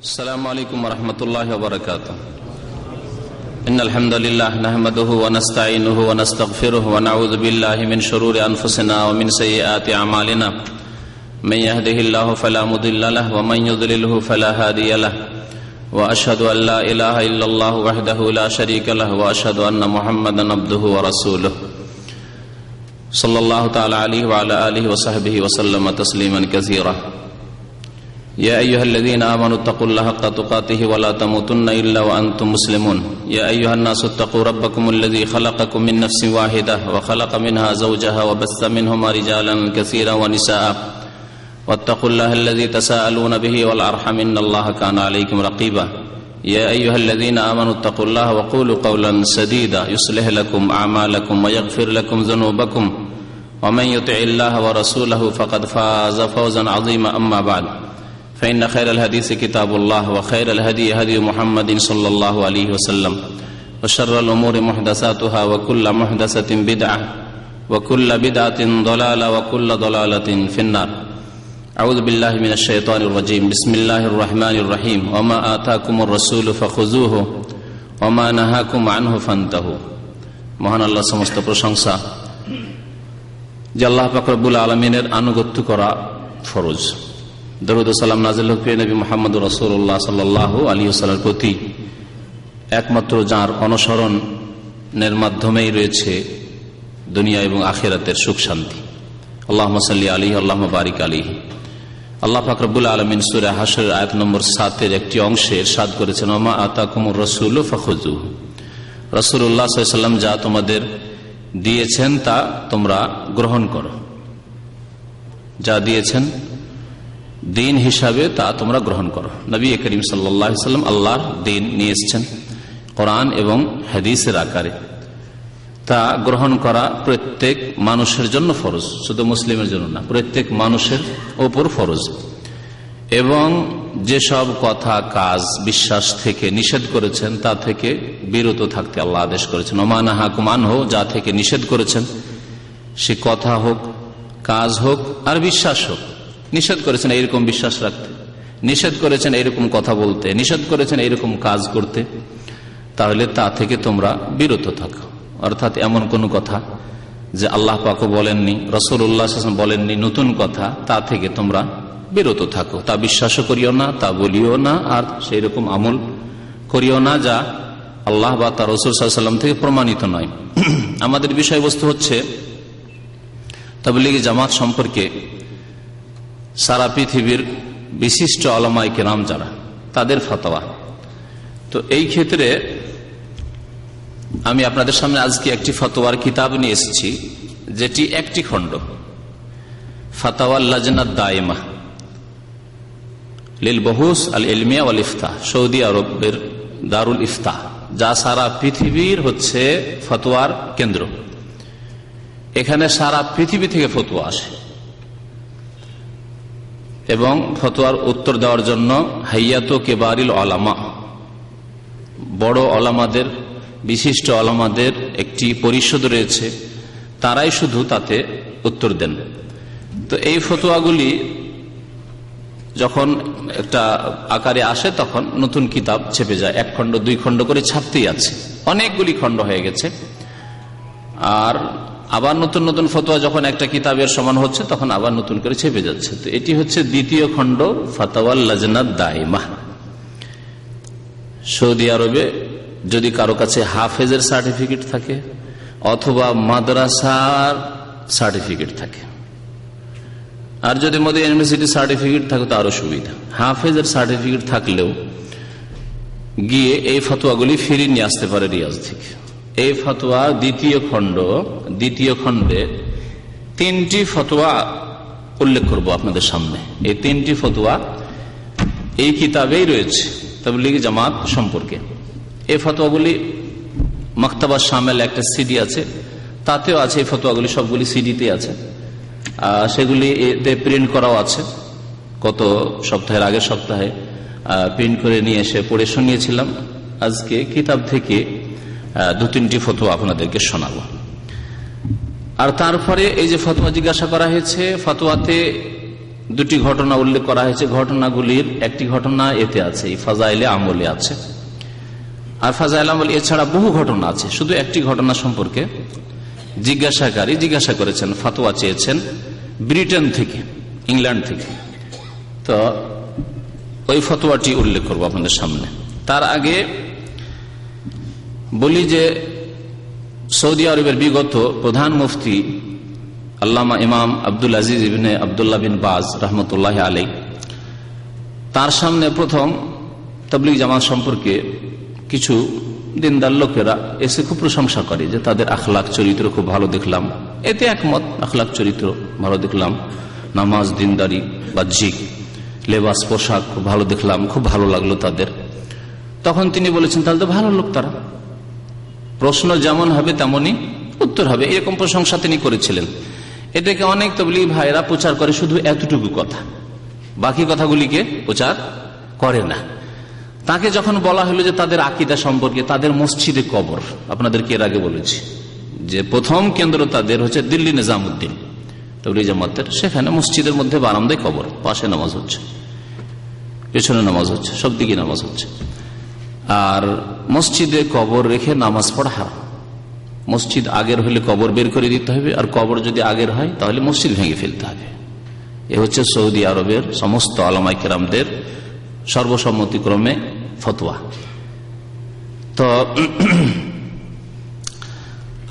السلام عليكم ورحمة الله وبركاته. إن الحمد لله نحمده ونستعينه ونستغفره ونعوذ بالله من شرور أنفسنا ومن سيئات أعمالنا من يهده الله فلا مضل له ومن يضلله فلا هادي له وأشهد أن لا إله إلا الله وحده لا شريك له وأشهد أن محمدا عبده ورسوله صلى الله تعالى عليه وعلى آله وصحبه وسلم تسليما كثيرا. يا أيها الذين آمنوا اتقوا الله حق تقاته ولا تموتن إلا وأنتم مسلمون. يا أيها الناس اتقوا ربكم الذي خلقكم من نفس واحدة وخلق منها زوجها وبث منهما رجالا كثيرا ونساء واتقوا الله الذي تساءلون به والأرحم إن الله كان عليكم رقيبا. يا أيها الذين آمنوا اتقوا الله وقولوا قولا سديدا يصلح لكم أعمالكم ويغفر لكم ذنوبكم ومن يطع الله ورسوله فقد فاز فوزا عظيما. أما بعد فإن خير الحديث كتاب الله وخير الهدي هدي محمد صلى الله عليه وسلم وشر الأمور محدثاتها وكل محدثة بدعة وكل بدعة ضلالة وكل ضلالة في النار. أعوذ بالله من الشيطان الرجيم. بسم الله الرحمن الرحيم. وما آتاكم الرسول فخذوه وما نهاكم عنه فانتهوا. মহান আল্লাহ সমস্ত প্রশংসা যে আল্লাহ পাক রব্বুল আলামিনের আনুগত্য করা ফরজ। দরুদ ও সালাম নাযিল হোক প্রিয় নবী মুহাম্মদুর রাসূলুল্লাহ সাল্লাল্লাহু আলাইহি ওয়াসাল্লামের প্রতি, একমাত্র যার অনুসরণের মাধ্যমেই রয়েছে দুনিয়া এবং আখিরাতের সুখ শান্তি। আল্লাহুম্মা সাল্লি আলাইহি আল্লাহুম্মা বারিক আলাইহি। আল্লাহ পাক রব্বুল আলামিন সূরা হাশরের আয়াত নম্বর 7 একটি অংশে ইরশাদ করেছেন, ওমা আতাকুমুর রাসূলু ফাখুযুহু। রাসূলুল্লাহ সাল্লাল্লাহু আলাইহি ওয়াসাল্লাম যা তোমাদের দিয়েছেন তা তোমরা গ্রহণ করো। যা দিয়েছেন দিন হিসাবে তা তোমরা গ্রহণ করো। নবী করিম সাল্লাল্লাহু আলাইহি ওয়াসাল্লাম আল্লাহর দিন নিয়ে এসেছেন কোরআন এবং হাদিসের আকারে। তা গ্রহণ করা প্রত্যেক মানুষের জন্য ফরজ, শুধু মুসলিমের জন্য না, প্রত্যেক মানুষের ওপর ফরজ। এবং যেসব কথা কাজ বিশ্বাস থেকে নিষেধ করেছেন তা থেকে বিরত থাকতে আল্লাহ আদেশ করেছেন। ওমা নাহাকুম আনহু, যা থেকে নিষেধ করেছেন সে কথা হোক, কাজ হোক আর বিশ্বাস হোক। নিষেধ করেছেন এইরকম বিশ্বাস রাখতে, নিষেধ করেছেন এইরকম কথা বলতে, নিষেধ করেছেন এইরকম কাজ করতে, তাহলে তা থেকে তোমরা বিরত থাকো। অর্থাৎ এমন কোন কথা যে আল্লাহ পাকও বলেননি, রাসূলুল্লাহ সাল্লাল্লাহু আলাইহি ওয়াসাল্লাম বলেননি, নতুন কথা, তা থেকে তোমরা বিরত থাকো। তা বিশ্বাসও করিও না, তা বলিও না, আর সেই রকম আমল করিও না যা আল্লাহ বা তার রাসূল সাল্লাল্লাহু আলাইহি ওয়াসাল্লাম থেকে প্রমাণিত নয়। আমাদের বিষয়বস্তু হচ্ছে তাবলীগ জামাত সম্পর্কে সারা পৃথিবীর বিশিষ্ট উলামায়ে কেরাম যারা, তাদের ফতোয়া। তো এই ক্ষেত্রে আমি আপনাদের সামনে আজকে একটি ফতোয়ার কিতাব নিয়ে এসেছি, যেটি একটি খণ্ড, ফাতাওয়া লাজনাত দায়মা লিল বহুস আল ইলমিয়া ওয়াল ইফতাহ, সৌদি আরবের দারুল ইফতাহ, যা সারা পৃথিবীর হচ্ছে ফতোয়ার কেন্দ্র। এখানে সারা পৃথিবী থেকে ফতোয়া আসে এবং ফতোয়ার উত্তর দেওয়ার জন্য হাইয়াত কেবারিল উলামা, বড় উলামাদের, বিশিষ্ট উলামাদের একটি পরিষদ রয়েছে, তারাই শুধু তাতে উত্তর দেন। তো এই ফতোয়াগুলি যখন একটা আকারে আসে তখন নতুন কিতাব ছেপে যায়, এক খণ্ড দুই খণ্ড করে ছাপতেই আছে, অনেকগুলি খণ্ড হয়ে গেছে। আর আবার নতুন নতুন ফতোয়া যখন একটা কিতাবের সমান হচ্ছে তখন আবার নতুন করে ছেপে যাচ্ছে। তো এটি হচ্ছে দ্বিতীয় খণ্ড, ফাতাওয়া লাজনাত দায়মা। সৌদি আরবে যদি কারো কাছে হাফেজের সার্টিফিকেট থাকে অথবা মাদ্রাসার সার্টিফিকেট থাকে, আর যদি মদিনা ইউনিভার্সিটির সার্টিফিকেট থাকে তো আরো সুবিধা। হাফেজের সার্টিফিকেট থাকলেও গিয়ে এই ফতোয়াগুলি ফিরিয়ে নিয়ে আসতে পারে রিয়াজ থেকে। এই ফতোয়া দ্বিতীয় খণ্ডে 3টি ফতোয়া উল্লেখ করব আপনাদের সামনে। এই 3টি ফতোয়া এই কিতাবেই রয়েছে তাবলীগ জামাত সম্পর্কে। এই ফতোয়াগুলি মাকতাবা শামিল একটা সিডি আছে, তাতেও আছে এই ফতোয়াগুলি, সবগুলি সিডিতে আছে। সেগুলি এতে প্রিন্ট করাও আছে। গত সপ্তাহের আগের সপ্তাহে প্রিন্ট করে নিয়ে এসে পড়ে শুনিয়েছিলাম। আজকে কিতাব থেকে 2-3টি ফতোয়া আপনাদেরকে শোনাবো। আর তারপরে এই যে ফতোয়া জিজ্ঞাসা করা হয়েছে, ফতোয়াতে দুটি ঘটনা উল্লেখ করা হয়েছে। ঘটনাগুলির একটি ঘটনা এতে আছে, এই ফাজাইলে আমলে আছে, আর ফাজাইল আমল এছাড়া বহু ঘটনা আছে। শুধু একটি ঘটনা সম্পর্কে জিজ্ঞাসাকারী জিজ্ঞাসা করেছেন, ফতোয়া চেয়েছেন ব্রিটেন থেকে, ইংল্যান্ড থেকে। তো ওই ফতোয়াটি উল্লেখ করবো আপনাদের সামনে। তার আগে বলি যে সৌদি আরবের বিগত প্রধান মুফতি আল্লামা ইমাম আব্দুল আজিজ ইবনে আব্দুল্লাহ বিন বাজ রহমতুল্লাহ আলাই, তার সামনে প্রথম তাবলীগ জামাত সম্পর্কে কিছু দিনদার লোকেরা এসে খুব প্রশংসা করে যে তাদের আখলাক চরিত্র খুব ভালো দেখলাম। এতে একমত, আখলাক চরিত্র ভালো দেখলাম, নামাজ, দিনদারি, বাহ্যিক লেবাস পোশাক খুব ভালো দেখলাম, খুব ভালো লাগলো তাদের। তখন তিনি বলেছেন তাহলে তো ভালো লোক তারা, প্রশ্ন যেমন হবে তেমনই উত্তর হবে, এরকম প্রশংসা তিনি করেছিলেন। এটাকে অনেক তাবলীগ ভাইরা প্রচার করে শুধু এতটুকু কথা, বাকি কথাগুলিকে প্রচার করে না। তাকে যখন বলা হলো যে তাদের আকীদা সম্পর্কে, তাদের মসজিদে কবর, আপনাদেরকে এর আগে বলেছি যে প্রথম কেন্দ্র তাদের হচ্ছে দিল্লি নিজামুদ্দিন তাবলীগ জামাতের, সেখানে মসজিদের মধ্যে বারান্দায় কবর, পাশে নামাজ হচ্ছে, পেছনে নামাজ হচ্ছে, সব দিকে নামাজ হচ্ছে। আর মসজিদে কবর রেখে নামাজ পড়া হারাম। মসজিদ আগের হলে কবর বের করে দিতে হবে, আর কবর যদি আগের হয় তাহলে মসজিদ ভেঙে ফেলতে হবে। এ হচ্ছে সৌদি আরবের সমস্ত উলামায়ে কেরামদের সর্বসম্মতিক্রমে ফতোয়া। তো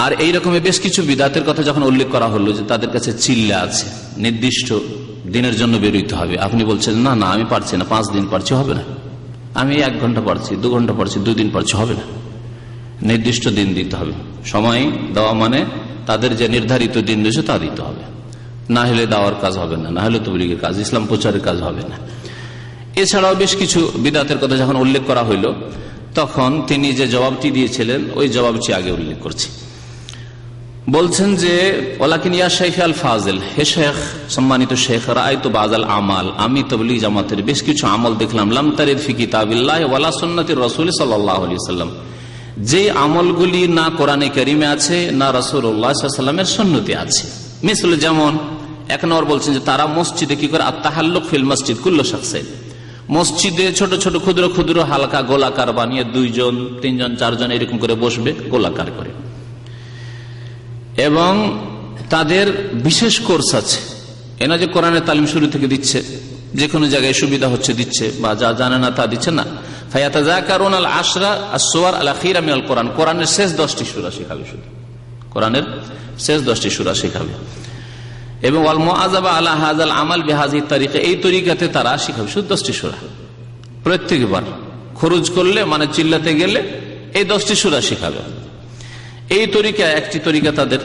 আর এই রকমের বেশ কিছু বিদাতের কথা যখন উল্লেখ করা হলো যে তাদের কাছে চিল্লা আছে, নির্দিষ্ট দিনের জন্য বেরোইতে হবে, আপনি বলছেন না না আমি পারছি না, 5 দিন পারছি, হবে না, আমি 1 ঘন্টা পারছি, 2 ঘন্টা পারছি, 2 দিন পারছি, হবে না, নির্দিষ্ট দিন দিতে হবে। সময় দেওয়া মানে তাদের যে নির্ধারিত দিন রয়েছে তা দিতে হবে, না হলে দাওয়ার কাজ হবে না, না হলে তাবলীগের কাজ, ইসলাম প্রচারের কাজ হবে না। এছাড়াও বেশ কিছু বিদাতের কথা যখন উল্লেখ করা হইল তখন তিনি যে জবাবটি দিয়েছিলেন ওই জবাবটি আগে উল্লেখ করছি। বলছেন যে ওয়ালাকিন ইয়া শাইখ আল ফাজিল, হে শেখ, সম্মানিত শেখ, রাআইতু বাযাল আমাল, আমি তাবলীগ জামাতের বেশ কিছু আমল দেখলাম, লাম তারিদ ফি কিতাবিল্লাহ ওয়ালা সুন্নতির রাসূল সাল্লাল্লাহু আলাইহি ওয়াসাল্লাম, যে আমলগুলি না কোরআনে কারিমে আছে না রাসূলুল্লাহ সাল্লাল্লাহু আলাইহি ওয়াসাল্লামের সুন্নতে আছে। মিসল যেমন 1 নম্বর বলছেন যে তারা মসজিদে কি করে আত-তাহাল্লুক ফিল মসজিদ কুল্লু শাখসিন, মসজিদে ছোট ছোট ক্ষুদ্র ক্ষুদ্র হালকা গোলাকার বানিয়ে 2 জন 3 জন 4 জন এরকম করে বসবে গোলাকার করে, এবং তাদের বিশেষ কোর্স আছে। এনা যে কোরআনের তালিম শুরু থেকে দিচ্ছে, যে কোনো জায়গায় সুবিধা হচ্ছে দিচ্ছে, বা যা জানে না তা দিচ্ছে না। ফায়াতাযাকারুন আল আশরা আস-সুওয়ার আল আখিরা মিনাল কোরআন, কোরআনের শেষ 10টি সূরা শেখাবে, শুধু কোরআনের শেষ 10টি সূরা শেখাবে। এবং ওয়াল মুআযাবা আলা হাযাল আমাল বিহাযিহি তারিকা, এই তরিকাতে তারা শেখাবে, শুধু 10টি সূরা। প্রত্যেকবার খরচ করলে মানে চিল্লাতে গেলে এই 10টি সূরা শেখাবে। এই তরিকা একটি তরিকা তাদের।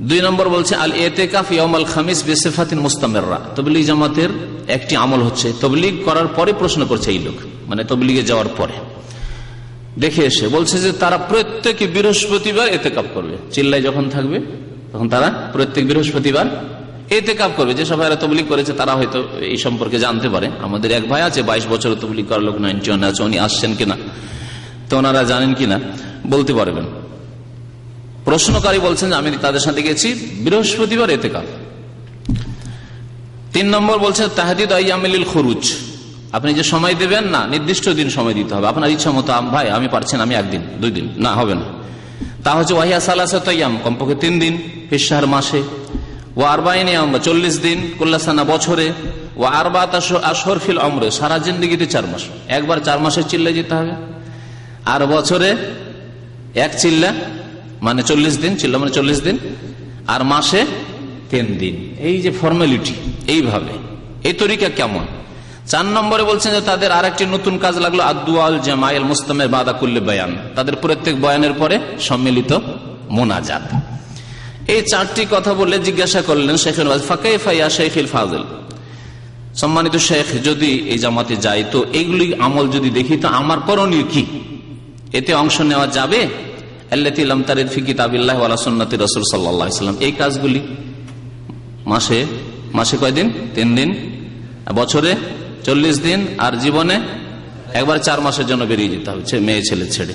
2 নম্বর বলছে আল ইতিকাফ ইয়াউমাল খামিস বিসিফাতিন মুস্তামিররা, তাবলীগ জামাতের একটি আমল হচ্ছে, তাবলীগ করার পরে প্রশ্ন করছে এই লোক, মানে তাবলীগে যাওয়ার পরে দেখে এসে বলছে যে তারা প্রত্যেক বৃহস্পতিবার ইতিকাফ করবে। চিল্লায় যখন থাকবে তখন তারা প্রত্যেক বৃহস্পতিবার ইতিকাফ করবে। যে সবাই তাবলীগ করেছে তারা হয়তো এই সম্পর্কে জানতে পারে। আমাদের এক ভাই আছে 22 বছর তাবলীগ করার লোক, 91 আছে, উনি আসছেন কিনা তো ওনারা জানেন কিনা বলতে পারবেন। প্রশ্নকারী বলছেন যে আমি তাদের সাথে গেছি বৃহস্পতিবার ইতিকাফ। 3 নম্বর বলছে তাহদিদ আইয়ামিল খুরুজ, আপনি যে সময় দেবেন না, নির্দিষ্ট দিন সময় দিতে হবে, আপনার ইচ্ছা মতো ভাই আমি পারছেন আমি 1 দিন 2 দিন, না হবে না। তা হচ্ছে ওয়াহিয়া সালাসাতু আইয়াম, কমপক্ষে 3 দিন, ফিশ শাহর মাসে, ওয়া আরবাঈন ইয়াম 40 দিন, কুল্লা সানা বছরে, ওয়া আরবাআত আশহুর ফিল উমরে, সারা জিন্দেগিতে 4 মাস, একবার 4 মাসের চিল্লা যেতে হবে, আর বছরে 1 চিল্লা মানে 40 দিন, চিল্লা মানে 40 দিন, আর মাসে 3 দিন। এই যে ফর্মালিটি, এইভাবে এই তরিকা কেমন। 4 নম্বরে বলছেন যে তাদের আরেকটি নতুন কাজ লাগলো আদ-দুআল জামাইল মুস্তামির বাদা কুল্লি বয়ান, তাদের প্রত্যেক বয়ানের পরে সম্মিলিত মোনাজাত। এই 4টি কথা বলে জিজ্ঞাসা করলেন শেখ ফাকাইফা ইয়া শাইখুল ফাজিল, সম্মানিত শেখ, যদি এই জামাতে যাই তো এইগুলি আমল যদি দেখি তো আমার করণীয় কি, এতে অংশ নেওয়া যাবে? আল্লাতী লাম তারিদ ফি কিতাবিল্লাহি ওয়ালা সুন্নতি রাসূল সাল্লাল্লাহু আলাইহি ওয়াসাল্লাম, এই কাজগুলি মাসে মাসে কয়দিন? 3 দিন, বছরে 40 দিন, আর জীবনে একবার 4 মাসের জন্য বেরিয়ে যেতে হবে মেয়ে ছেলে ছেড়ে।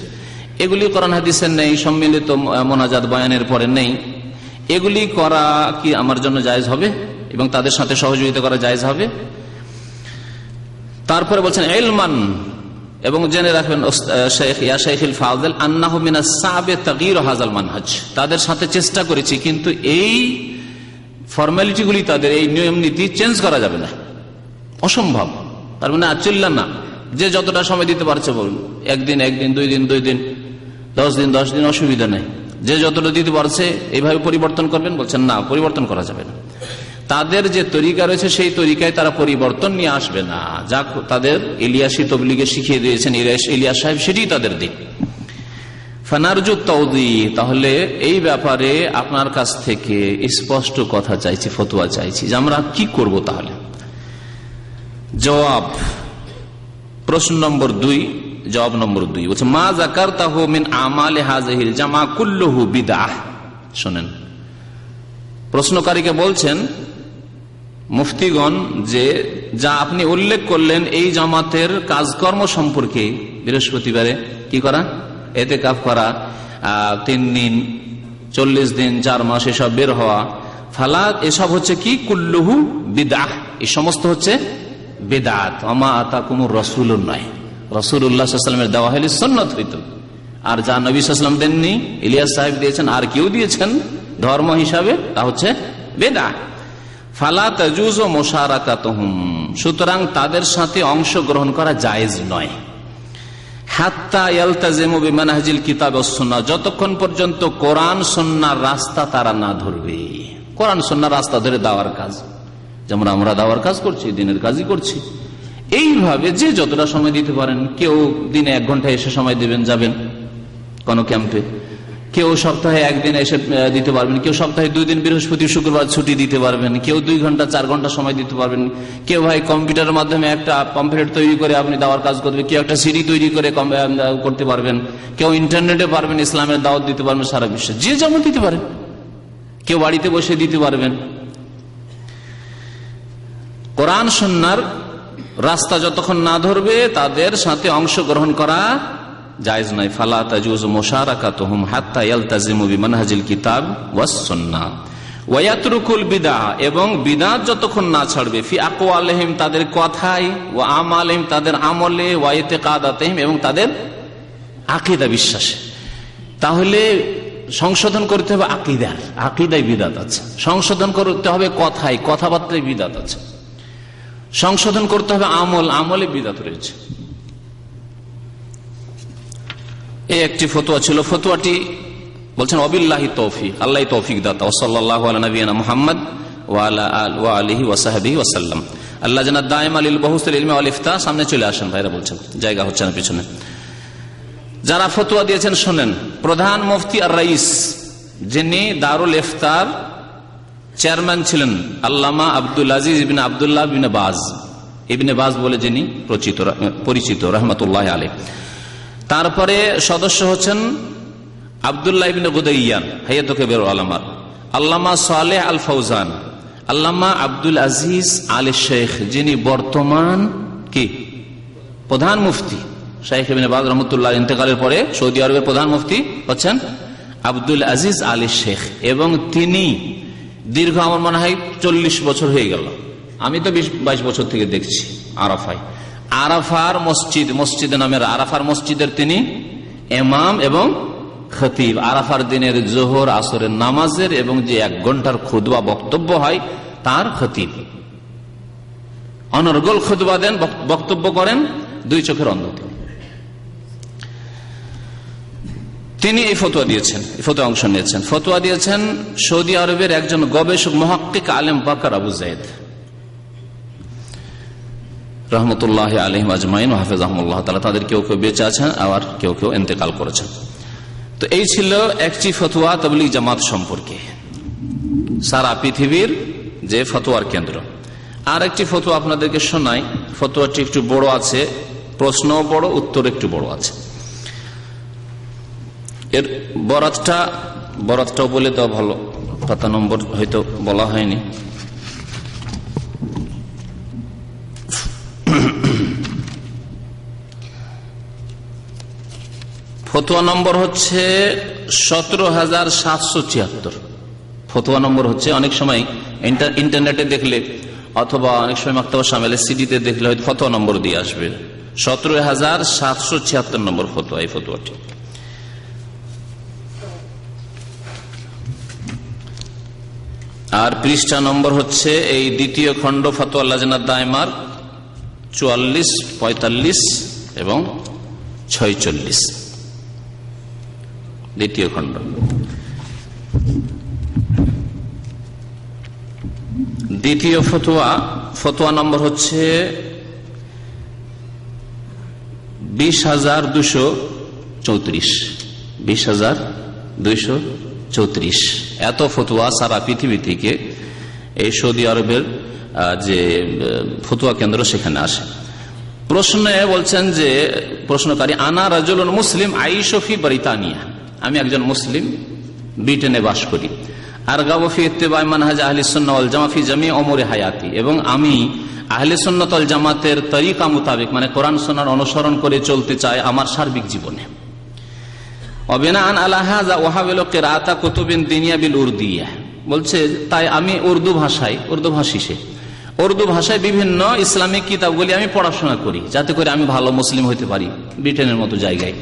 এগুলি কোরআন হাদিসের নেই, সম্মিলিত মোনাজাত বয়ানের পরে নেই। এগুলি করা কি আমার জন্য জায়েজ হবে? এবং তাদের সাথে সহযোগিতা করা জায়েজ হবে। তারপরে বলছেন ইলমান, এবং জেনে রাখবেন শাইখুল ফাযিল আন্নাহু মিনাস সা'ব তাগয়ির হাযাল মানহাজ, তাদের সাথে চেষ্টা করেছি কিন্তু এই ফর্মালিটিগুলি, তাদের এই নিয়ম নীতি চেঞ্জ করা যাবে না, অসম্ভব। তার মানে চললেন না, যে যতটা সময় দিতে পারছে বলুন, একদিন 2 দিন 2 দিন 10 দিন অসুবিধা নেই, যে যতটা দিতে পারছে এইভাবে পরিবর্তন করবেন। বলছেন না, পরিবর্তন করা যাবে না। তাদের যে তরিকা রয়েছে সেই তরিকায় তারা পরিবর্তন নিয়ে আসবে না, যা তাদের ইলিয়াসী তবলিগে শিখিয়ে দিয়েছেন ইলিয়াস সাহেব, সেটি তাদের দিক। ফানারজু তাওদী, তাহলে এই ব্যাপারে আপনার কাছ থেকে স্পষ্ট কথা চাইছি, ফতোয়া চাইছি যে আমরা কি করব। তাহলে জবাব, প্রশ্ন নম্বর 2, জবাব নম্বর 2 বলছে মা যাকারতাহু মিন আমালি হাযিহিল জামা কুল্লুহু বিদআহ। শুনেন, প্রশ্নকারীকে বলছেন মুফতিগণ যে যা আপনি উল্লেখ করলেন এই জামাতের কাজকর্ম সম্পর্কে, বৃহস্পতিবারে কি করা, এতেকাফ করা, 3 দিন 40 দিন 4 মাস এসব বের হওয়া, ফালা, এসব হচ্ছে কি কুল্লুহু বিদআহ, এই সমস্ত হচ্ছে বিদআত। ওমা আতাকুমুর রাসূলুন নয়, রাসূলুল্লাহ সাল্লাল্লাহু আলাইহি ওয়াসাল্লামের দেওয়া হলে সুন্নাত হইতো। আর যা নবী সাল্লাল্লাহু আলাইহি ওয়াসাল্লাম দেননি, ইলিয়াস সাহেব দিয়েছেন, আর কেউ দিয়েছেন ধর্ম হিসাবে, তা হচ্ছে বিদআহ। ফালা তাজুজু মুশারাকাতুহুম, সুতরাং তাদের সাথে অংশগ্রহণ করা জায়েজ নয়। হাত্তা ইয়ালতাজিমু বিমানহাজিল কিতাব ওয়াস সুন্নাহ, যতক্ষণ পর্যন্ত কোরআন সুন্নাহর রাস্তা তারা না ধরবে। কোরআন সুন্নাহর রাস্তা ধরে দাওয়ার কাজ, যেমন আমরা দাওয়ার কাজ করছি, দিনের কাজই করছি, এইভাবে যে যতটা সময় দিতে পারেন। কেউ দিনে 1 ঘন্টা এসে সময় দেবেন, যাবেন কোন ক্যাম্পে, কেউ সপ্তাহে 1 দিন এসে দিতে পারবেন, কেউ সপ্তাহে 2 দিন বৃহস্পতি শুক্রবার ছুটি দিতে পারবেন, কেউ 2 ঘন্টা 4 ঘন্টা সময় দিতে পারবেন, কেউ ভাই কম্পিউটারের মাধ্যমে একটা পমফ্লেট তৈরি করে আপনি দাওয়ার কাজ করবেন, কেউ একটা সিডি তৈরি করে করতে পারবেন, কেউ ইন্টারনেটে পারবেন, ইসলামের দাওয়াত দিতে পারবেন সারা বিশ্বে, যে যেমন দিতে পারেন, কেউ বাড়িতে বসে দিতে পারবেন। কোরআন সুন্নাহর রাস্তা যতক্ষণ না ধরবে তাদের সাথে অংশগ্রহণ করা জায়েজ নয়। ফালা তাজুজু মুশারাকাতুহুম হাত্তা ইয়ালতাজিমু বিমানহাজিল কিতাব ওয়াস সুন্নাহ ওয়া ইয়াতরুকুল বিদআহ, এবং বিদআত যতক্ষণ না ছাড়বে, ফি আকওয়ালিহিম, তাদের কথায়, ওয়া আমালিহিম, তাদের আমলে, ওয়া ইতিকাদাতিহিম, এবং তাদের আকীদা বিশ্বাসে। তাহলে সংশোধন করতে হবে আকীদায় বিদআত আছে, সংশোধন করতে হবে কথায়, কথাবার্তায় বিদআত আছে, সংশোধন করতে হবে আমলে বিদআত রয়েছে। এই একটি ফতোয়া ছিল। ফতোয়াটি বলছেন ওয়াবিল্লাহি তৌফিক, আল্লাহ তৌফিক দাতা। সাল্লাল্লাহু আলা নবিয়িনা মুহাম্মদ ওয়া আলা আলিহি ওয়া সাহবিহি ওয়া সাল্লাম। আল্লাহ জানা দায়েমা লিল বহুসিল ইলমি ওয়াল ইফতা। সামনে চলে আসেন ভাইরা, বলছেন জায়গা হচ্ছে না পিছনে। যারা ফতোয়া দিয়েছেন শোনেন। প্রধান মুফতি আর রাইস, যিনি দারুল ইফতার চেয়ারম্যান ছিলেন, আল্লামা আব্দুল আজিজ ইবনে আব্দুল্লাহ ইবনে বাজ বলে যিনি পরিচিত রাহমাতুল্লাহ আলাইহি। তারপরে সদস্য হচ্ছেন আব্দুল্লাহ ইবনে গুদাইয়ান, হাইয়াতুল কিবর উলামা, আল্লামা সালেহ আল ফৌজান, আল্লামা আব্দুল আজিজ আল শেখ, যিনি বর্তমান কি প্রধান মুফতি। শাইখ ইবনে বাজ রাহমাতুল্লাহ ইন্তেকালের পরে সৌদি আরবের প্রধান মুফতি হচ্ছেন আব্দুল আজিজ আল শেখ, এবং তিনি দীর্ঘ আমার মনে হয় 40 বছর হয়ে গেল, আমি তো 20-22 বছর থেকে দেখছি আরাফায়। আরাফার মসজিদ নামের আরাফার মসজিদের তিনি ইমাম এবং খতিব। আরাফার দিনের জোহর আসরের নামাজের এবং যে 1 ঘন্টার খুতবা বক্তব্য হয় তার খতিব, অনর্গল খুতবা দেন, বক্তব্য করেন, 2 চোখের অন্ধ তিনি। এই ফতোয়া দিয়েছেন, এই ফতোয়া অংশ নিয়েছেন। ফতোয়া দিয়েছেন সৌদি আরবের একজন গবেষক মুহাক্কিক আলেম বাকর আবু যায়েদ রহমতুল্লাহ আলাইহিম আজমাইন ওয়া হাফিজাহুমুল্লাহ তাআলা। তাদের কেউ কেউ বেঁচে আছেন, আবার কেউ কেউ ইন্তেকাল করেছেন। তো এই ছিল একটি ফতোয়া তাবলীগ জামাত সম্পর্কে, সারা পৃথিবীর যে ফতোয়ার কেন্দ্র। আর একটি ফতোয়া আপনাদেরকে শোনাই। ফতোয়াটি একটু বড় আছে, প্রশ্ন বড়, উত্তর একটু বড় আছে। এর বরাতটাও বলে দেওয়া ভালো, পাতা নম্বর হয়তো বলা হয়নি। ফতোয়া নম্বর হচ্ছে 17,776। ফতোয়া নম্বর হচ্ছে, অনেক সময় ইন্টারনেটে দেখলে অথবা অনেক সময় মাকতাবা শামিলের সিডিতে দেখলে হয়তো ফতোয়া নম্বর দিয়ে আসবে 17,776 নম্বর ফতোয়া, এই ফতোয়াটি। আর পৃষ্ঠা নম্বর হচ্ছে এই দ্বিতীয় খণ্ড ফতোয়া লাজনা দায়মার 44, 45 এবং 46, দ্বিতীয় খণ্ড। দ্বিতীয় ফতোয়া নম্বর হচ্ছে 20,234, 20,234। এত ফতোয়া সারা পৃথিবী থেকে এই সৌদি আরবের যে ফতোয়া কেন্দ্র সেখানে আসে। প্রশ্নে বলছেন যে প্রশ্নকারী, আনা রাজুলুন মুসলিম আইশু ফি ব্রিতানিয়া, আমি একজন মুসলিম ব্রিটেনে বাস করি। আর গাবফি ইত্তেবা মানহাজ আহলে সুন্নাহ ওয়াল জামাত ফি জামি উমুরি হায়াতি, এবং আমি আহলে সুন্নাত ওয়াল জামাতের তরিকা মোতাবেক মানে কোরআন সুন্নাহর অনুসরণ করে চলতে চাই আমার সার্বিক জীবনে। অবিনাআন আলা হাযা ওয়াহাবিলু কিরাআতা কুতুবিন দিনিয়া বিল উরদিয়া, বলছে তাই আমি উর্দু ভাষায় বিভিন্ন ইসলামিক কিতাবগুলি আমি পড়াশোনা করি যাতে করে আমি ভালো মুসলিম হতে পারি ব্রিটেনের মতো জায়গায়।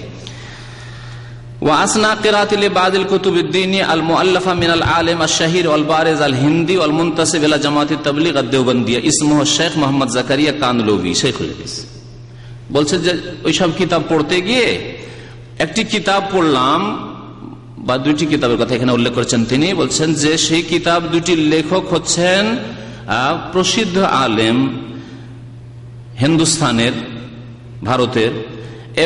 وأثناء قراءتي لبعض الكتب الدينية المؤلفة من العالم الشهير والبارز الهندي والمنتسب إلى جماعة التبلیغ الدیوبندیہ اسمه الشيخ محمد زكريا কানলভি শেখুল হাদিস। বলছে যে ওইসব কিতাব পড়তে গিয়ে একটি কিতাব পড়লাম, বা দুইটি কিতাবের কথা এখানে উল্লেখ করেছেন তিনি। বলছেন যে সেই কিতাব দুটির লেখক হচ্ছেন প্রসিদ্ধ আলেম হিন্দুস্তানের, ভারতের,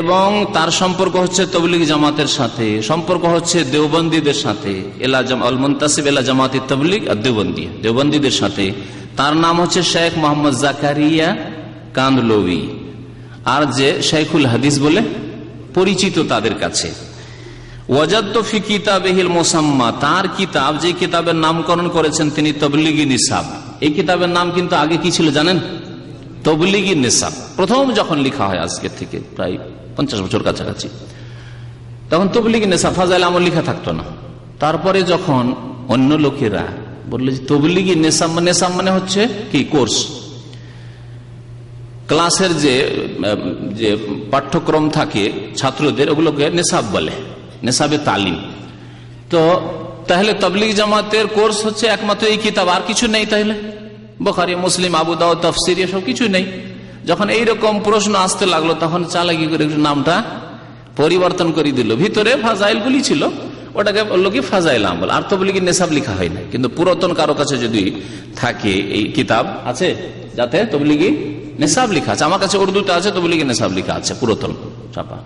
এবং তার সম্পর্ক হচ্ছে তবলিগ জামাতের সাথে, সম্পর্ক হচ্ছে দেওবন্দীদের সাথে, মুনতাসিব ইলা জামাত তবলিগ দেওবন্দিয়া, দেওবন্দীদের সাথে। তার নাম হচ্ছে শেখ মোহাম্মদ জাকারিয়া কান্দলভি, আর যে শেখুল হাদিস বলে পরিচিত তাদের কাছে। ওয়াজাদতু ফি কিতাবিহিল মুসাম্মা, তার কিতাব যে কিতাবের নামকরণ করেছেন তিনি তবলিগি নিসাব। এই কিতাবের নাম কিন্তু আগে কি ছিল জানেন? তবলিগি নিসাব। প্রথম যখন লেখা হয় আজকে থেকে প্রায় 50 বছর কাছাকাছি, তখন তবলিগি নিসাব ফাজাইল আমল লেখা থাকতো না। তারপরে যখন অন্য লোকেরা বললো যে তবলিগি নিসাব মানে হচ্ছে কি কোর্স, ক্লাসের যে পাঠ্যক্রম থাকে ছাত্রদের, ওগুলোকে নিসাব বলে, নিসাবে তালিম। তো তাহলে তবলিগ জামাতের কোর্স হচ্ছে একমাত্র এই কিতাব, আর কিছু নেই? তাহলে বুখারী, মুসলিম, আবু দাউদ, তাফসীর এসব কিছু নেই। যখন এইরকম প্রশ্ন আসতে লাগলো তখন চালাকি করে নামটা পরিবর্তন করে দিল। ভিতরে ফাজাইল গুলি ছিল, ওটাকে বললো কি ফাজাইল আমল, আর তবলিগি নিসাব লেখা হয় না। কিন্তু পুরাতন কারো কাছে যদি থাকে এই কিতাব আছে যাতে তবলিগি নিসাব লেখা আছে, আমার কাছে উর্দুতে আছে তবলিগি নিসাব লেখা আছে, পুরাতন ছাপা,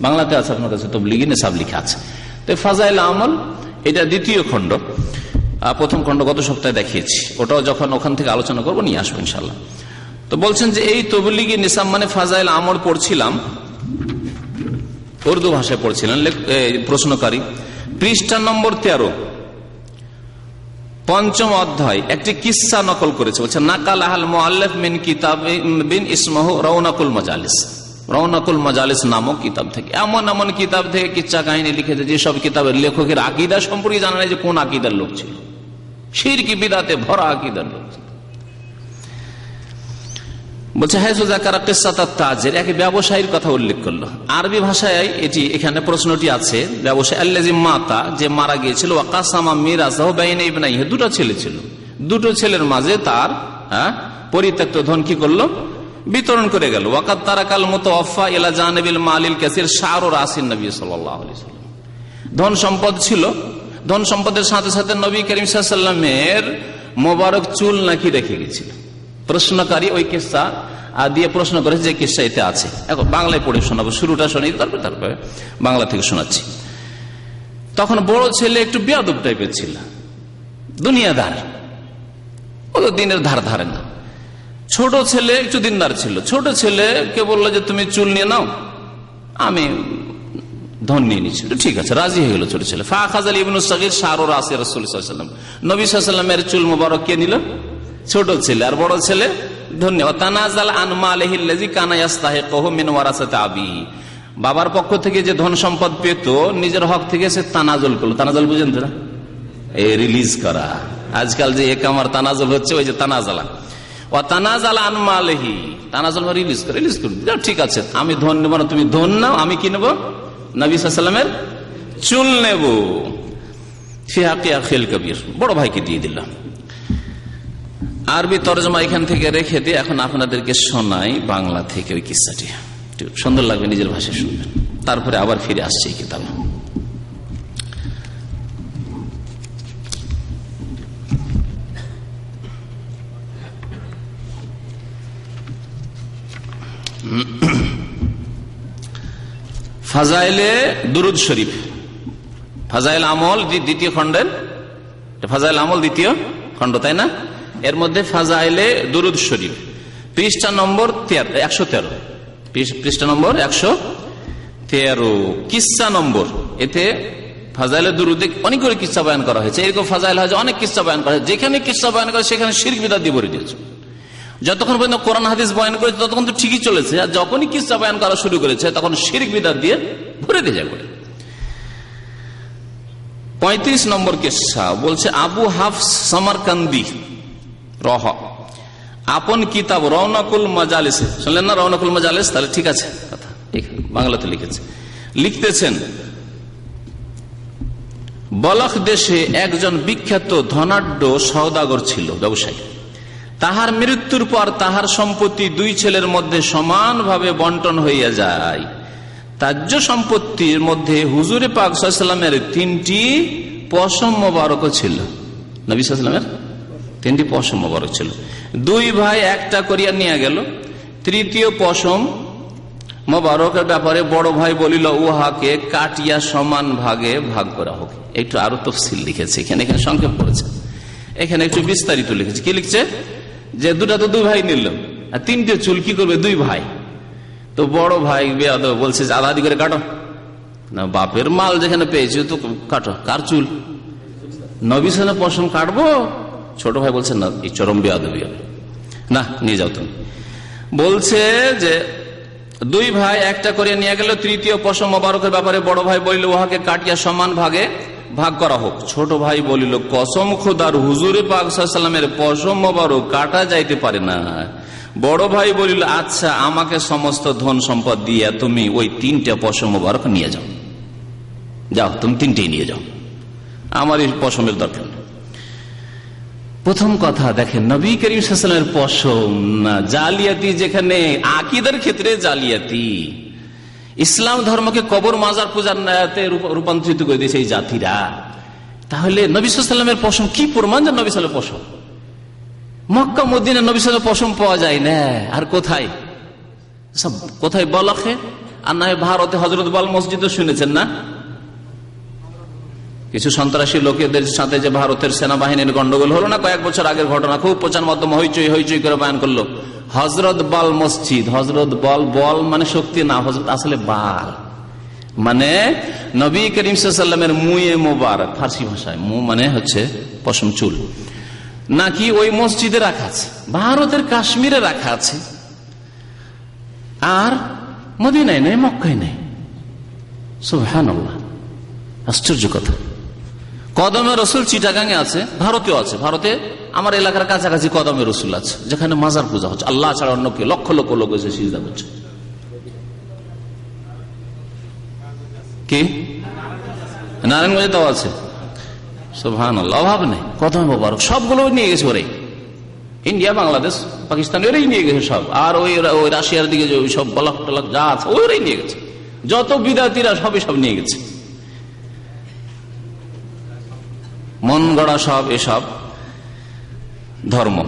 বাংলাতে আছে আপনার কাছে তবলিগি নিসাব লেখা আছে। তো ফাজাইল আমল এটা দ্বিতীয় খণ্ড, প্রথম খণ্ড গত সপ্তাহে দেখিয়েছি, ওটাও যখন ওখান থেকে আলোচনা করবো নিয়ে আসবো ইনশাল্লাহ। তো বলছেন যে এই তবলিগি নিসাব মানে ফাজাইল আমল পড়ছিলাম, উর্দু ভাষায় পড়ছিলেন প্রশ্নকারী। পৃষ্ঠা নম্বর 13, পঞ্চম অধ্যায়, একটি কিসসা নকল করেছে। বলছে নাকাল আহল মুআল্লিফ মিন কিতাব বিন ইসমহু রওনাকুল মাজালিস, রওনাকুল মাজালিস নামক কিতাব থেকে, এমন এমন কিতাব থেকে কিচ্ছা কাহিনী লিখেছে যেসব কিতাবের লেখকের আকীদা সম্পর্কে জানা নাই যে কোন আকীদার লোক ছিল, শিরকি বিদআতে ভরা আকীদার লোক ছিল। বলছে হায়সু যাকারা কিসসাতাত তাজির, এক ব্যবসায়ীর কথা উল্লেখ করলো। আরবি ভাষায় এটি এখানে প্রশ্নটি আছে, ব্যবসায়ী আল্লাযী মাতা, যে মারা গিয়েছিল, ওয়া কাসামা মিরাসাহু বাইনা ইবনাইহি, দুটো ছেলে ছিল, দুটো ছেলের মাঝে তার পরিত্যক্ত ধন কি করলো? বিতরণ করে গেল। ওয়াকাদ তারাকাল মুতাওয়াফা ইলা জানিবিল মালিল কাসীর শা'রু রাসিন নবী সাল্লাল্লাহু আলাইহি ওয়াসাল্লাম, ধন সম্পদ ছিল, ধন সম্পদের সাথে সাথে নবী করিম সাল্লাল্লাহু আলাইহি ওয়াসাল্লামের মোবারক চুল নাকি রেখে গেছিল। প্রশ্নকারী ওই কিসসা দিয়ে প্রশ্ন করেছে যে কিসসা এতে আছে। এখন বাংলায় পড়ে শোনাবো, শুরুটা শোনাই, তারপরে বাংলা থেকে শোনাচ্ছি। তখন বড় ছেলে একটু বেয়াদব টাইপের ছিল, দুনিয়াদার, ও তো দিনের ধার ধারে না। ছোট ছেলে একটু দিনদার ছিল। ছোট ছেলেকে বললো যে তুমি চুল নিয়ে নাও, আমি ধন নিয়ে নিচ্ছি। ঠিক আছে, রাজি হয়ে গেল ছোট ছেলে। ফাখাযাল ইবনুস সাগীর শা'রু রাসি রাসূল সাল্লাল্লাহু আলাইহি ওয়াসাল্লাম, নবী সাল্লাল্লাহু আলাইহি ওয়াসাল্লামের চুল মোবারক কে নিল? ছোট ছেলে। আর বড় ছেলে ধন্যবাদ। তানাজাল আন মালিহিল্লাযী কানা ইস্তাহিকুহু মিন ওয়ারাসাতি আবিহি, বাবার পক্ষ থেকে যে ধন সম্পদ পেত নিজের হক থেকে সে তানাজুল করলো। তানাজুল বুঝেন তো, এই রিলিজ করা, আজকাল যে একামার তানাজুল হচ্ছে, ওই যে তানাজালা ও তানাজালা আন মালিহি, তানাজুল রিলিজ করে ঠিক আছে, আমি ধন নেব না, তুমি ধন নাও, আমি কি নেবো? নবী সাল্লাল্লাহু আলাইহি ওয়াসাল্লামের চুল নেব। ফি হাক্কি আখিল কবির, বড় ভাইকে দিয়ে দিলাম। আরবি তরজমা এখান থেকে রেখে দিয়ে এখন আপনাদেরকে শোনাই বাংলা থেকে ওই কিস্সাটি, সুন্দর লাগবে, নিজের ভাষায় শুনবেন, তারপরে আবার ফিরে আসছে এই কিতাবে। ফাজাইলে দুরুদ শরীফ, ফাজাইল আমল দ্বিতীয় খণ্ডের, ফাজাইল আমল দ্বিতীয় খণ্ড, তাই না? এর মধ্যে ফাজাইলে দুরুদ শরীফ পৃষ্ঠা নম্বর 113, পৃষ্ঠা নম্বর 113, কিস্সা নম্বর। এতে ফাজাইলে দুরুদে অনেক করে কিস্সা বয়ান করা হয়েছে। এরকম ফাজাইল হয় অনেক কিস্সা বয়ান করা হয়, যেখানে কিস্সা বয়ান করে সেখানে শিরক বিদআত দিয়ে ভরে দিয়েছে। যতক্ষণ পর্যন্ত কোরআন হাদিস বয়ান করেছে ততক্ষণ তো ঠিকই চলেছে, আর যখনই কিস্সা বয়ান করা শুরু করেছে তখন শিরক বিদআত দিয়ে ভরে দিয়ে যায়। 35 নম্বর কিস্সা বলছে, আবু হাফস সামারকান্দি আপন কিতাব রওনাকুল মাজালিস, শুনলেন না রওনাকুল মাজালিস? তাহলে ঠিক আছে কথা, বাংলাতে লিখেছে, লিখতেছেন বলখ দেশে একজন বিখ্যাত ধনাঢ্য সওদাগর ছিল, ব্যবসায়ী। তাহার মৃত্যুর পর তাহার সম্পত্তি দুই ছেলের মধ্যে সমানভাবে বন্টন হইয়া যায়। তাজ্য সম্পত্তির মধ্যে হুজুরে পাক সাল্লাল্লাহু আলাইহি ওয়াসাল্লামের 3টি পশম মোবারক ছিল। নবী সাল্লাল্লাহু আলাইহি ওয়াসাল্লামের 3টি পশম মোবারক ছিল। দুই ভাই একটা করিয়া নিয়ে গেল। তৃতীয় পশম মোবারকের ব্যাপারে বড় ভাই বলিল, উহাকে কাটিয়া সমান ভাগে ভাগ করা হোক। একটু আরো তফসিল লিখেছে এখানে, এখানে সংক্ষেপ করেছে, এখানে একটু বিস্তারিত লিখেছে। কি লিখছে? যে দুটা তো দুই ভাই নিল, আর 3টে চুল কি করবে দুই ভাই? তো বড় ভাই বেয়াদব বলছে আধা আধি করে কাটো না, বাপের মাল যেখানে পেয়েছে তো কাটো। কার চুল? নবী সাল্লাল্লাহু পশম কাটবো? ছোট ভাই বলছে না, এই চরম বেয়াদবি হবে, না নিয়ে যাও তুমি। বলছে যে দুই ভাই একটা করে নিয়ে গেল। তৃতীয় পশম মোবারকের ব্যাপারে বড় ভাই বলিল, উহাকে কাটিয়া সমান ভাগে ভাগ করা হোক। ছোট ভাই বলিল, কসম খোদার, হুজুরে পাক সাল্লাল্লাহু আলাইহি ওয়াসাল্লামের পশম মোবারক কাটা যাইতে পারে না। বড় ভাই বলিল, আচ্ছা আমাকে সমস্ত ধন সম্পদ দিয়ে তুমি ওই 3টে পশম মোবারক নিয়ে যাও, যাও তুমি 3টেই নিয়ে যাও, আমার এই পশমের দরকার নেই। প্রথম কথা দেখেন, নবী করিম সাল্লাল্লাহু আলাইহি ওয়াসাল্লামের পশম না জালিয়াতি, যেখানে আকীদার ক্ষেত্রে জালিয়াতি, ইসলাম ধর্মকে কবর মাজার পূজার রূপান্তরিত করে দিয়েছে এই জাতিরা। তাহলে নবী সাল্লাল্লাহু আলাইহি ওয়াসাল্লামের পশম কি প্রমাণ যে নবী সাল্লাল্লাহু আলাইহি ওয়াসাল্লামের পশম? মক্কা মদিনা নবী সাল্লাল্লাহু আলাইহি ওয়াসাল্লামের পশম পাওয়া যায় না, আর কোথায়? সব কোথায়? বলখে, আর না ভারতে হযরত বল মসজিদও শুনেছেন না? কিছু সন্ত্রাসী লোকেদের সাথে যে ভারতের সেনাবাহিনীর গন্ডগোল হলো না কয়েক বছর আগের ঘটনা, খুব প্রচার মাধ্যমে হইচই হইচই করে বয়ান করলো। হযরত বল মসজিদ, হযরত বল, বল মানে শক্তি না, হযরত আসলে বাল মানে নবী করিম সাল্লাল্লাহু আলাইহি ওয়াসাল্লামের মুয়ে মোবারক, ফার্সি ভাষায় মু মানে হচ্ছে পশম চুল, নাকি ওই মসজিদে রাখা আছে, ভারতের কাশ্মীরে রাখা আছে, আর মদিনায় নেই, মক্কায় নেই। সুবহানাল্লাহ, আশ্চর্য কথা। কদমে রসুল চিটাগাঙে আছে, ভারতেও আছে। ভারতে আমার এলাকার কাছাকাছি কদমে রসুল আছে, যেখানে মাজার পূজা হচ্ছে, আল্লাহ ছাড়া অন্য কেউ, লক্ষ লক্ষ লোক এসে সিজদা করছে। কি নারায়ণগঞ্জে তাও আছে? সুবহানাল্লাহ, অভাব নেই। কদমে মোবারক সবগুলো নিয়ে গেছে ওরাই, ইন্ডিয়া, বাংলাদেশ, পাকিস্তান, ওরাই নিয়ে গেছে সব। আর ওই রাশিয়ার দিকে যে সব বলক টলক যা আছে ওরাই নিয়ে গেছে, যত বিদাতিরা সবই সব নিয়ে গেছে, মন গড়া সব এসব ধর্ম।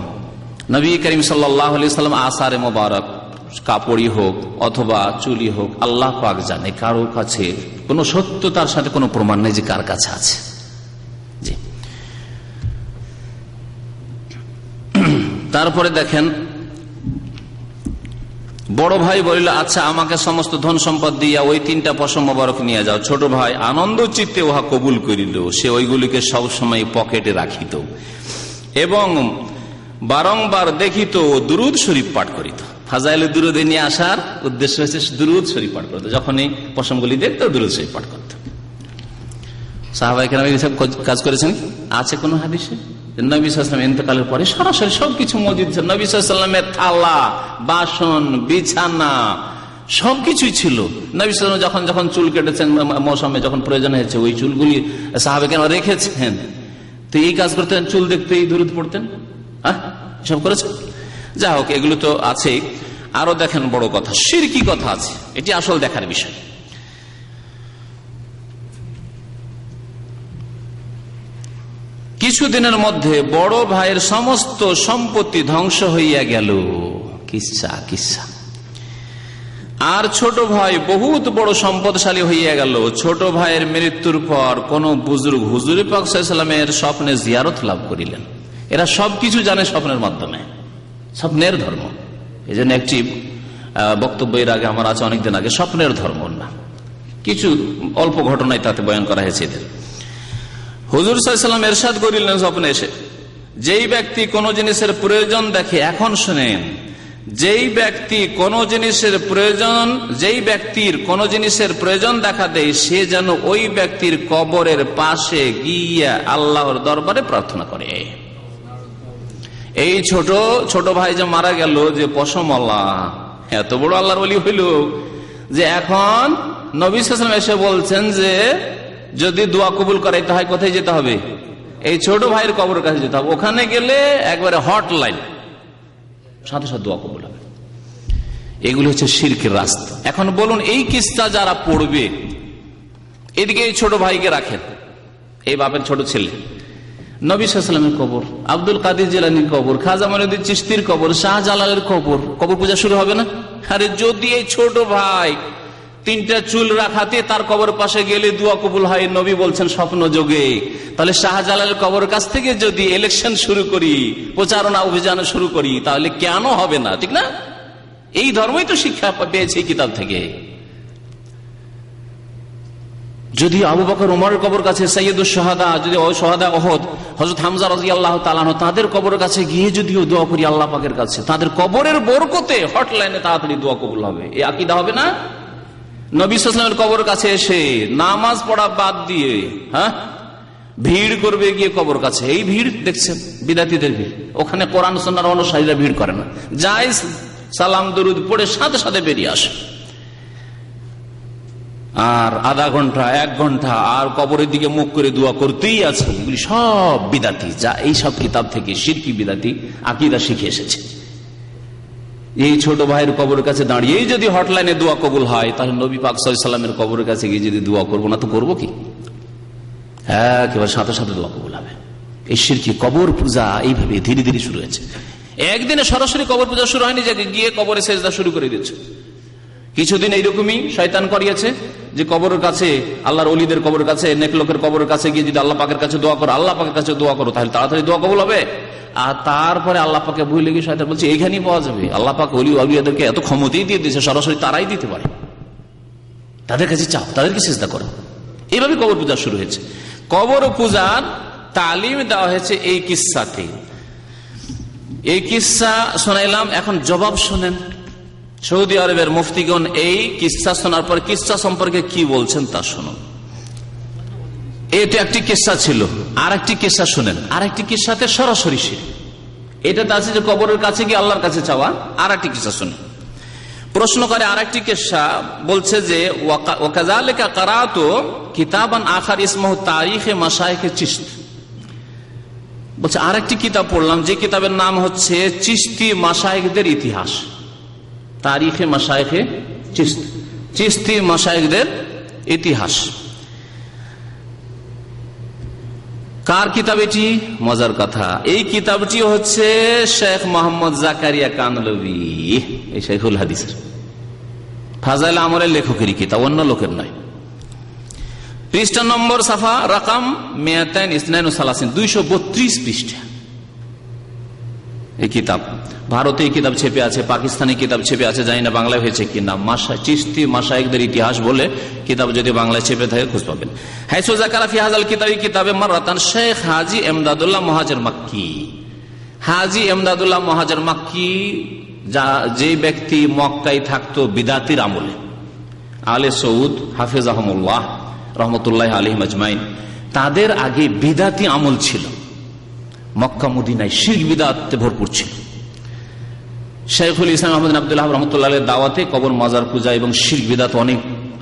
নবী করিম সাল্লাল্লাহু আলাইহি ওয়াসাল্লাম আসারে মোবারক, কাপড়ই হোক অথবা চুলি হোক, আল্লাহ পাক জানে, কারো কাছে কোনো সত্যতার সাথে কোনো প্রমাণ নেই যে কার কাছে আছে। জি, তারপরে দেখেন, বড় ভাই বলিল, আচ্ছা আমাকে সমস্ত ধন সম্পদ দিয়া ওই 3টা পশম মোবারক নিয়ে যাও। ছোট ভাই আনন্দ চিত্তে উহা কবুল করিল। সে ওইগুলিকে সবসময় পকেটে রাখিত এবং বারংবার দেখিত ও দুরুদ শরীফ পাঠ করিত। ফাজাইলে দুরুদে নিয়ে আসার উদ্দেশ্য হচ্ছে দুরুদ শরীফ পাঠ করতো, যখনই পশমগুলি দেখতো দুরুদ শরীফ পাঠ করত। সাহাবায়ে কেরাম এইসব কাজ করেছেন? আছে কোন হাদিসে? নবী সাল্লাল্লাহু আলাইহি ওয়াসাল্লাম ইন্তেকালের পরে সরাসরি সবকিছু মজুদ ছিল। নবী সাল্লাল্লাহু আলাইহি ওয়াসাল্লামের থালা, বাসন, বিছানা সবকিছুই ছিল। নবী সাল্লাল্লাহু আলাইহি ওয়াসাল্লাম যখন চুল কেটেছেন মৌসুমে, যখন প্রয়োজন হয়েছে, ওই চুলগুলি সাহাবায়ে কেরাম রেখেছেন। তো এই কাজ করতেন, চুল দেখতেই দুরূদ পড়তেন, সব করেছেন। যা হোক, এগুলো তো আছেই। আরো দেখেন বড় কথা, শিরকি কথা আছে, এটি আসল দেখার বিষয়। কিছুদিনের মধ্যে বড় ভাইয়ের সমস্ত সম্পত্তি ধ্বংস হইয়া গেল, কিচ্ছা কিচ্ছা। আর ছোট ভাই বহুত বড় সম্পদশালী হইয়া গেল। ছোট ভাইয়ের মৃত্যুর পর কোন বুজুর্গ হুজুর পাক সাল্লাল্লাহু আলাইহি ওয়াসাল্লামের স্বপ্নে জিয়ারত লাভ করিলেন। এরা সবকিছু জানে স্বপ্নের মাধ্যমে, স্বপ্নের ধর্ম। এই জন্য একটি বক্তব্য এর আগে আমার আছে, অনেকদিন আগে, স্বপ্নের ধর্ম না, কিছু অল্প ঘটনায় তাতে বয়ান করা হয়েছে এদের। হুজুর সাল্লাল্লাহু আলাইহি ওয়াসাল্লাম ইরশাদ করিলেন স্বপ্নে এসে, যেই ব্যক্তি কোন জিনিসের প্রয়োজন দেখে, এখন শুনেন, যেই ব্যক্তির কোন জিনিসের প্রয়োজন দেখা দেয়, সে যেন ওই ব্যক্তির কবরের পাশে গিয়ে আল্লাহর দরবারে প্রার্থনা করে। এই ছোট ভাই যে মারা গেল, যে পশমওয়ালা, এত বড় আল্লাহর ওলি হইল যে এখন নবী সাল্লাল্লাহু আলাইহি ওয়াসাল্লাম এসে বলছেন যে যদি দোয়া কবুল করাইতে হয় কোথায় যেতে হবে? এই ছোট ভাইয়ের কবরের কাছে যেতে হবে। ওখানে গেলে একবারে হটলাইন, সাথে সাথে দোয়া কবুল হবে। এগুলো হচ্ছে শিরকের রাস্তা। এখন বলুন, এই কিস্সা যারা পড়বে, এদিকে এই ছোট ভাইকে রাখেন, এই বাপের ছোট ছেলে, নবী সাল্লাল্লাহু আলাইহি ওয়াসাল্লামের কবর, আব্দুল কাদের জিলানীর কবর, খাজা মঈনুদ্দিন চিশতির কবর, শাহজালালের কবর, কবর পূজা শুরু হবে না? আরে যদি এই ছোট ভাই তিনটা চুল রাখাতে তার কবর পাশে গেলে দোয়া কবুল হয়, নবী বলছেন স্বপ্ন যোগে, তাহলে শাহজালালের কবর কাছ থেকে যদি ইলেকশন শুরু করি, প্রচারণা অভিযান শুরু করি, তাহলে কেন হবে না? ঠিক না? এই ধর্মই তো শিক্ষা পেয়েছে এই কিতাব থেকে। যদি আবু বকর ওমরের কবর কাছে, সাইয়্যিদুশ শাহাদা, যদি শাহাদা উহুদ হযরত হামজা রাদিয়াল্লাহু তাআলা আনহু, তাদের কবরের কাছে গিয়ে যদিও দোয়া করি আল্লাহ পাকের কাছে, তাদের কবরের বরকতে হটলাইনে তাড়াতাড়ি দোয়া কবুল হবে, এই আকীদা হবে না? নবী সাল্লাল্লাহু আলাইহি ওয়াসাল্লামের কবর কাছে এসে নামাজ পড়া বাদ দিয়ে ভিড় করবে গিয়ে কবর কাছে, এই ভিড় দেখছেন বিদাতীদের ভিড়। ওখানে কোরআন সুন্নাহর অনুসারীরা ভিড় করে না, যায় সালাম দরুদ পড়ে সাথে সাথে বেরিয়ে আসে। আর আধা ঘন্টা, 1 ঘন্টা আর কবরের দিকে মুখ করে দোয়া করতেই আছে। এগুলি সব বিদাতি, যা এই সব কিতাব থেকে শিরকি বিদাতি আকীদা শিখে এসেছে। এই ছোট ভাইয়ের কবরের কাছে দাঁড়িয়েই যদি হটলাইনে দোয়া কবুল হয়, তাহলে নবী পাক সাল্লাল্লাহু আলাইহি ওয়াসাল্লামের কবরের কাছে গিয়ে যদি দোয়া করবো না, তো করবো কি? একেবারে সাথে সাথে দোয়া কবুল হবে। এই শিরকি কবর পূজা এইভাবে ধীরে ধীরে শুরু হয়েছে। একদিনে সরাসরি কবর পূজা শুরু হয়নি যে গিয়ে কবরে সেজদা শুরু করে দিচ্ছে। কিছুদিন এইরকমই শয়তান করিয়েছে যে কবরের কাছে, আল্লাহর ওলিদের কবরের কাছে, নেক লোকের কবরের কাছে গিয়ে যদি আল্লাহ পাকের কাছে দোয়া করো, আল্লাহ পাকের কাছে দোয়া করো, তাহলে তাড়াতাড়ি দোয়া কবুল হবে। আর তারপরে আল্লাহ পাকে ভুলে গিয়ে শয়তান বলছে এইখানেই পাওয়া যাবে। আল্লাহ পাক ওলি আউলিয়াদেরকে এত ক্ষমতাই দিয়ে দিয়েছে, সরাসরি তারাই দিতে পারে, তাদের কাছে চাও, তাদেরকে সেজদা করো। এইভাবে কবর পূজা শুরু হয়েছে। কবর পূজার তালিম দেওয়া হয়েছে এই কিস্সাতে। এই কিস্সা শোনাইলাম, এখন জবাব শোনেন। সৌদি আরবের মুফতিগণ এই কিস্সা শোনার পর কিস্সা সম্পর্কে কি বলছেন তা শুনুন। এটা একটি কিস্সা ছিল, আর একটি কিস্সা শুনেন। আর একটি কিস্সাতে সরাসরি শিরক, এটাতে আছে যে কবরের কাছে গিয়ে আল্লাহর কাছে চাওয়া। আর একটি কিস্সা শুনেন। প্রশ্ন করে আর একটি কিস্সা, বলছে যে ওয়াকাযালিকা কারাতু কিতাবান আখার ইসমহু তারিখে মাশায়েখে চিশতি। বলছে আর একটি কিতাব পড়লাম, যে কিতাবের নাম হচ্ছে চিশতি মাশায়েখদের ইতিহাস, তারিখে মাশায়েখে চিশতি, চিশতি মাশায়েখদের ইতিহাস। কার কিতাব এটি? মজার কথা, এই কিতাবটি হচ্ছে শেখ মোহাম্মদ জাকারিয়া কানলভি, এই শেখুল হাদিসের ফাজাইল আমলের লেখকেরই কিতাব, অন্য লোকের নয়। পৃষ্ঠা নম্বর সাফা রাকাম 232 পৃষ্ঠা এই কিতাব। ভারতে এই কিতাব ছেপে আছে, পাকিস্তানি কিতাব ছেপে আছে, জানি না বাংলায় হয়েছে কিনা। চিশতি মাশায়েখদের ইতিহাস বলে কিতাব যদি বাংলায় ছেপে থাকে খোঁজ পাবেন। হাইসু যাকারা ফি হাযাল কিতাবে মাররাতান শেখ হাজী এমদাদুল্লাহ মুহাজির মাক্কি। হাজী এমদাদুল্লাহ মুহাজির মাক্কি, যে ব্যক্তি মক্কায় থাকতো বিদাতির আমলে, আলে সৌদ হাফিজাহুমুল্লাহ রহমতুল্লাহ আলাইহিম আজমাইন, তাদের আগে বিদাতি আমল ছিল। মক্কা মদিনায় শিরক বিদআতে ভরপুর ছিল। শেখুল ইসলাম আহমদ বিন আব্দুল্লাহ রহমতুল্লাহ আলাইহির দাওয়াতে কবর মাজার পূজা এবং শিরক বিদআত অনেক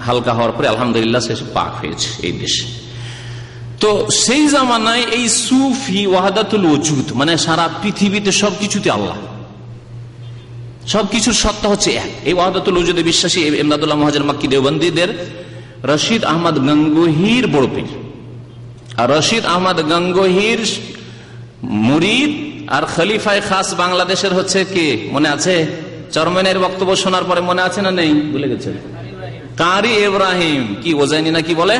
হালকা হওয়ার পরে আলহামদুলিল্লাহ সে পাক হয়েছে এই দেশে। তো সেই জামানায় এই সুফি ওয়াহাদাতুল ওজুদ, মানে সারা পৃথিবীতে সবকিছুতে আল্লাহ, সবকিছুর সত্তা হচ্ছে এক, এই ওয়াহাদাতুল ওজুদে বিশ্বাসী ইমদাদুল্লাহ মুহাজির মক্কি দেওবন্দীদের রশিদ আহমদ গঙ্গোহীর বড় পীর। আর রশিদ আহমদ গঙ্গোহীর মুরিদ আর খলিফায়ে খাস বাংলাদেশের হচ্ছে কে মনে আছে? চরমনের বক্তব্য শোনার পরে মনে আছে না নেই? ভুলে গেছে। কারি ইব্রাহিম, কি ওজাইনি না কি বলে?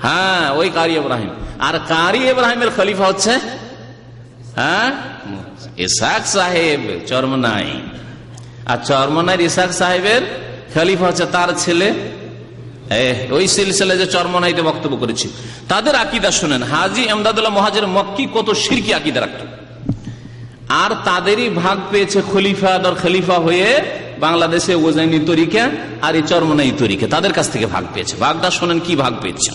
হ্যাঁ, ওই কারি ইব্রাহিম। আর কারি ইব্রাহিমের খলিফা হচ্ছে ইসহাক সাহেব চরমনাই। আর চরমনাইয়ের ইসহাক সাহেবের খলিফা হচ্ছে তার ছেলে, ওই সিলসিলা যে চরমনাইতে বক্তব্য করেছি তাদের আকীদা শুনেন। হাজী ইমদাদুল্লাহ মুহাজির মক্কি কত শিরকি আকীদা রাখত, আর তাদেরই ভাগ পেয়েছে খলিফা দর খলিফা হয়ে বাংলাদেশে ওজাইনি তরিকা আর এই চরমনাই তরিকা, তাদের কাছ থেকে ভাগ পেয়েছে। ভাগটা শোনেন কি ভাগ পেয়েছে।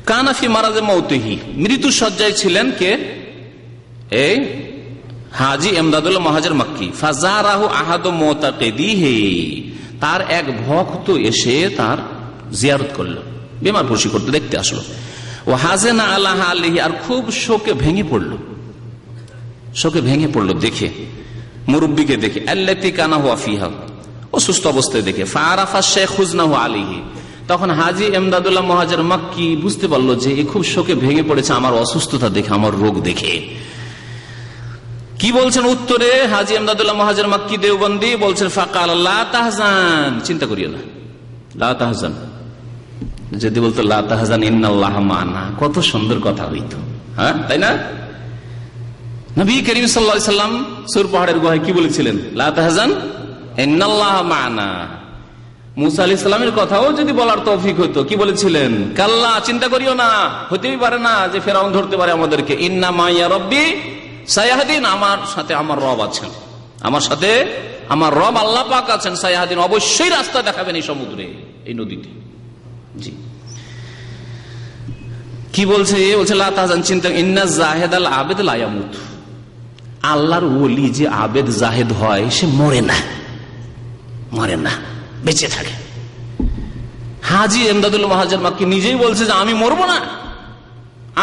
কানাফি মারাজে মৌতিহি, মৃত্যু সজ্জায় ছিলেন কে? এই হাজী ইমদাদুল্লাহ মুহাজির মক্কি। ফাজারাহু আহাদু মুতাকিদিহি, তার এক ভক্ত এসে তার জিয়ারত করলো, বেমার পরশি করতে দেখতে আসলো। ও হাজেনা আলা হালিহি, আর খুব শোকে ভেঙে পড়লো, শোকে ভেঙে পড়লো দেখে, মুরব্বীকে দেখে। আল্লাতি কানা হুয়া ফিহা, অসুস্থ অবস্থায় দেখে। ফাআরাফা শেখ হুজনাহু আলাইহি, তখন হাজী ইমদাদুল্লাহ মুহাজির মক্কি বুঝতে পারলো যে এ খুব শোকে ভেঙে পড়েছে আমার অসুস্থতা দেখে, আমার রোগ দেখে। কি বলছেন উত্তরে হাজী ইমদাদুল্লাহ মুহাজির মক্কি দেওবন্দি? বলছেন ফাকাল লা তাহজান, চিন্তা করিও না, লা তাহজান। যদি বলতো লা তাহজান ইন্নাল্লাহা মা'ানা, কত সুন্দর কথা হইতো, হ্যাঁ তাই না? নবী করিম সাল্লাল্লাহু আলাইহি সাল্লাম সূর পাহাড়ের গুহায় কি বলেছিলেন? লা তাহজান ইন্নাল্লাহা মা'ানা। মুসা আলাইহিস সালামের কথাও যদি বলার তৌফিক হতো, কি বলেছিলেন? কাল্লা, চিন্তা করিও না, হতেই পারে না যে ফেরাউন ধরতে পারে আমাদেরকে। ইন্না মাইয়া রব্বি সায়াহদিন, আমার সাথে আমার রব আছেন, আমার সাথে আমার রব আল্লাহ পাক আছেন। সায়াহদিন, অবশ্যই রাস্তা দেখাবেন এই সমুদ্রে, এই নদীতে। জি, কি বলছে? বলছে লা তাহজান, চিন্তা, ইন্না জাহেদাল আবেদ লা ইয়ামুত, আল্লাহর ওলি যে আবেদ জাহেদ হয় সে মরে না, মরে না, বেঁচে থাকে। হাজী ইমদাদুল্লাহ মুহাজির মক্কি নিজেই বলছে যে আমি মরবো না,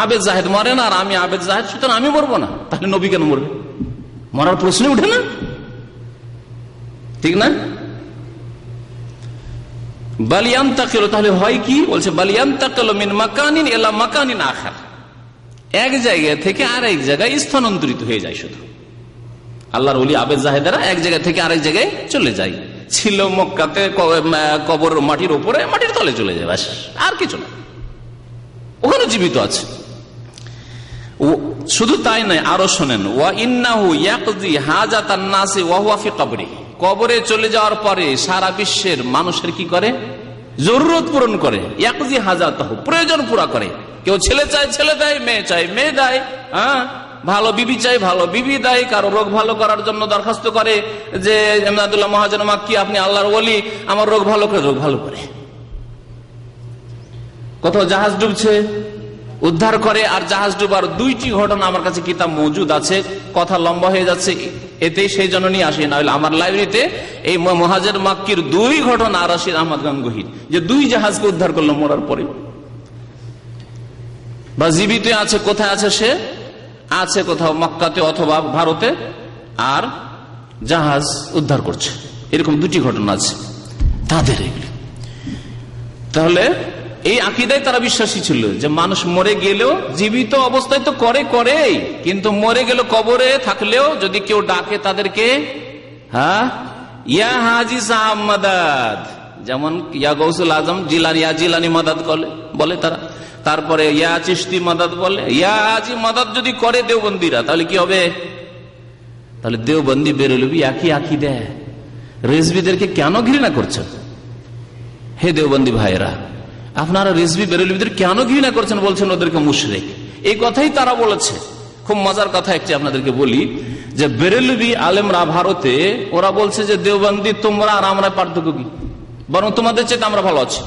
আবেদ জাহেদ মরে না আর আমি আবেদ জাহেদ, সুতরাং আমি মরবো না। তাহলে নবী কেন মরবে? মরার প্রশ্নই উঠে না, ঠিক না? বালিয়ান্তাকিল, তাহলে হয় কি? বলছে বালিয়ান্তাকিল মিন মাকানিন ইলা মাকানিন আখার, এক জায়গা থেকে আরেক জায়গায় স্থানান্তরিত হয়ে যায়। শুধু আল্লাহর ওলি আবেদ জাহেদেরা এক জায়গা থেকে আরেক জায়গায় চলে যায়। ছিল মক্কাতে কবর মাটির উপরে, মাটির তলে চলে যায়, ব্যাস, আর কিছু না, ওখানে জীবিত আছে। শুধু তাই নয়, আরো শোনেন, ওয়া ইন্নাহু ইয়াকদি হাজাতান নাসি ওয়া হুয়া ফি কবরিহি, কবরে চলে যাওয়ার পরে সারা বিশ্বের মানুষের কি করে? জরুরত পূরণ করে। ইয়াকদি হাজাতাহু, প্রয়োজন পুরা করে। কেউ ছেলে চায় ছেলে দেয়, মেয়ে চায় মেয়ে দেয়, হ্যাঁ, ভালো বিবি চাই ভালো বিবি দেয়। কারো রোগ ভালো করার জন্য দরখাস্ত করে যে ইমদাদুল্লাহ মুহাজির মক্কি, আপনি আল্লাহর ওলি, আমার রোগ ভালো করে, রোগ ভালো করে। কোথাও জাহাজ ডুবছে, উদ্ধার করে। আর জাহাজ ডুবার দুইটি ঘটনা আমার কাছে কিতাব মজুদ আছে, কথা লম্বা হয়ে যাচ্ছে এতেই, সেই জন্য নিয়ে আসি, না হলে আমার লাইব্রেরিতে এই মুহাজির মক্কির দুই ঘটনা রশিদ আহমদ গঙ্গোহীর, যে দুই জাহাজকে উদ্ধার করলো মরার পরে, বা জীবিত আছে। কোথায় আছে সে? আছে কোথাও মক্কাতে অথবা ভারতে, আর জাহাজ উদ্ধার করছে। এরকম দুটি ঘটনা আছে তাদের। তাহলে এই আকীদায় তারা বিশ্বাসী ছিল যে মানুষ মরে গেলেও, জীবিত অবস্থায় তো করে, কিন্তু মরে গেল, কবরে থাকলেও যদি কেউ ডাকে তাদেরকে, হ্যাঁ, ইয়া হাজি সাহাব মাদাদ, যেমন ইয়া গৌসুল আজম জিলানি, ইয়া জিলানি মাদাদ বলে তারা। তারপরে ইয়া চিশতি মাদাদ বলে, ইয়া হাজি মাদাদ যদি করে দেওবন্দিরা, তাহলে কি হবে? তাহলে দেওবন্দি বেরোলবি একই আকীদা। রেজবিদেরকে কেন ঘৃণা করছেন? হে দেওবন্দি ভাইয়েরা, আপনারা রিজভী বেরেলভিদের কেন ঘৃণা করছেন? বলছেন ওদেরকে মুশরিক। এই কথাই তারা বলেছে। খুব মজার কথা একটি আপনাদেরকে বলি, যে বেরেলভি আলেমরা ভারতে, ওরা বলছে যে দেওবন্দি তোমরা আর আমরা পার্থক্য কি, বরং তোমাদের চেয়ে আমরা ভালো আছি।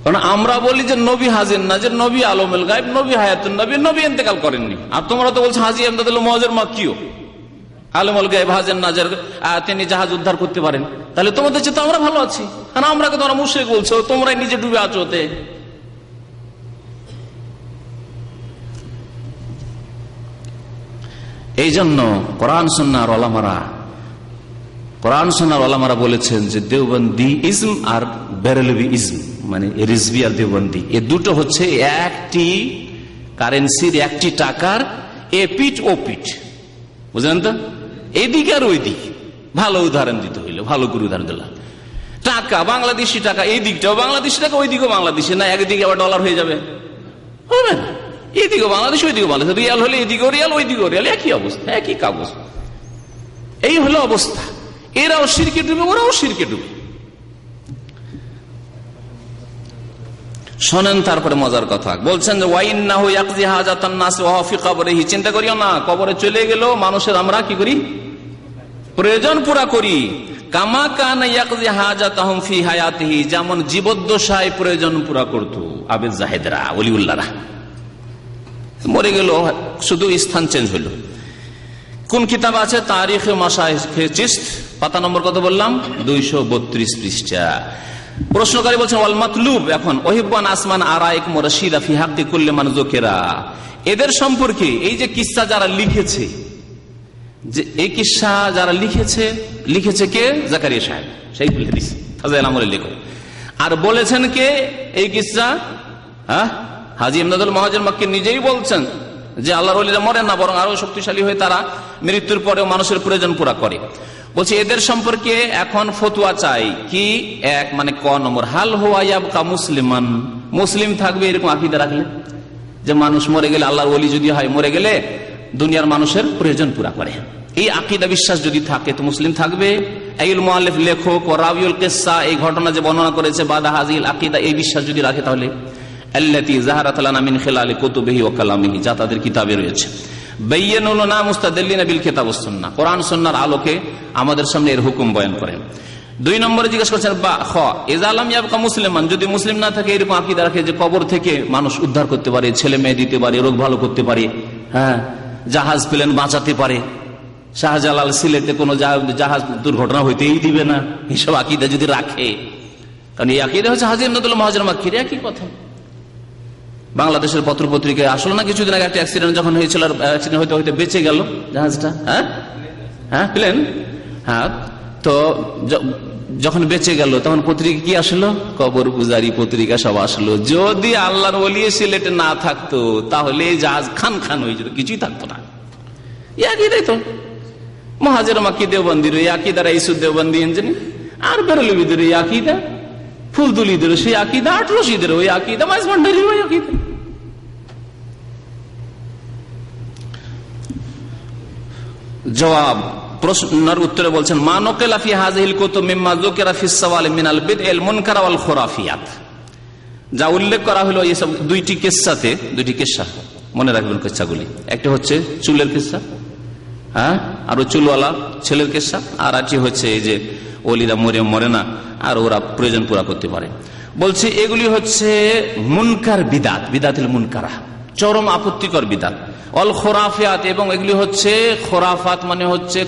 কারণ আমরা বলি যে নবী হাজির না, যে নবী আলমুল গায়ব, নবী হায়াতুন নবী, নবী ইন্তেকাল করেননি। আর তোমরা তো বলছো হাজী ইমদাদুল মুআজ্জির মাক্কিও, আলমুল গায়ব হাজির নাজার, তিনি জাহাজ উদ্ধার করতে পারেন। তাহলে তোমাদের চেয়ে তো আমরা ভালো আছি। কারণ আমরা তোমরা মুশরিক বলছো, তোমরাই নিজে ডুবে আছো ওতে। এই জন্য কোরআন সুন্নাহর ওলামারা বলেছেন যে দেওবন্দি ইজম আর বেরেলভি ইজম, মানে রিজভি আর দেওবন্দি, এ দুটো হচ্ছে একটি কারেন্সির, একটি টাকার এপিঠ ও পিঠ, বুঝলেন তো? এদিকে আর ওই দিক। ভালো উদাহরণ দিতে হইলো, ভালো করে উদাহরণ দিলাম। টাকা, বাংলাদেশি টাকা, এই দিকটাও বাংলাদেশি টাকা, ওই দিকেও বাংলাদেশি, না একদিকে আবার ডলার হয়ে যাবে? হবে না। এইদিকেও বাংলাদেশ, ওইদিকেও বাংলাদেশ, রিয়াল হলে এদিকেও রিয়াল, ওইদিকেও রিয়াল, একই অবস্থা, একই কাগজ। এই হলো অবস্থা। এরাও শিরকে ডুবে, ওরাও শিরকে ডুবে। শোনেন তারপরে মজার কথা বলছেন যে ওয়াইন্নাহু ইয়াকজি হাজাতান নাস ওয়া হুয়া ফি কবরিহি, চিন্তা করিও না, কবরে চলে গেল মানুষের আমরা কি করি? প্রয়োজন পুরা করি। কামা কানা ইয়াকজি হাজাতাহুম ফি হায়াতিহি, যেমন জীবদ্দশায় প্রয়োজন পুরা করত আবে জাহেদরা, ওলিউল্লাহরা। মরে গেল, শুধু স্থান চেঞ্জ হইল। কোন কিতাব আছে? তারিখে মাশায়েখে চিশত, পাতা নম্বর কত বললাম? 232 পৃষ্ঠা। প্রশ্নকারী বলছেন ওয়াল মাতলুব, এখন ওহিবান আসমান আরাইকুম রাশিদা ফি হাক্কি কুল্লি মান যুকিরা, এদের সম্পর্কে এই যে কিসসা যারা লিখেছে, যে এই কিসসা যারা লিখেছে কে? জাকারিয়া সাহেব, শাইখুল হাদিস ফাজাইল আমলের লেখক। আর বলেছেন কে এই কিসসা? হাজী ইমদাদুল মুআজ্জির মাক্কি নিজেই বলছেন যে আল্লাহর ওলিরা মরে না, বরং আরো শক্তিশালী হয়ে তারা মৃত্যুর পরেও মানুষের প্রয়োজন পুরা করে। বলছে এদের সম্পর্কে এখন ফতোয়া চাই কি? এক, মানে ক নম্বর, হাল হুয়া ইয়াবকা মুসলিমান, মুসলিম থাকবে এরকম আকীদা রাখলে যে মানুষ মরে গেলে, আল্লাহর ওলি যদি হয়, মরে গেলে দুনিয়ার মানুষের প্রয়োজন পুরা করে, এই আকীদা বিশ্বাস যদি থাকে তো মুসলিম থাকবে। আইউল মুআল্লিফ, লেখক, ও রাবিউল কিসসা, এই ঘটনা যে বর্ণনা করেছে, বাদা হাজিল আকীদা, এই বিশ্বাস যদি রাখে, তাহলে আল্লাতী যাহারাত লানা মিন খিলালি কুতুবিহি ওয়া কালামিহি, যা তাদের কিতাবে রয়েছে, বায়্যানু লানা মুস্তাদিল্লিনা বিল কিতাব ওয়াস সুন্নাহ, কোরআন সুন্নাহর আলোকে আমাদের সামনে এর হুকুম বয়ান করেন। 2 নম্বরে জিজ্ঞেস করছেন বা খ, ইযা লাম ইয়াবকা মুসলিমান, যদি মুসলিম না থাকে, এরকম আকীদা রাখে যে কবর থেকে মানুষ উদ্ধার করতে পারে, ছেলে মেয়ে দিতে পারে, রোগ ভালো করতে পারে, জাহাজ প্লেন বাঁচাতে পারে, শাহজালাল সিলেটে কোনো জাহাজ দুর্ঘটনা হইতেই দিবে না, এইসব আকীদা যদি রাখে, কারণ এই আকীদা হচ্ছে হাজী ইমদাদুল মুআজ্জির মাক্কির একই কথা। বাংলাদেশের পত্র পত্রিকায় আসলে না কিছুদিন আগে একটা অ্যাক্সিডেন্ট যখন হয়েছিল, অ্যাক্সিডেন্ট হইতে হইতে বেঁচে গেল জাহাজটা, প্লেন, তো যখন বেঁচে গেল তখন পত্রিকা কি আসলো? কবর পূজারি পত্রিকা সব আসলো। যদি আল্লাহর ওলি সিলেটে না থাকতো তাহলে জাহাজ খান খান হয়ে যেত, কিছুই থাকতো না। একই তো মুআজ্জির মাক্কি দেওবন্দির আকীদা, ইসুদ দেওবন্দি ইঞ্জিনি, আর বেরলভীদের এই আকীদা, ফুলতুলিদের সেই আকীদা, আটরশিদের ওই আকীদা, মাইজভান্ডারির ওই আকীদা। জবাব, প্রশ্নের উত্তরে বলছেন মা নকিলা ফি হাযিহিল কুতুব মিম্মা যুকিরা ফিস সাওয়ালি মিনাল বিদআল মুনকার ওয়াল খুরাফিয়াত, যা উল্লেখ করা হলো এই সব দুইটি কিসসা মনে রাখবেন কিসসাগুলি। একটা হচ্ছে চুলের কিসসা, আর ওই চুলওয়ালা ছেলের কিসসা, আর একটি হচ্ছে এই যে ওলিরা মরে না আর ওরা প্রয়োজন পুরা করতে পারে। বলছে এগুলি হচ্ছে মুনকার বিদাত, বিদাতুল মুনকারা, চরম আপত্তিকর বিদাত, অল খোরাফিয়াত, এবং এগুলি হচ্ছে খোরাফাত, মানে হচ্ছে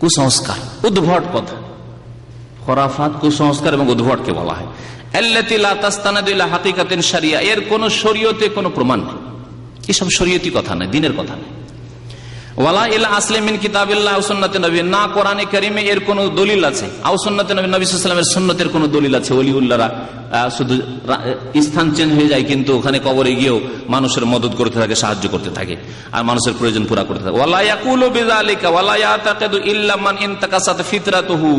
কুসংস্কার, উদ্ভট কথা। খোরাফাত, কুসংস্কার এবং উদ্ভটকে বলা হয়। আল্লাতী লা তাস্তানাদু ইলা হাকিকাতিন শারিয়া, এর কোন শরীয়তে কোনো প্রমাণ নেই, এসব শরীয়তি কথা নয়, দ্বীনের কথা নয়। ওয়ালা ইলা আসলি মিন কিতাবিল্লাহ ওয়া সুন্নাতি নবী, না কোরআনে কারীমে এর কোন দলিল আছে, আও সুন্নাতে নবী, নবী সাল্লাল্লাহু আলাইহি ওয়াসাল্লামের সুন্নতের কোন দলিল আছে। ওলিউল্লাহরা শুধু স্থান চেঞ্জ হয়ে যায়, কিন্তু ওখানে কবরে গিয়েও মানুষের মদত করতে থাকে, সাহায্য করতে থাকে, আর মানুষের প্রয়োজন পুরা করতে থাকে। ওয়ালা ইয়াকুলু বিযালিকা ওয়ালা ইয়াতাকিদু ইল্লা মান ইনতাকাসাত ফিতরাতুহু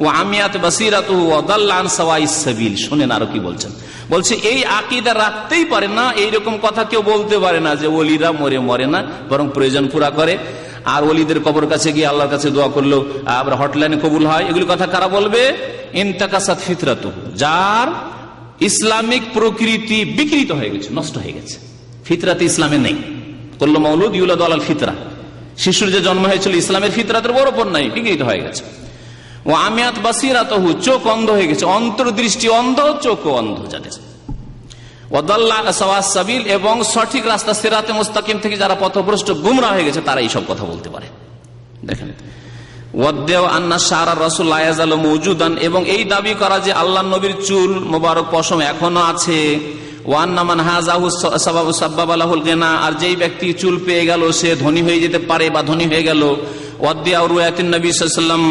ওয়া আমিয়াত বাসিরাতুহু ওয়া দাল্লা আন সাওয়াইস সাবিল। শুনেন আরো কি বলছেন, বলছে এই আকীদা রাখতেই পারে না, এইরকম কথা কেউ বলতে পারে না যে ওলিরা মরে না, বরং প্রয়োজন পুরা করে, আর ওলিদের কবর কাছে গিয়ে আল্লাহর কাছে দোয়া করলো আবার হটলাইনে কবুল হয়। এগুলি কথা কারা বলবে? ইনতাকাসাত ফিতরাতুহু, যার ইসলামিক প্রকৃতি বিকৃত হয়ে গেছে, নষ্ট হয়ে গেছে, ফিতরাতে ইসলামে নেই। কুল্লু মাউলুদ ইউলাদু আলাল ফিতরা, শিশুর যে জন্ম হয়েছিল ইসলামের ফিতরাতের ওপর নাই, বিকৃত হয়ে গেছে। ও আমিয়াত বাসিরাতহু, চোখ অন্ধ হয়ে গেছে, অন্তর্দৃষ্টি অন্ধ, চোখ অন্ধ যাদের। ওয়াদাল্লা সাওয়াস সাবিল, এবং সঠিক রাস্তা সিরাতে মুস্তাকিম থেকে যারা পথভ্রষ্ট গুমরা হয়ে গেছে তারা এইসব কথা বলতে পারে। দেখেন, ওয়াদ্দেও আন্না শারা রাসূল লা ইয়াজালু মওজুদান, এবং এই দাবি করা যে আল্লাহর নবীর চুল মোবারক পশম এখনো আছে। ওয়ান্না মান হাযাহু সাবাবু সাব্বাবা লাহুল গিনা, আর যেই ব্যক্তি চুল পেয়ে গেল সে ধনী হয়ে যেতে পারে বা ধনী হয়ে গেল। ওয়াদ্দিয়া রুয়ায়াতিন নবী সাল্লাল্লাহু আলাইহি ওয়াসাল্লাম,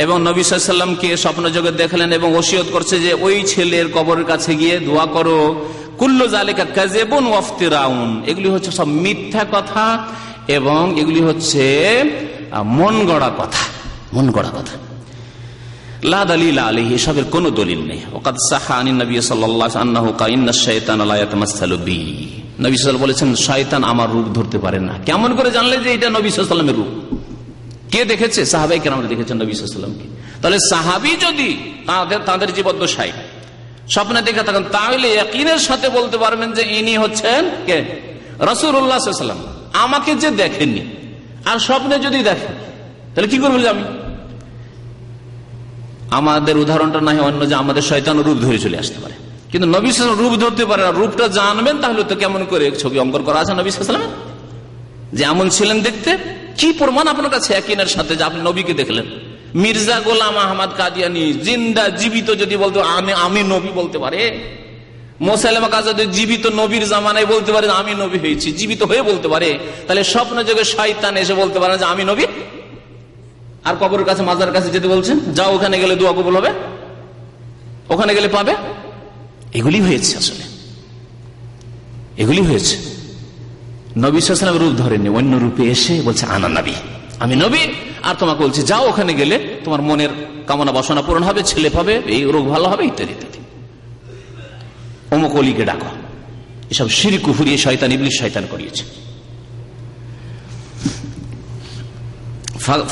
এবং নবী সাল্লাল্লাহু আলাইহি ওয়াসাল্লামকে স্বপ্ন জগৎ দেখলেন এবং ওসিয়ত করছে যে ওই ছেলের কবরের কাছে গিয়ে দোয়া করো। কুল্লু যালিকা কাযিবুন ওয়া ইফতিরাউন, এগুলি হচ্ছে সব মিথ্যা কথা এবং এগুলি হচ্ছে মন গড়া কথা, মন গড়া কথা। লা দালিল আলাইহি, এসবের কোনো দলিল নেই। ওয়াকাদ সাহা আনিন নবী সাল্লাল্লাহু আলাইহি ওয়াসাল্লাম আন্নাহু কাইন্না শাইতান লা ইয়াতামাসসালু বি, নবী সাল্লাল্লাহু বলেছেন শয়তান আমার রূপ ধরতে পারে না। কেমন করে জানলে যে এটা নবী সাল্লাল্লাহু আলাইহি ওয়াসাল্লামের রূপ? কে দেখেছে? সাহাবায়ে কেরামরা দেখেছেন নবী সাল্লাল্লাহু আলাইহি ওয়াসাল্লামকে। তাহলে সাহাবী যদি তাদের জীবদ্দশায় স্বপ্নে দেখে থাকেন তাহলে ইয়াকিনের সাথে বলতে পারবেন যে ইনি হচ্ছেন কে? রাসূলুল্লাহ সাল্লাল্লাহু আলাইহি ওয়াসাল্লাম। আমাকে যে দেখেননি আর স্বপ্নে যদি দেখেন তাহলে কি করবেন? আমি আমাদের উদাহরণটা না হয় অন্য, যে আমাদের শয়তান রূপ ধরে চলে আসতে পারে, কিন্তু নবী সাল্লাল্লাহু আলাইহি ওয়াসাল্লাম রূপ ধরতে পারে না। রূপটা জানবেন তাহলে তো কেমন করে ছবি অঙ্কন করা আছে নবী সাল্লাল্লাহু আলাইহি ওয়াসাল্লামের, যে এমন ছিলেন দেখতে। কি প্রমাণ আপনার কাছে ইয়াকিনের সাথে যে আপনি নবীকে দেখলেন? মির্জা গোলাম আহমদ কাদিয়ানি জিন্দা জীবিত যদি বলতে আমি নবী বলতে পারে, মুসাইলামা কাযাব জীবিত নবীর জামানায় বলতে পারে আমি নবী হয়েছি, জীবিত হয়ে বলতে পারে, তাহলে স্বপ্ন যোগে শয়তান এসে বলতে পারে যে আমি নবী, আর কবরের কাছে মাজার কাছে যেতে বলছেন যাও ওখানে গেলে দোয়া কবুল হবে, ওখানে গেলে পাবে। এগুলি হয়েছে, আসলে এগুলি হয়েছে। নবী সাল্লাল্লাহু আলাইহি ওয়াসাল্লাম রূপ ধরেননি, অন্য রূপে এসে বলছে আনা নবী, আমি নবী, আর তোমাকে বলছি যাও ওখানে গেলে তোমার মনের কামনা বাসনা পূরণ হবে, ছেলে পাবে, এই রোগ ভালো হবে, ইত্যাদি ইত্যাদি। অমুক অলিকে ডাকো, এসব শিরক কুফরি শয়তান ইবলিস শয়তান করিয়েছে।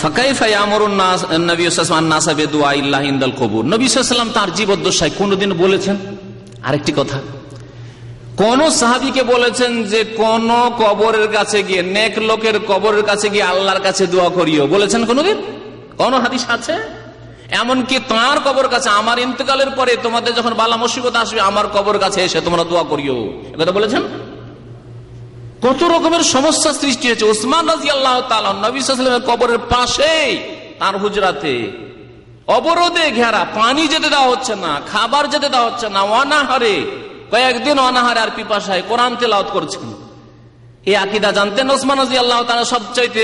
ফাকাইফা ইয়ামুরুন নাস নবী সাল্লাল্লাহু আলাইহি ওয়াসাল্লাম নাসা বিদুআইল্লাহ ইনদাল কুবুর, নবী সাল্লাল্লাহু আলাইহি ওয়াসাল্লাম তার জীবদ্দশায় কোনদিন বলেছেন? আরেকটি কথা, কোন সাহাবীকে বলেছেন যে কোন কবরের কাছে গিয়ে, নেক লোকের কবরের কাছে গিয়ে আল্লাহর কাছে দোয়া করিও? বলেছেন কোনদিন? কোন হাদিস আছে? এমনকি তার কবর কাছে আমার ইন্তেকালের পরে তোমাদের যখন বালা মুসিবত আসবে আমার কবর কাছে এসে তোমরা দোয়া করিও, একথা বলেছেন? কত রকমের সমস্যা সৃষ্টি হয়েছে। উসমান রাদিয়াল্লাহু তাআলা নবী সাল্লাল্লাহু আলাইহি ওয়াসাল্লামের কবরের পাশেই তার হুজরাতে অবরোধে ঘেরা, পানি যেতে দেওয়া হচ্ছে না, খাবার যেতে দেওয়া হচ্ছে না, অনাহারে কয়েকদিন অনাহারে আর পিপাসায় কোরআন তেলাওয়াত করছেন। এই আকীদা জানতেন উসমান রাদিয়াল্লাহু তাআলা, সবচাইতে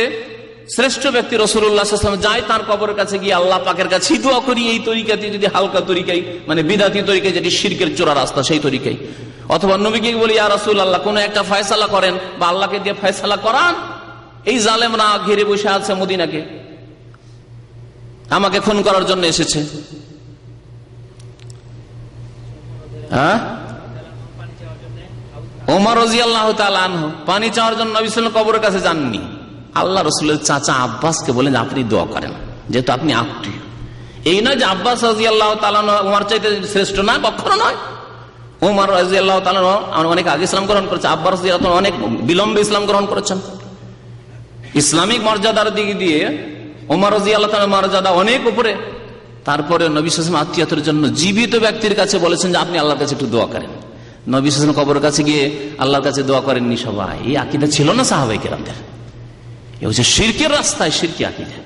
শ্রেষ্ঠ ব্যক্তি রাসূলুল্লাহ সাল্লাল্লাহু আলাইহি ওয়াসাল্লাম, যায় তার কবরের কাছে গিয়ে আল্লাহ পাকের কাছে দোয়া করি এই তরিকাতে, যদি হালকা তরিকায় মানে বিদআতি তরিকায়, যেটি শিরকের চোরা রাস্তা সেই তরিকায়। অথবা নবীকে বলি ইয়া রাসূলুল্লাহ কোন একটা ফয়সালা করেন বা আল্লাহকে দিয়ে ফয়সালা করান, এই জালেমরা ঘিরে বসে আছে মদিনাকে, আমাকে খুন করার জন্য এসেছে। ওমর রাদিয়াল্লাহু তাআলা আনহু পানি চাওয়ার জন্য নবী সাল্লাল্লাহু আলাইহি ওয়াসাল্লাম কবরের কাছে যাননি। আল্লাহ রাসূলের চাচা আব্বাসকে বলেন আপনি দোয়া করেন, যেহেতু আপনি আত্মীয়। এই নয় যে আব্বাস রাদিয়াল্লাহু তাআলা ওমর চাইতে শ্রেষ্ঠ না, কখনো নয়। ওমর রাদিয়াল্লাহু তাআলা অনেক আগে ইসলাম গ্রহণ করেছে, আব্বাস রাদিয়াল্লাহু তাআলা অনেক বিলম্বে ইসলাম গ্রহণ করেছেন। ইসলামিক মর্যাদার দিক দিয়ে ওমর রাদিয়াল্লাহু তাআলার মর্যাদা অনেক উপরে। তারপরে নবী সাল্লাল্লাহু আলাইহি ওয়াসাল্লাম আত্মীয়তার জন্য জীবিত ব্যক্তির কাছে বলেছেন যে আপনি আল্লাহর কাছে একটু দোয়া করেন। নবী সাল্লাল্লাহু আলাইহি ওয়াসাল্লাম কবরের কাছে গিয়ে আল্লাহর কাছে দোয়া করেননি সবাই। এই আকীদা ছিল না সাহাবায়ে কেরামদের। এই হচ্ছে শিরকের রাস্তায় শিরকি আকীদা।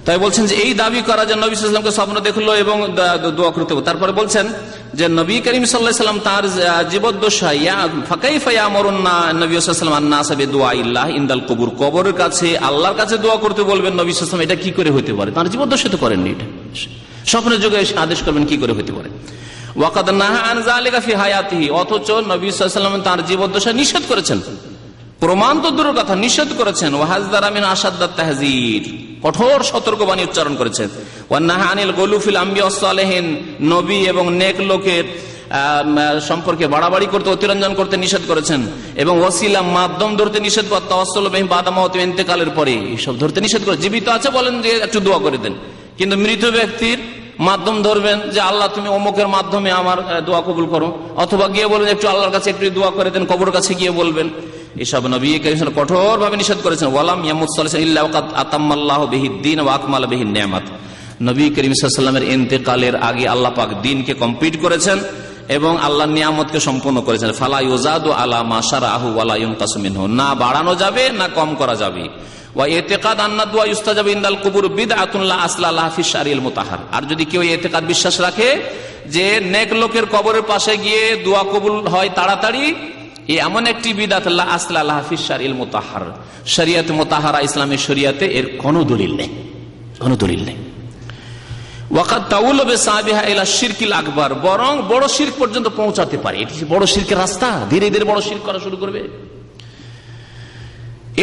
তাই বলছেন যে এই দাবি করা যে নবী সাল্লাল্লাহু আলাইহি ওয়াসাল্লামকে স্বপ্ন দেখলো এবং দোয়া করতে হবে। তারপরে বলছেন যে নবী করিম সাল্লাল্লাহু আলাইহি ওয়াসাল্লাম তার জীবদ্দশায় ফাকাইফা ইয়ামুরুন নবী সাল্লাল্লাহু আলাইহি ওয়াসাল্লাম আন-নাসা বিদুআইল্লাহ ইনদাল কুবুর, কবরের কাছে আল্লাহর কাছে দোয়া করতে বলবেন নবী সাল্লাল্লাহু আলাইহি ওয়াসাল্লাম, এটা কি করে হতে পারে? তার জীবদ্দশায় তো করেননি, এটা স্বপ্নের যুগে এসে আদেশ করবেন, কি করে হতে পারে? ওয়াকাদ নাহা আন যালিকা ফি হায়াতিহি, অথচ নবী সাল্লাল্লাহু আলাইহি ওয়াসাল্লাম তার জীবদ্দশায় নিষেধ করেছেন, প্রমাণ তো দূরের কথা নিষেধ করেছেন। ওয়াহাযযারা মিন আশাদ্দাত তাহযীর, কঠোর সতর্কবাণী উচ্চারণ করেছেন। ওয়ান্নাহা আনিল গুলুফিল আম্বিয়া ওয়াস সালিহিন, নবী এবং নেক লোকের সম্পর্কে বাড়াবাড়ি করতে, অতিরঞ্জন করতে নিষেধ করেছেন। এবং ওসিলা মাধ্যম ধরতে নিষেধ করে, তাওয়াসসুল বিহি বাদা মাউতি, ইন্তেকালের পরে এসব ধরতে নিষেধ করে। জীবিত আছে বলেন যে একটু দোয়া করে দেন, কিন্তু মৃত ব্যক্তির মাধ্যম ধরবেন যে আল্লাহ তুমি অমুকের মাধ্যমে আমার দোয়া কবুল করো, অথবা গিয়ে বলেন একটু আল্লাহর কাছে একটু দোয়া করে দেন, কবর কাছে গিয়ে বলবেন। এসব নবী কারীম কঠোর ভাবে নিষেধ করেছেন। ওয়ালাম ইয়ামুত সাল্লাল্লাহু আলাইহি ইল্লা ওয়াকাদ আতাম্মাল্লাহু বিহিদ দ্বীন ওয়া আকমালা বিহিন নিয়ামাত। নবী করিম সাল্লাল্লাহু আলাইহি ওয়াসাল্লামের ইন্তেকালের আগে আল্লাহ পাক দ্বীনকে কমপ্লিট করেছেন এবং আল্লাহর নিয়ামতকে সম্পূর্ণ করেছেন। ফালা ইউজাদু আলা মা শারাহু ওয়ালা ইউনকাসু মিনহু, না বাড়ানো যাবে না কম করা যাবে। ওয়া ইতিকাদ আন্না দুআ ইউস্তাজাবু ইনদাল কুবুর বিদআতুন লা আসলা লাহা ফি শারিল মুতাহহার। আর যদি কেউ ইতিকাদ বিশ্বাস রাখে যে নেক লোকের কবরের পাশে গিয়ে দোয়া কবুল হয় তাড়াতাড়ি, এমন একটি বিদআত লা আসলা লাহা ফি শারিল মুতাহহার, শরিয়ত মুতাহহারা ইসলামের শরিয়তে এর কোনো দলিল নেই, কোনো দলিল নেই। ওয়াকাদ তাউলু বিসাবিহা ইলা শিরকিল আকবার, বরং বড় শিরক পর্যন্ত পৌঁছাতে পারে। এটি বড় শিরকের রাস্তা, ধীরে ধীরে বড় শিরক করা শুরু করবে।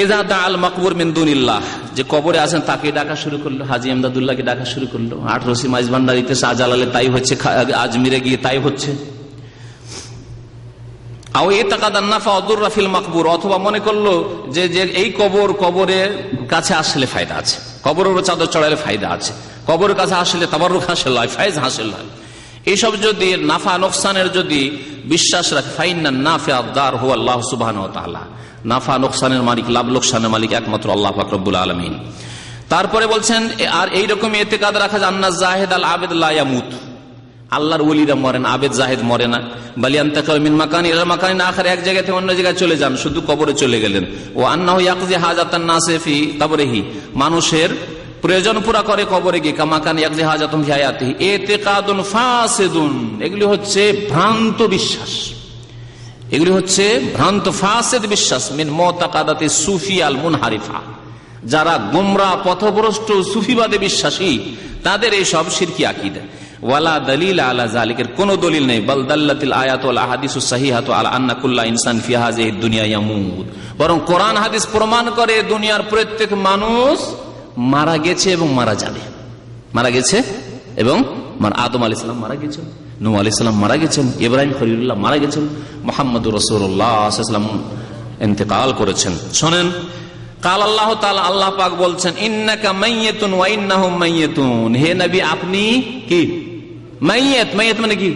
ইযা দাআল মাকবুর মিন দুনিল্লাহ, যে কবরে আছেন তাকে ডাকা শুরু করলো, হাজী এমদাদুল্লাহকে ডাকা শুরু করলো, 18 মাইজভান্ডারিতে শাহজালালে তাই হচ্ছে, আজমিরে গিয়ে তাই হচ্ছে। আও ইতাকাদান নাফা ওয়া দুররা ফিল মাকবুর, অথবা মনে করলো যে এই কবরের কাছে আসলে ফায়দা আছে, কবরের উপর চাদর চড়ালে ফায়দা আছে, কবরের কাছে আসলে তাবাররুক হাসিল হয়, ফায়জ হাসিল হয়। এইসব যদি নাফা নোকসানের যদি বিশ্বাস রাখে, ফাইন্নান নাফিআদ দার হুয়া আল্লাহ সুবহানাহু ওয়া তাআলা, নাফা নোকসানের মালিক, লাভ লোকসানের মালিক একমাত্র আল্লাহ পাক রব্বুল আলামিন। তারপরে বলছেন আর এইরকম ইতিকাদ রাখা যে আন্না জাহিদ আল আবেদ লা ইয়ামুত, আল্লাহর ওলিরা মরেন, আবেদ জাহেদ মরে না। বালিয়ান্তাকা মিন মাকান ইলা মাকানিন আখার, এক জায়গা থেকে অন্য জায়গায় চলে যান, শুধু কবরে চলে গেলেন। ও আন্নাহু ইয়াকজি হাজাতান নাসি ফি কবরিহি, মানুষের প্রয়োজন পুরা করে কবরে গিয়ে, কামাকান ইয়াকজি হাজাতুম ফি হায়াতিহি। ইতিকাদুন ফাসিদুন, এগুলি হচ্ছে ভ্রান্ত বিশ্বাস, এগুলি হচ্ছে ভ্রান্ত ফাসিদ বিশ্বাস। মিন মুতাকাদাতি সুফি আল মুনহারিফা, যারা গোমরা পথভ্রষ্ট সুফিবাদে বিশ্বাসী, তাদের এই সব শিরকি আকীদা। ওয়ালা দলিল আলা যালিকের কোন দলিল নেই। বাল দাল্লাতিল আয়াতু ওয়াল আহাদিসুস সাহিহাতু আলা আন্না কুল্লা ইনসান ফি হাযিহিদ দুনিয়া ইয়ামুত, বরং কোরআন হাদিস প্রমাণ করে দুনিয়ার প্রত্যেক মানুষ মারা গেছে এবং মারা যাবে, মারা গেছে এবং আদম আলাইহিস সালাম মারা গেছেন, নূহ আলাইহিস সালাম মারা গেছেন, ইব্রাহিম খলিলুল্লাহ মারা গেছেন, মুহাম্মদুর রাসূলুল্লাহ সাল্লাল্লাহু আলাইহি ওয়াসাল্লাম ইন্তেকাল করেছেন। শুনেন, কাল আল্লাহ তাআলা, আল্লাহ পাক বলছেন, ইন্নাকা মাইয়াতুন ওয়া ইন্নাহুম মাইয়াতুন, হে নবী আপনি কি মাইয়াত। মাইয়াত মানে কি?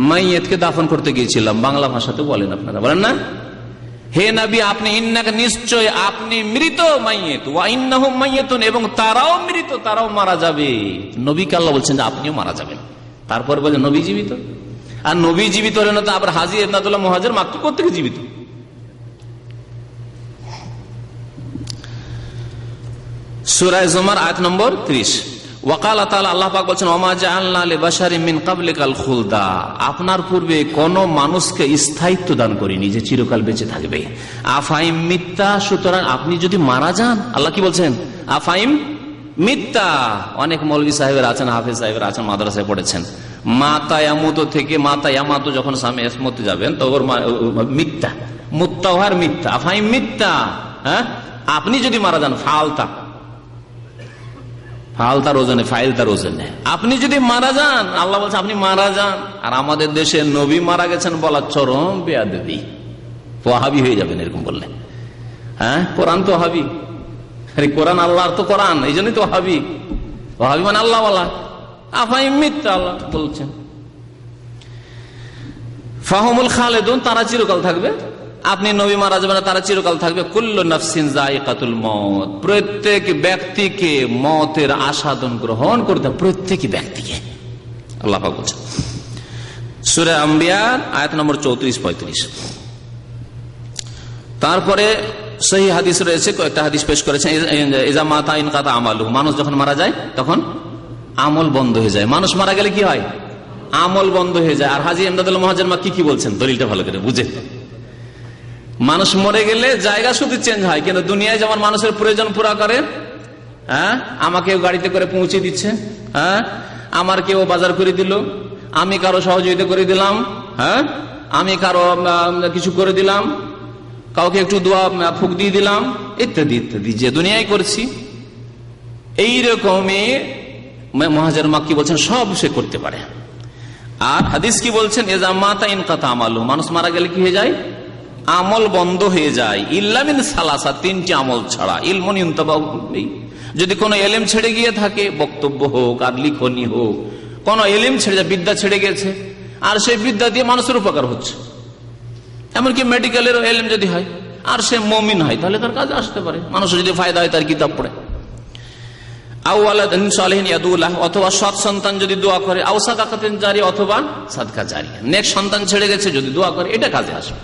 মাইয়াতকে দাফন করতে গিয়েছিলাম, বাংলা ভাষাতে বলেন আপনারা, বলেন না? হে নবী আপনি, ইন্নাকা নিশ্চয় আপনি মৃত, মাইয়াত ওয়া ইন্নাহুম মাইয়াতুন, এবং তারাও মৃত, তারাও মারা যাবে। নবীকে আল্লাহ বলছেন যে আপনিও মারা যাবেন। তারপর বলেন নবী জীবিত, আর নবী জীবিত হলেন তো আবার হাজী ইবনাতুল্লাহ মুহাজির মাকতুম করতে জীবিত। সূরা জুমার আয়াত নম্বর 30। ওয়াকালা তাআলা, আল্লাহ পাক বলেন, ওমা জাআলনা লিবাশারিন মিন ক্বাবলিকাল খুলদা, আপনার পূর্বে কোন মানুষকে স্থায়িত্ব দান করিনি যে চিরকাল বেঁচে থাকবে। আফাইম মিত্তা, সুতরাং আপনি যদি মারা যান, আল্লাহ কি বলছেন? আফাইম মিত্তা। অনেক মৌলভী সাহেবের আছেন, হাফেজ সাহেবের আছেন, মাদ্রাসায় পড়েছেন, মাতা ইয়ামুত থেকে মাতা ইয়ামাতু যখন সামনে এসমতে যাবেন তো ওর মিথ্যা, মুত্তাহার মিথ্যা, আফাইম মিথ্যা। হ্যাঁ, আপনি যদি মারা যান, ফালতা, ফালতার ওজনে, ফাইলতার ওজনে, আপনি যদি মারা যান, আল্লাহ বলছে আপনি মারা যান। আর আমাদের দেশে নবী মারা গেছেন বলা চরম বেয়াদবি, ওয়াহাবি হয়ে যাবেন এরকম বললে। হ্যাঁ, কোরআন তো ওয়াহাবি, আরে কোরআন আল্লাহর তো কোরআন, এই জন্যই তো ওয়াহাবি। ওয়াহাবি মানে আল্লাহ ওয়ালা, আফাইম মিথ্যা আল্লাহ বলছেন। ফাহুমুল খালেদুন, তারা চিরকাল থাকবে। আপনি নবী মারা যাবেন, তারা চিরকাল থাকবে। কুল্লু নাফসিন যায়িকাতুল মউত, প্রত্যেক ব্যক্তিকে মতের আস্বাদন গ্রহণ করতে, প্রত্যেক ব্যক্তিকে, আল্লাহ পাক বলছেন সূরা আম্বিয়া আয়াত নম্বর 34-35। তারপরে সহিহ হাদিস রয়েছে, কয়েকটা হাদিস পেশ করেছেন। ইজা মাতা ইনকাতা আমালু, মানুষ যখন মারা যায় তখন আমল বন্ধ হয়ে যায়। মানুষ মারা গেলে কি হয়? আমল বন্ধ হয়ে যায়। আর হাজী ইমদাদুল্লাহ মুহাজির মাক্কি কি বলছেন, দলিলটা ভালো করে বুঝে। মানুষ মরে গেলে জায়গা শুধু চেঞ্জ হয়, কিন্তু দুনিয়ায় যেমন মানুষের প্রয়োজন পুরা করে, হ্যাঁ, আমাকে গাড়িতে করে পৌঁছে দিচ্ছে, হ্যাঁ, আমার কেউ বাজার করে দিল, আমি কারো সহযোগিতা করে দিলাম, হ্যাঁ, আমি কারো কিছু করে দিলাম, কাউকে একটু দোয়া ফুক দিয়ে দিলাম, ইত্যাদি ইত্যাদি, যে দুনিয়ায় করছি। এইরকমই মুহাজির মাক্কি বলছেন সব সে করতে পারে। আর হাদিস কি বলছেন, এজা মাতা ইনকাতা আমালু, মানুষ মারা গেলে কি হয়ে যায়? আমল বন্ধ হয়ে যায়। ইল্লা মিন সালাসা, তিনটি আমল ছাড়া। ইলমুন ইউনতাফাউ বিহি, যদি কোনো এলেম ছেড়ে গিয়ে থাকে, বক্তব্য হোক আর লিখনি হোক, কোন এলেম ছেড়ে যায়, বিদ্যা ছেড়ে গেছে, আর সেই বিদ্যা দিয়ে মানুষের উপকার হচ্ছে, এমনকি মেডিকেলের এলএম যদি হয় আর সে মুমিন হয় তাহলে তার কাজে আসতে পারে, মানুষের যদি ফায়দা হয় তার কিতাব পড়ে। অথবা সৎ সন্তান যদি দোয়া করে, আও সাদাকাতিন জারিয়া, অথবা সাদকা জারিয়া, নেক সন্তান ছেড়ে গেছে যদি দোয়া করে এটা কাজে আসবে।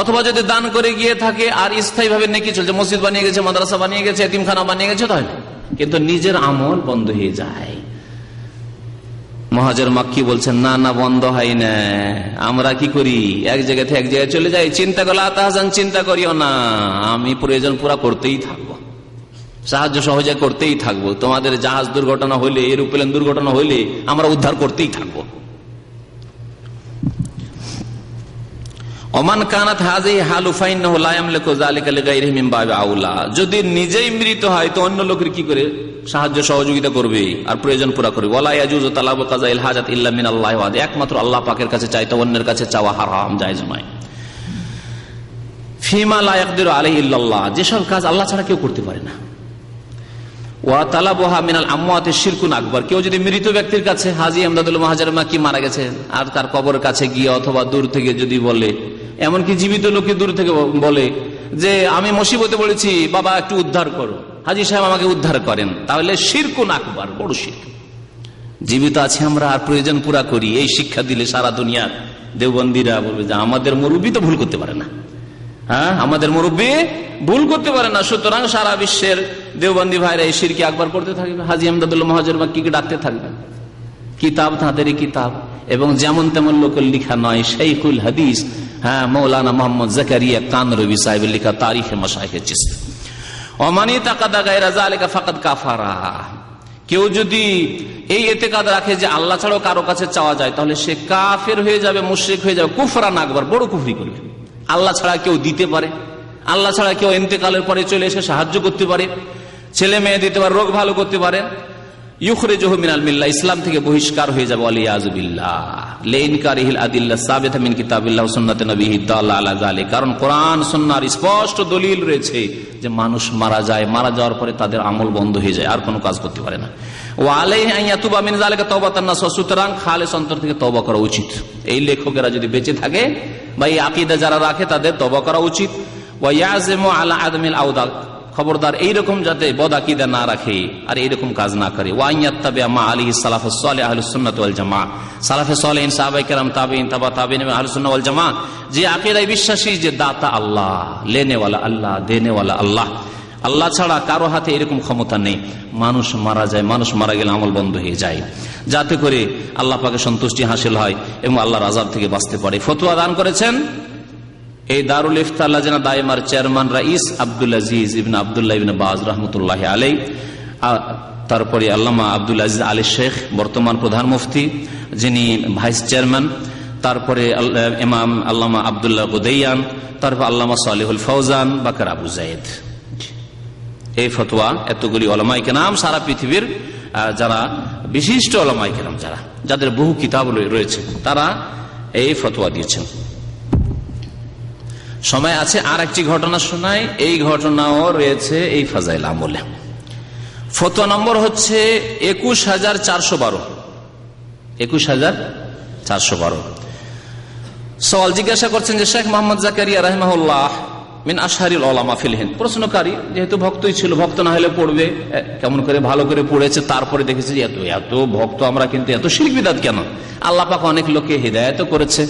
অথবা যদি দান করে গিয়ে থাকে আর স্থায়ী ভাবে নেকি চলছে, মসজিদ বানিয়ে গেছে, মাদ্রাসা বানিয়ে গেছে, এতিমখানা বানিয়ে গেছে, তাহলে কিন্তু নিজের আমল বন্ধ হয়ে যায়। মুহাজির মাক্কি বলছেন না না, বন্ধ হয় না। আমরা কি করি, এক জায়গা থেকে এক জায়গায় চলে যাই, চিন্তা করলে তাহজান, চিন্তা করিও না, আমি প্রয়োজন পুরা করতেই থাকবো, সাহায্য সহযোগিতা করতেই থাকবো। তোমাদের জাহাজ দুর্ঘটনা হইলে, এরোপ্লেন দুর্ঘটনা হইলে আমরা উদ্ধার করতেই থাকবো। ওমান কানাত হাযিহি হালু ফাইন্নাহু লা ইয়ামলিকু যালিকা লিগাইরিহি মিন বাবি আউলা। যদি নিজেই মৃত হয় তো অন্য লোকের কি করে সাহায্য সহযোগিতা করবে আর প্রয়োজন পুরা করবে। ওয়ালা ইয়াজুজু তালাবু কাযাইল হাজাত ইল্লা মিনাল্লাহি ওয়াহদি, একমাত্র আল্লাহ পাকের কাছে চাইতে অন্যের কাছে চাওয়া হারাম, জায়েজ নয়। ফিমা লা ইয়াকদিরু আলাইহি ইল্লাল্লাহ, যেসব কাজ আল্লাহ ছাড়া কেউ করতে পারে না। ওয়া তালাবুহা মিনাল আমওয়াতি শিরকুন আকবার, কেউ যদি মৃত ব্যক্তির কাছে, হাজী আমদাদুল মুহাজির মাক্কি মারা গেছে আর তার কবরের কাছে গিয়ে অথবা দূর থেকে যদি বলে, এমনকি জীবিত লোকে দূর থেকে বলে যে আমি মুসিবতে পড়েছি, বাবা একটু উদ্ধার করো, হাজী সাহেব আমাকে উদ্ধার করেন, তাহলে শিরকুন আকবার, বড় শিরক। জীবিত আছে আমরা আর প্রয়োজন পুরা করি, এই শিক্ষা দিলে সারা দুনিয়ার দেওবন্দীরা বলবে যে আমাদের মুরব্বী তো ভুল করতে পারে না। হ্যাঁ, আমাদের মুরব্বী ভুল করতে পারে না, সুতরাং সারা বিশ্বের দেওবন্দী ভাইরা এই শিরকে আকবার করতে থাকবে, হাজী আমদাদুল মুহাজির মাক্কিকে ডাকতে থাকবে। কিতাব তাঁদেরই কিতাব, এবং যেমন তেমন লোকের লিখা নয়। শাইখুল হাদিস মৌলানা মোহাম্মদ জাকারিয়া কানরবি সাহেবের লিখা তারিখে মাশায়েখে চিশতি। ওমানি তাকাদা গায়রা যালিকা ফাকাদ কাফারা, কেউ যদি এই ইতিকাদ রাখে যে আল্লাহ ছাড়াও কারো কাছে চাওয়া যায়, তাহলে সে কাফের হয়ে যাবে, মুশরিক হয়ে যাবে, কুফরান আকবার, বড় কুফরি করবে। আল্লাহ ছাড়া কেউ দিতে পারে, আল্লাহ ছাড়া কেউ ইন্তেকালের পরে চলে এসে সাহায্য করতে পারে, ছেলে মেয়ে দিতে পারে, রোগ ভালো করতে পারে, ইউখরিজুহু মিনাল মিল্লাহ, ইসলাম থেকে বহিষ্কার হয়ে যাবে, ওয়ালিয়াযু বিল্লাহ লিইনকারিহিল আদিল্লাহ সাবিতা মিন কিতাবিল্লাহ ওয়া সুন্নাতি নবিহি দাল্লা আলা যালিক। কারণ কোরআন সুন্নাহর স্পষ্ট দলিল রয়েছে যে মানুষ মারা যায়, মারা যাওয়ার পরে তাদের আমল বন্ধ হয়ে যায়, আর কোনো কাজ করতে পারে না। ওয়া আলাইহি আন ইয়াতুবা মিন যালিকা তাওবাতান নাস, সুতরাং খালেস অন্তর থেকে তওবা করা উচিত। এই লেখকেরা যদি বেঁচে থাকে বা এই আকীদা যারা রাখে তাদের তওবা করা উচিত। ওয়া ইয়াযিমু আলা আদমিল আওদা, খবরদার এইরকম যাতে বদ আকীদা না রাখে আর এইরকম কাজ না করে। ওয়াইয়াত্তাবিআ মা আলাইহি সালাফুস সালেহ আহলুস সুন্নাত ওয়াল জামাআহ, সালাফে সালেহিন সাহাবায়ে কেরাম তাবেঈন তাবা তাবেঈন এবং আহলুস সুন্নাহ ওয়াল জামাআহ যে আকীদায় বিশ্বাসী যে দাতা আল্লাহ, লেনে ওয়ালা আল্লাহ, দেনে ওয়ালা আল্লাহ, আল্লাহ ছাড়া কারো হাতে এরকম ক্ষমতা নেই। মানুষ মারা যায়, মানুষ মারা গেলে আমল বন্ধ হয়ে যায়, যাতে করে আল্লাহ পাকের সন্তুষ্টি হাসিল হয় এবং আল্লাহর আযাব থেকে বাঁচতে পারে। ফতোয়া দান করেছেন এই দারুল ইফতা লাজনা দায়মার চেয়ারম্যান রাইস আব্দুল আজিজ ইবনে আব্দুল্লাহ ইবনে বাজ রাহমাতুল্লাহি আলাইহি, তারপরে আল্লামা আব্দুল আজিজ আলী শেখ বর্তমান প্রধান মুফতি যিনি ভাইস চেয়ারম্যান, তারপরে ইমাম আল্লামা আব্দুল্লাহ গুদাইয়ান, তারপর আল্লামা সালেহুল ফৌজান, বাকর আবু যায়েদ। এই ফতোয়া এতগুলি উলামায়ে কেরাম সারা পৃথিবীর যারা বিশিষ্ট উলামায়ে কেরাম যাদের বহু কিতাব রয়েছে তারা এই ফতোয়া দিয়েছেন। সময় আছে আর একটি ঘটনা শোনাই, এই ঘটনাও রয়েছে এই ফাজাইল আমলে। ফতোয়া নম্বর হচ্ছে 21412। 21412 সওয়াল জিজ্ঞাসা করছেন যে শেখ মোহাম্মদ জাকারিয়া রাহিমাহুল্লাহ মিন আশহারিল উলামা ফিল হিন্দ, প্রশ্নকারী যেহেতু ভক্তই ছিল, ভক্ত না হলে পড়বে কেমন করে, ভালো করে পড়েছে, তারপরে দেখেছে যে এত ভক্ত আমরা, কিন্তু এত শিরক বিদআত কেন? আল্লাহ পাক অনেক লোককে হিদায়াত করেছে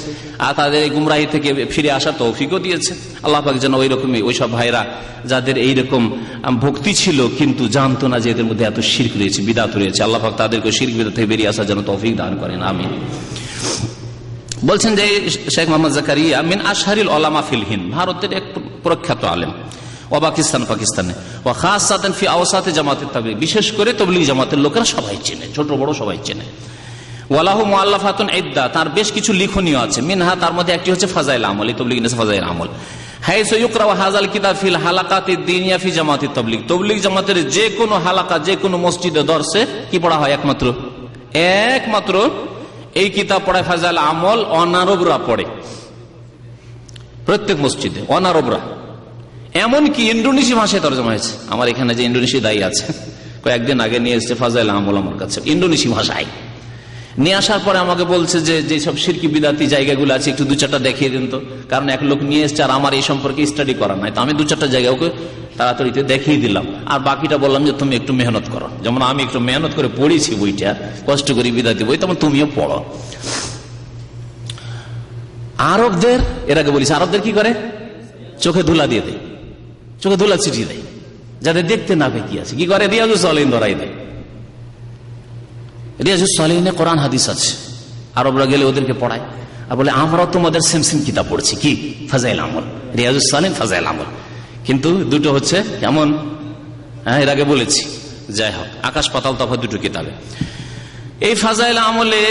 আর তাদের এই গুমরাহি থেকে ফিরে আসার তৌফিকও দিয়েছে। আল্লাহ পাক যেন ওই রকমই ওইসব ভাইরা যাদের এইরকম ভক্তি ছিল কিন্তু জানতো না যে এদের মধ্যে এত শিরক রয়েছে, বিদআত রয়েছে, আল্লাহ পাক তাদেরকে শিরক বিদআত থেকে বেরিয়ে আসার জন্য তৌফিক দান করেন, আমিন। বলছেন যে শেখ মোহাম্মদ জাকারিয়া মিন আশহারিল উলামা ফিল হিন্দ, ভারতের এক প্রখ্যাত আলেম, ও পাকিস্তানে, ও খাসাতান ফি আওসাতে জামাতে তাবলীগ, বিশেষ করে তাবলীগ জামাতের লোকেরা সবাই চেনে, ছোট বড় সবাই চেনে। ওয়ালাহু মুআল্লাফাতুন ইদ্দা, তার বেশ কিছু লিখনীয় আছে, মিনহা তার মধ্যে একটি হচ্ছে ফাজাইল আমল, তাবলীগ নিস ফাজাইল আমল। হাইসু ইকরা হাযাল কিতাব ফিল হালাকাতিদ দীনিয়া ফি জামাতিত তাবলীগ, তাবলীগ জামাতের যে কোনো হালাকা, যে কোনো মসজিদে দরসে কি পড়া হয়? একমাত্র এই কিতাব পড়ায় ফাজাইল আমল অনারবরা পড়ে, প্রত্যেক মসজিদে অনারবরা। এমনকি ইন্দোনেশিয়া ভাষায় তরজমা হয়েছে। আমার এখানে যে ইন্দোনেশিয়া দায়ী আছে, কয়েকদিন আগে নিয়ে এসেছে ফাজাইল আমল আমার কাছে ইন্দোনেশিয়া ভাষায়। নিয়ে আসার পরে আমাকে বলছে যে যেসব শিরকি বিদাতি জায়গাগুলো আছে একটু দু চারটা দেখিয়ে দিন তো, কারণ এক লোক নিয়ে এসছে আর আমার এই সম্পর্কে স্টাডি করা নাই। তো আমি দু চারটা জায়গা ওকে তাড়াতাড়িতে দেখিয়ে দিলাম, আর বাকিটা বললাম যে তুমি একটু মেহনত করো। যেমন আমি একটু মেহনত করে পড়েছি বইটা, কষ্ট করে বিদাতি বই, তেমন তুমিও পড়ো। আরবদের, এর আগে বলিস, আরবদের কি করে? চোখে ধুলা দিয়ে দেয়, চোখে ধুলা ছিটিয়ে দেয়, যাতে দেখতে না পেয়ে কি আছে। কি করে? রিয়াজুস সালিহিন ধরাই দেয়। রিয়াজুস সালিহিনে কোরআন হাদিস আছে, আরবরা গেলে ওদেরকে পড়ায় আর বলে আমরা তোমাদের সেম কিতাব পড়ছি, কি ফাজাইল আমল, রিয়াজুস সালিহিন, ফাজাইল আমল। কিন্তু দুটো হচ্ছে কেমন, হ্যাঁ এর আগে বলেছি। যাই হোক, আকাশ পাতাল তফাৎ দুটো কিতাবে। এই ফাজাইল আমলে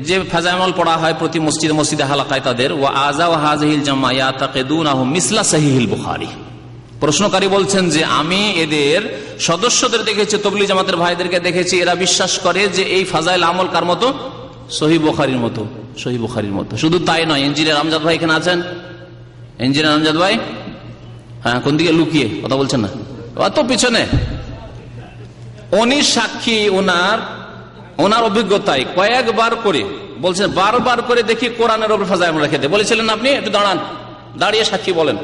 যে ফাজাইল আমল পড়া হয় প্রতি মসজিদে মসজিদে হালাকায় তাদের, ওয়া আযা ওয়া হাযিহিল জামা ইয়াতাকিদুনাহু মিসলা সহিহুল বুখারী। প্রশ্নকারী বলছেন যে আমি এদের সদস্যদের দেখেছি, তাবলীগ জামাতের ভাইদেরকে দেখেছি, এরা বিশ্বাস করে যে এই ফাজাইল আমল কার মতো? সহিহ বুখারীর মতো, সহিহ বুখারীর মতো। শুধু তাই নয়, ইঞ্জিনিয়ার আমজাদ ভাই এখানে আছেন, ইঞ্জিনিয়ার আমজাদ ভাই, হ্যাঁ কোন দিকে লুকিয়ে কথা বলছেন না, অত পিছনে। উনি সাক্ষী, ওনার অভিজ্ঞতায় কয়েকবার করে বলছেন, বারবার করে দেখি কোরআনের উপর ফাজাইল আমল রেখে দেয়। বলেছিলেন আপনি একটু দাঁড়ান, দাঁড়িয়ে সাক্ষী বলেন,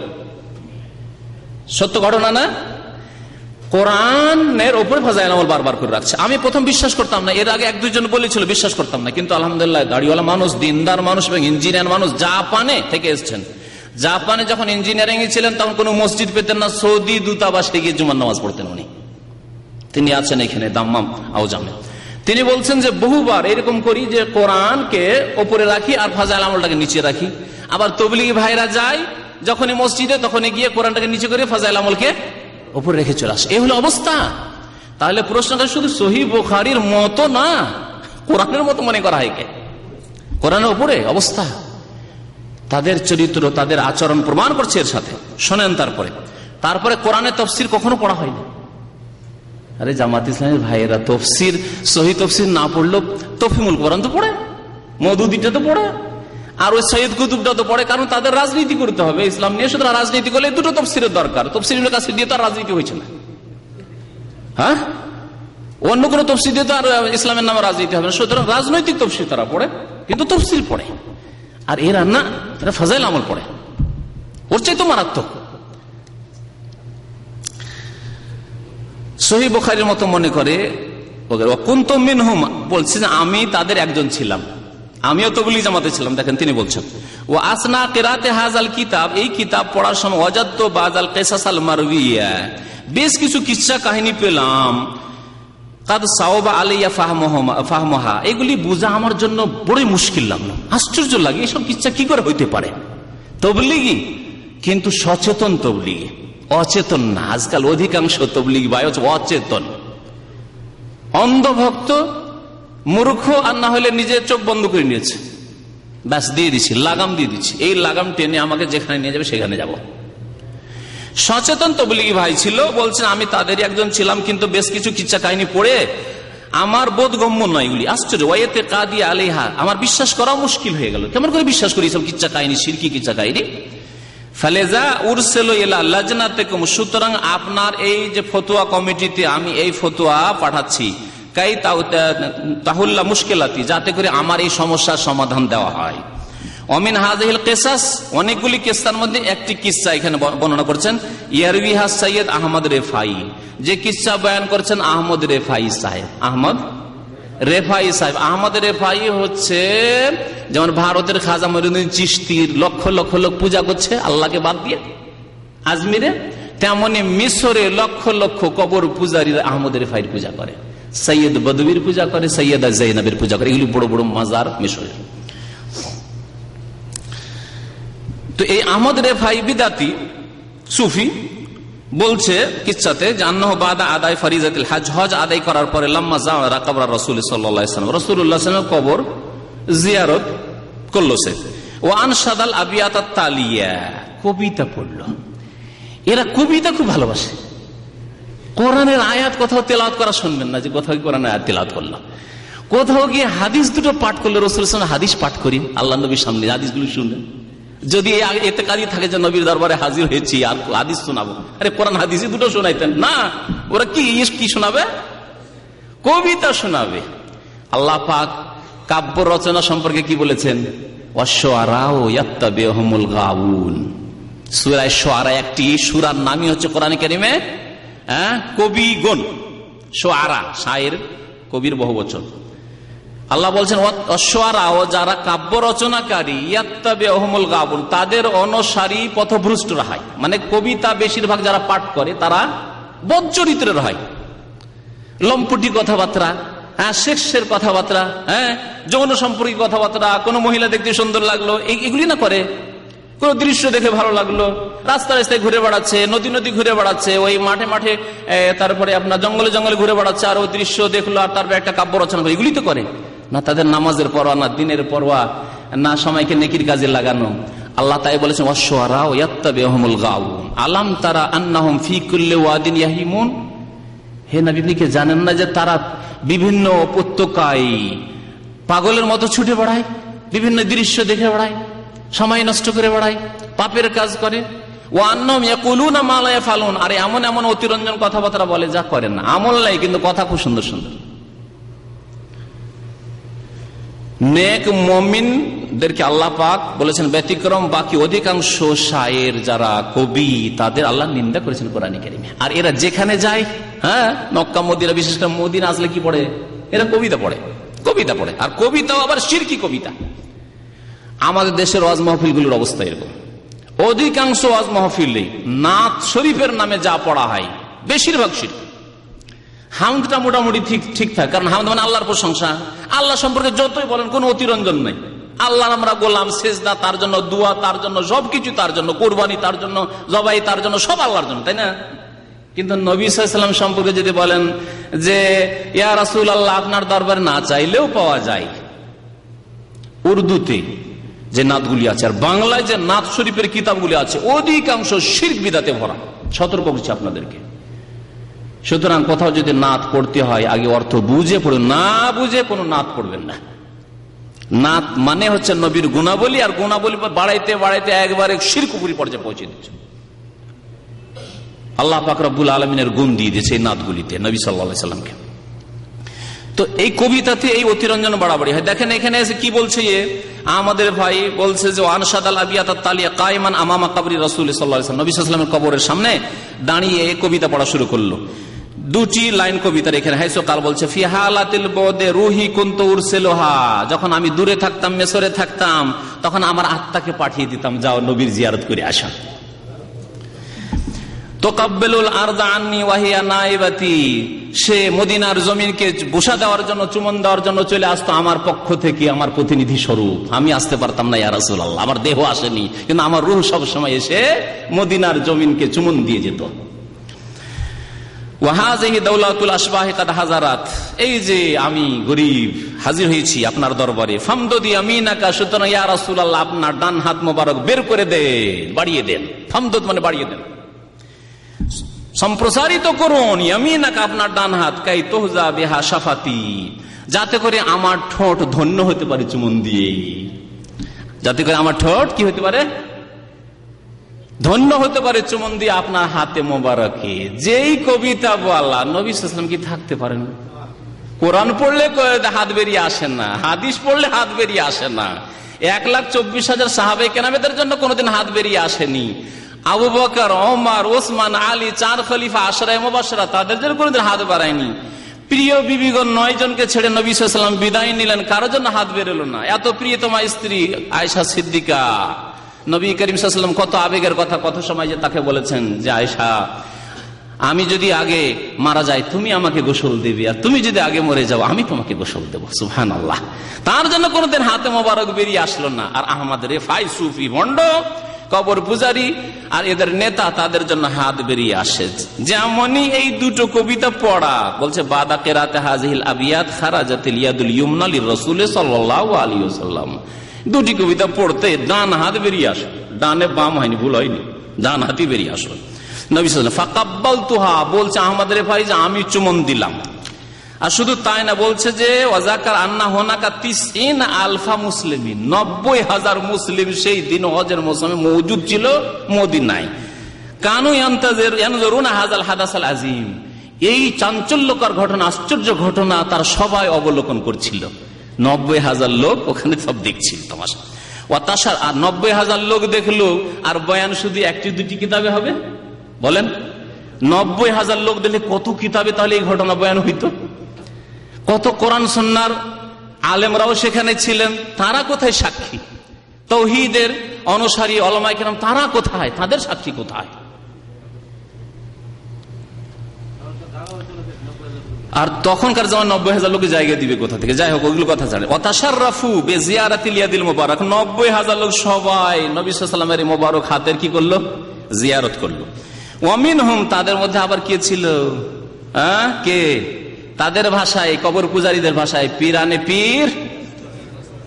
সত্য ঘটনা না? কোরআনের উপরে ফাজাইল আমল বারবার করে রাখছে। আমি প্রথম বিশ্বাস করতাম না, এর আগে এক দুইজন বলেছিল, বিশ্বাস করতাম না। কিন্তু আলহামদুলিল্লাহ দাড়িওয়ালা মানুষ, দিনদার মানুষ এবং ইঞ্জিনিয়ার মানুষ, জাপানে থেকে এসছেন। জাপানে যখন ইঞ্জিনিয়ারিং এ ছিলেন তখন কোন মসজিদ পেতেন না, সৌদি দূতাবাসে গিয়ে জুমার নামাজ পড়তেন উনি। তিনি আছেন এখানে দাম্মাম আউজামে। তিনি বলছেন যে বহুবার এরকম করি যে কোরআনকে ওপরে রাখি আর ফাজাইল আমলটাকে নিচে রাখি। আবার তাবলীগী ভাইরা যায় যখনই মসজিদে, তখনই গিয়ে কোরআনটাকে নিচে করে ফাজাইল আমলকে উপরে রেখে চলে আসে। এই হলো অবস্থা। তাহলে প্রশ্নটা শুধু সহিহ বুখারীর মতো না, কোরআনের মতো মনে করা হয় কে? কোরআনের উপরে অবস্থা, তাদের চরিত্র, তাদের আচরণ প্রমাণ করছে এর সাথে। শোনেন, তারপরে কোরআনের তাফসীর কখনো পড়া হয়নি। আরে জামাত ইসলামের ভাইয়েরা তাফসীর, সহিহ তাফসীর না পড়লেও তফহিমুল কোরআন তো পড়ে, মওদুদিটা তো পড়ে, আর ওই সৈয়দ কুতুবটা তো পড়ে। কারণ তাদের রাজনীতি করতে হবে ইসলাম নিয়ে, সুতরাং রাজনীতি করলে দুটো তাফসীরের দরকার। তাফসীরের কাছে দিয়ে তো আর রাজনীতি হয়েছে না, হ্যাঁ, অন্য কোনো তাফসীর দিয়ে তো আর ইসলামের নামে রাজনীতি হবে না। সুতরাং রাজনৈতিক তাফসীর তারা পড়ে, কিন্তু তাফসীর পড়ে। আর এরা না, এরা ফাজাইল আমল পড়ে, ওর চাই তো মারাত্মক। সহিহ বুখারীর মতো মনে করে। কুনতু মিনহুম, বলছে যে আমি তাদের একজন ছিলাম, আমিও তাবলীগ জামাতে ছিলাম। দেখেন তিনি বলছেন, ওয়া আসনা কিরাতে হাযাল কিতাব, এই কিতাব পড়ার সময় ওয়াজাদতু বাযাল কিসাসাল মারউইয়া, বেশ কিছু কিসসা কাহিনী পেলাম। কাদ সাওবা আলাইয়া ফাহমুহা, এগুলি বোঝা আমার জন্য বড়ই মুশকিল লাগলো, আশ্চর্য লাগে, এসব কিসসা কি করে হইতে পারে? তাবলীগী কিন্তু সচেতন তাবলীগী, অচেতন না। আজকাল অধিকাংশ তাবলীগী ভাই অচেতন, অন্ধভক্ত, মূর্খ, আর না হলে নিজের চোখ বন্ধ করে নিয়েছে, ব্যাস দিয়ে দিচ্ছি, লাগাম দিয়ে দিচ্ছি, এই লাগাম টেনে আমাকে যেখানে নিয়ে যাবে সেখানে যাব। সচেতন তাবলীগী ভাই ছিল, বলছেন আমি তাদেরই একজন ছিলাম, কিন্তু বেশ কিছু কিচ্ছা কাহিনী পড়ে আমার বোধগম্য নয় এগুলি, আশ্চর্য। ওয়াইতে কাদি আলাইহা, আমার বিশ্বাস করা মুশকিল হয়ে গেল, কেমন করে বিশ্বাস করি সব কিচ্ছা কাহিনী, শিরকি কিচ্ছা কাহিনী। ফালেজা উরসেল ইলা লাজনাতিকুম, সুতরাং আপনার এই যে ফতোয়া কমিটিতে আমি এই ফতোয়া পাঠাচ্ছি, কাই তাহুল্লা মুশকিলাতি, যাতে করে আমার এই সমস্যার সমাধান দেওয়া হয়। অমিন হাযিহিল কিসাস, অনেকগুলি কিসসার মধ্যে একটি কিসসা এখানে বর্ণনা করছেন, ইয়ারবিহা সৈয়দ আহমদ রেফাই, যে কিসসা বয়ান করছেন আহমদ রেফাই সাহেব। আহমদ রেফাই সাহেব, আহমদ রেফাই হচ্ছে যেমন ভারতের খাজা মঈনুদ্দিন চিশতির লক্ষ লক্ষ লোক পূজা করছে আল্লাহকে বাদ দিয়ে আজমিরে, তেমনি মিশরে লক্ষ লক্ষ কবর পূজারীরা আহমদ রেফাইয়ের পূজা করে, সৈয়দ বদবির পূজা করে, সৈয়দা জৈনবের পূজা করে, এগুলি বড় বড় মাজার মিশরের। তো এই আহমদ রেফাই বিদাতি সুফি বলছে কিচ্ছাতে, জান্নাহ বাদা আদায় ফরিজাতুল হজ, হজ আদায় করার পরে লাম্মা যারা কবর রাসূল সাল্লাল্লাহু আলাইহি ওয়াসাল্লাম, রাসূলুল্লাহ সাল্লাল্লাহু আলাইহি ওয়াসাল্লামের কবর জিয়ারত করলো সে। ওয়া আনশাদাল আবিয়াতাত তালিয়া, কবিতা পড়লো। এরা কবিতা খুব ভালোবাসে। কোরআনের আয়াত কোথাও তেলাওয়াত করা শুনবেন না যে কোথাও কোরআনের আয়াত তেলাওয়াত করলো, কোথাও গিয়ে হাদিস দুটো পাঠ করলো, রাসূল সাল্লাল্লাহু আলাইহি ওয়াসাল্লাম হাদিস পাঠ করি আল্লাহ নবীর সামনে, হাদিসগুলো শুনলেন। যদি এতে কাজই থাকে যে নবীর দরবারে হাজির হয়েছি আর হাদিস শোনাবো, আরে কোরআন হাদিসই দুটো শোনাইতেন না, ওরা কি শোনাবে? কবিতা শোনাবে। আল্লাহ পাক কাব্য রচনা সম্পর্কে কি বলেছেন? ওয়াশ-শুআরাউ ইয়াত্তাবিউহুমুল গাউন। সূরা শুআরা একটি সূরার নামই হচ্ছে কোরআনে কারিমে কবিগণ। শুআরা শায়ের, কবির বহুবচন। আল্লাহ বলছেন ওয়াশ-শুআরাউ, যারা কাব্য রচনাকারী, ইয়াত্তাবিউহুমুল গাউন, তাদের অনুসারী পথভ্রষ্টরা হয়। মানে কবিতা বেশিরভাগ যারা পাঠ করে তারা বদ চরিত্রের হয়, লম্পটি কথাবার্তা, সেক্সের কথাবার্তা, যৌন সম্পর্কিত কথাবার্তা, কোন মহিলা দেখতে সুন্দর লাগলো এগুলি না করে, কোন দৃশ্য দেখে ভালো লাগলো, রাস্তা রাস্তায় ঘুরে বেড়াচ্ছে, নদী নদী ঘুরে বেড়াচ্ছে, ওই মাঠে মাঠে, তারপরে আপনার জঙ্গলে জঙ্গলে ঘুরে বেড়াচ্ছে, আর ওই দৃশ্য দেখলো আর তারপরে একটা কাব্য রচনা করে, এগুলি তো করে না। তাদের নামাজের পরোয়া না, দিনের পরোয়া না, সময়কে নেকির কাজে লাগানো। আল্লাহ তাই বলেছেন ওয়াশ-শুআরাউ ইয়াত্তাবিউহুমুল গাউন আলাম তারা আন্নাহুম ফি কুল্লি ওয়াদিন ইয়াহিমুন। হে নবী, আপনি কি জানেন না যে তারা বিভিন্ন উপত্যকায় পাগলের মতো ছুটে বেড়ায়, বিভিন্ন দৃশ্য দেখে বেড়ায়, সময় নষ্ট করে বেড়ায়, পাপের কাজ করে। ওয়া আন্নাহুম ইয়াকুলুনা মা লা ইয়াফআলুন, আর এমন এমন অতিরঞ্জন কথাবার্তা বলে যা করেন না, আমল নাই কিন্তু কথা খুব সুন্দর সুন্দর। নেক মুমিনদেরকে আল্লাহ পাক বলেছেন ব্যতিক্রম, বাকি অধিকাংশ শায়ের যারা কবি তাদের আল্লাহ নিন্দা করেছেন কোরআনে কারিমে। আর এরা যেখানে যায়, মক্কা মদিনা, বিশেষ করে মদিনা আসলে কি পড়ে? এরা কবিতা পড়ে, কবিতা পড়ে, আর কবিতাও আবার শিরকি কবিতা। আমাদের দেশের ওয়াজ মাহফিলগুলোর অবস্থা এরকম। অধিকাংশ ওয়াজ মাহফিলে নাত শরীফের নামে যা পড়া হয় বেশিরভাগ শিরক। হামদটা মোটামুটি ঠিক থাকে, কারণ হামদ মানে আল্লাহর প্রশংসা। আল্লাহ সম্পর্কে যতই বলেন কোনো অতিরঞ্জন নাই। আল্লাহ আমরা গোলাম, সেজদা তার জন্য, দোয়া তার জন্য, সবকিছু তার জন্য, কোরবানি তার জন্য, জবাই তার জন্য, সব আল্লাহর জন্য, তাই না? কিন্তু নবী সাল্লাল্লাহু আলাইহি ওয়াসাল্লাম সম্পর্কে যদি বলেন যে ইয়া রাসূলুল্লাহ, আপনার দরবারে না চাইলেও পাওয়া যায়, উর্দুতে যে নাতগুলি আছে আর বাংলায় যে নাত শরীফের কিতাবগুলি আছে অধিকাংশ শিরক বিদআতে ভরা। সতর্ক করছি আপনাদেরকে। সুতরাং কোথাও যদি নাত পড়তে হয় আগে অর্থ বুঝে পড়ুন, না বুঝে কোনো নাত পড়বেন না। নাত মানে হচ্ছে নবীর গুণাবলী, আর গুণাবলী বাড়াইতে বাড়াইতে একবারে শিরকুপুরি পর্যায়ে পৌঁছে দিচ্ছে। আল্লাহ পাক রব্বুল আলামিনের গুণ দিয়ে দিয়েছে এই নাতগুলিতে নবী সাল্লাল্লাহু আলাইহি সাল্লামকে। তো এই কবিতাতে এই অতিরঞ্জন বাড়াবাড়ি হয়। দেখেন এখানে এসে কি বলছে, আমাদের ভাই বলছে যে আনশাদাল আবিয়াত তালিয়া কায়মান আমামা কবরি রাসূল সাল্লাল্লাহু আলাইহি ওয়াসাল্লাম, নবী সাল্লাল্লাহু আলাইহি ওয়াসাল্লামের কবরের সামনে দাঁড়িয়ে কবিতা পড়া শুরু করলো। দুটি লাইন কবিতার এখানে হাইসো কাল বলছে ফি হালাতিল বদে রুহি কুনতু উরসিলুহা, যখন আমি দূরে থাকতাম, মিশরে থাকতাম, তখন আমার আত্মাকে পাঠিয়ে দিতাম, যাও নবীর জিয়ারত করে আসা। তুকাব্বিলুল আরদা আন্নি ওয়া হিয়া নাইবাতি, সে মদিনার জমিনকে বুসা দেওয়ার জন্য, চুমন দেওয়ার জন্য চলে আসতো আমার পক্ষ থেকে, আমার প্রতিনিধি স্বরূপ। আমি আসতে পারতাম না ইয়া রাসূলুল্লাহ, আমার দেহ আসেনি, কিন্তু আমার রূহ সব সময় এসে মদিনার জমিনকে চুমন দিয়ে যেত। ওয়াহাযিহি দাওলাতুল আশবাহি কাদ হাজারাত, এই যে আমি গরীব হাজির হয়েছি আপনার দরবারে, ফামদুদি আমিনাকা, সুতরাং ইয়া রাসূলুল্লাহ আপনার ডান হাত মোবারক বের করে দেন, বাড়িয়ে দেন। ফামদুদ মানে বাড়িয়ে দেন, সম্প্রসারিত করুন, ইয়ামিনাকা আপনার ডান হাত, কাই তুহজা বিহা শাফাতি, যাতে করে আমার ঠোঁট ধন্য হতে পারে চুমন দিয়ে, যাতে করে আমার ঠোঁট কি হতে পারে, ধন্য হতে পারে চুমন দিয়ে আপনার হাতে মোবারকে। যেই কবিতা বলা, নবী সাল্লাল্লাহু আলাইহি ওয়াসাল্লাম কি থাকতে পারেন? কোরআন পড়লে হাত বেরিয়ে আসে না, হাদিস পড়লে হাত বেরিয়ে আসে না। 1,24,000 সাহাবায়ে কেরামের জন্য কোনোদিন হাত বেরিয়ে আসেনি। আবু বকর, ওমর, ওসমান, আলী, 4 খলিফা আশরায়ে মুবাশশিরা, তাদের জন্য কোনোদিন হাত বাড়ায়নি। প্রিয় বিবিগণ 9 জনকে ছেড়ে নবী সাল্লাল্লাহু আলাইহি ওয়াসাল্লাম বিদায় নিলেন, কারোর জন্য হাত বেরোলো না। এত প্রিয়তমা স্ত্রী আয়েশা সিদ্দিকা, নবী করিম সাল্লাল্লাহু আলাইহি ওয়াসাল্লাম কত আবেগের কথা, কত সময় যে তাকে বলেছেন যে আয়েশা, আমি যদি আগে মারা যাই তুমি আমাকে গোসল দেবে, আর তুমি যদি আগে মরে যাও আমি তোমাকে গোসল দেবো। সুবহানাল্লাহ। তার জন্য কোনোদিন হাতে মোবারক বেরিয়ে আসলো না। আর আহমদ রেফাই, সুফি, ভণ্ড, কবর পূজারী আর এদের নেতা, তাদের জন্য হাত বেরিয়ে আসে। যেমনই এই দুটো কবিতা পড়া, বলছে বাদা কেরাতে হাজিহিল আবিয়াত খারাজাতিল ইয়াদুল ইউমনা লির-রাসূল সাল্লাল্লাহু আলাইহি ওয়াসাল্লাম, দুটি কবিতা পড়তে ডান হাত বেরিয়ে আসে, ডানে বাম হয়নি, ভুল হয়নি, ডান হাতই বেরিয়ে আসলো। নবী সাল্লাল্লাহু আলাইহি ওয়াসাল্লাম ফাকাব্বালতুহা, বলছে আহমদ রেফাই যে আমি চুমন দিলাম। আর শুধু তাই না, বলছে যে ওয়াজাকার আন্না হুনাকা 90,000 মুসলিমিন, 90,000 মুসলিম সেই দিন হজের মৌসুমে মওজুদ ছিল মদিনায়। কানু ইয়ানজুরুনা হাযাল হাদাসাল আযীম, এই চাঞ্চল্যকর ঘটনা, আশ্চর্য ঘটনা তার সবাই অবলোকন করছিল। 90,000 লোক ওখানে সব দেখছিল তামাশা। ওয়াতাশার, আর 90,000 লোক দেখলো, আর বয়ান শুধু একটি দুটি কিতাবে হবে? বলেন 90,000 লোক দেখলে কত কিতাবে তাহলে এই ঘটনা বয়ান হইতো? কত কোরআন সুন্নাহর আলেমরাও সেখানে ছিলেন, তারা কোথায় সাক্ষী? তাওহীদের অনুসারী উলামায়ে কেরাম তারা কোথায়? তাদের সাক্ষী কোথায়? আর তখনকার যেমন 90,000 লোকে জায়গা দিবে কোথা থেকে? যাই হোক, ওইগুলো কথা ছাড়ে। ওয়াতাশাররাফু বিজিয়ারাতিল ইয়াদিল মুবারাক, 90,000 লোক সবাই নবী সাল্লাল্লাহু আলাইহি ওয়াসাল্লামের মোবারক হাতের কি করলো? জিয়ারত করলো। ওয়ামিনহুম, তাদের মধ্যে আবার কে ছিল? কে? তাদের ভাষায়, কবর পূজারীদের ভাষায়, পীরানে পীর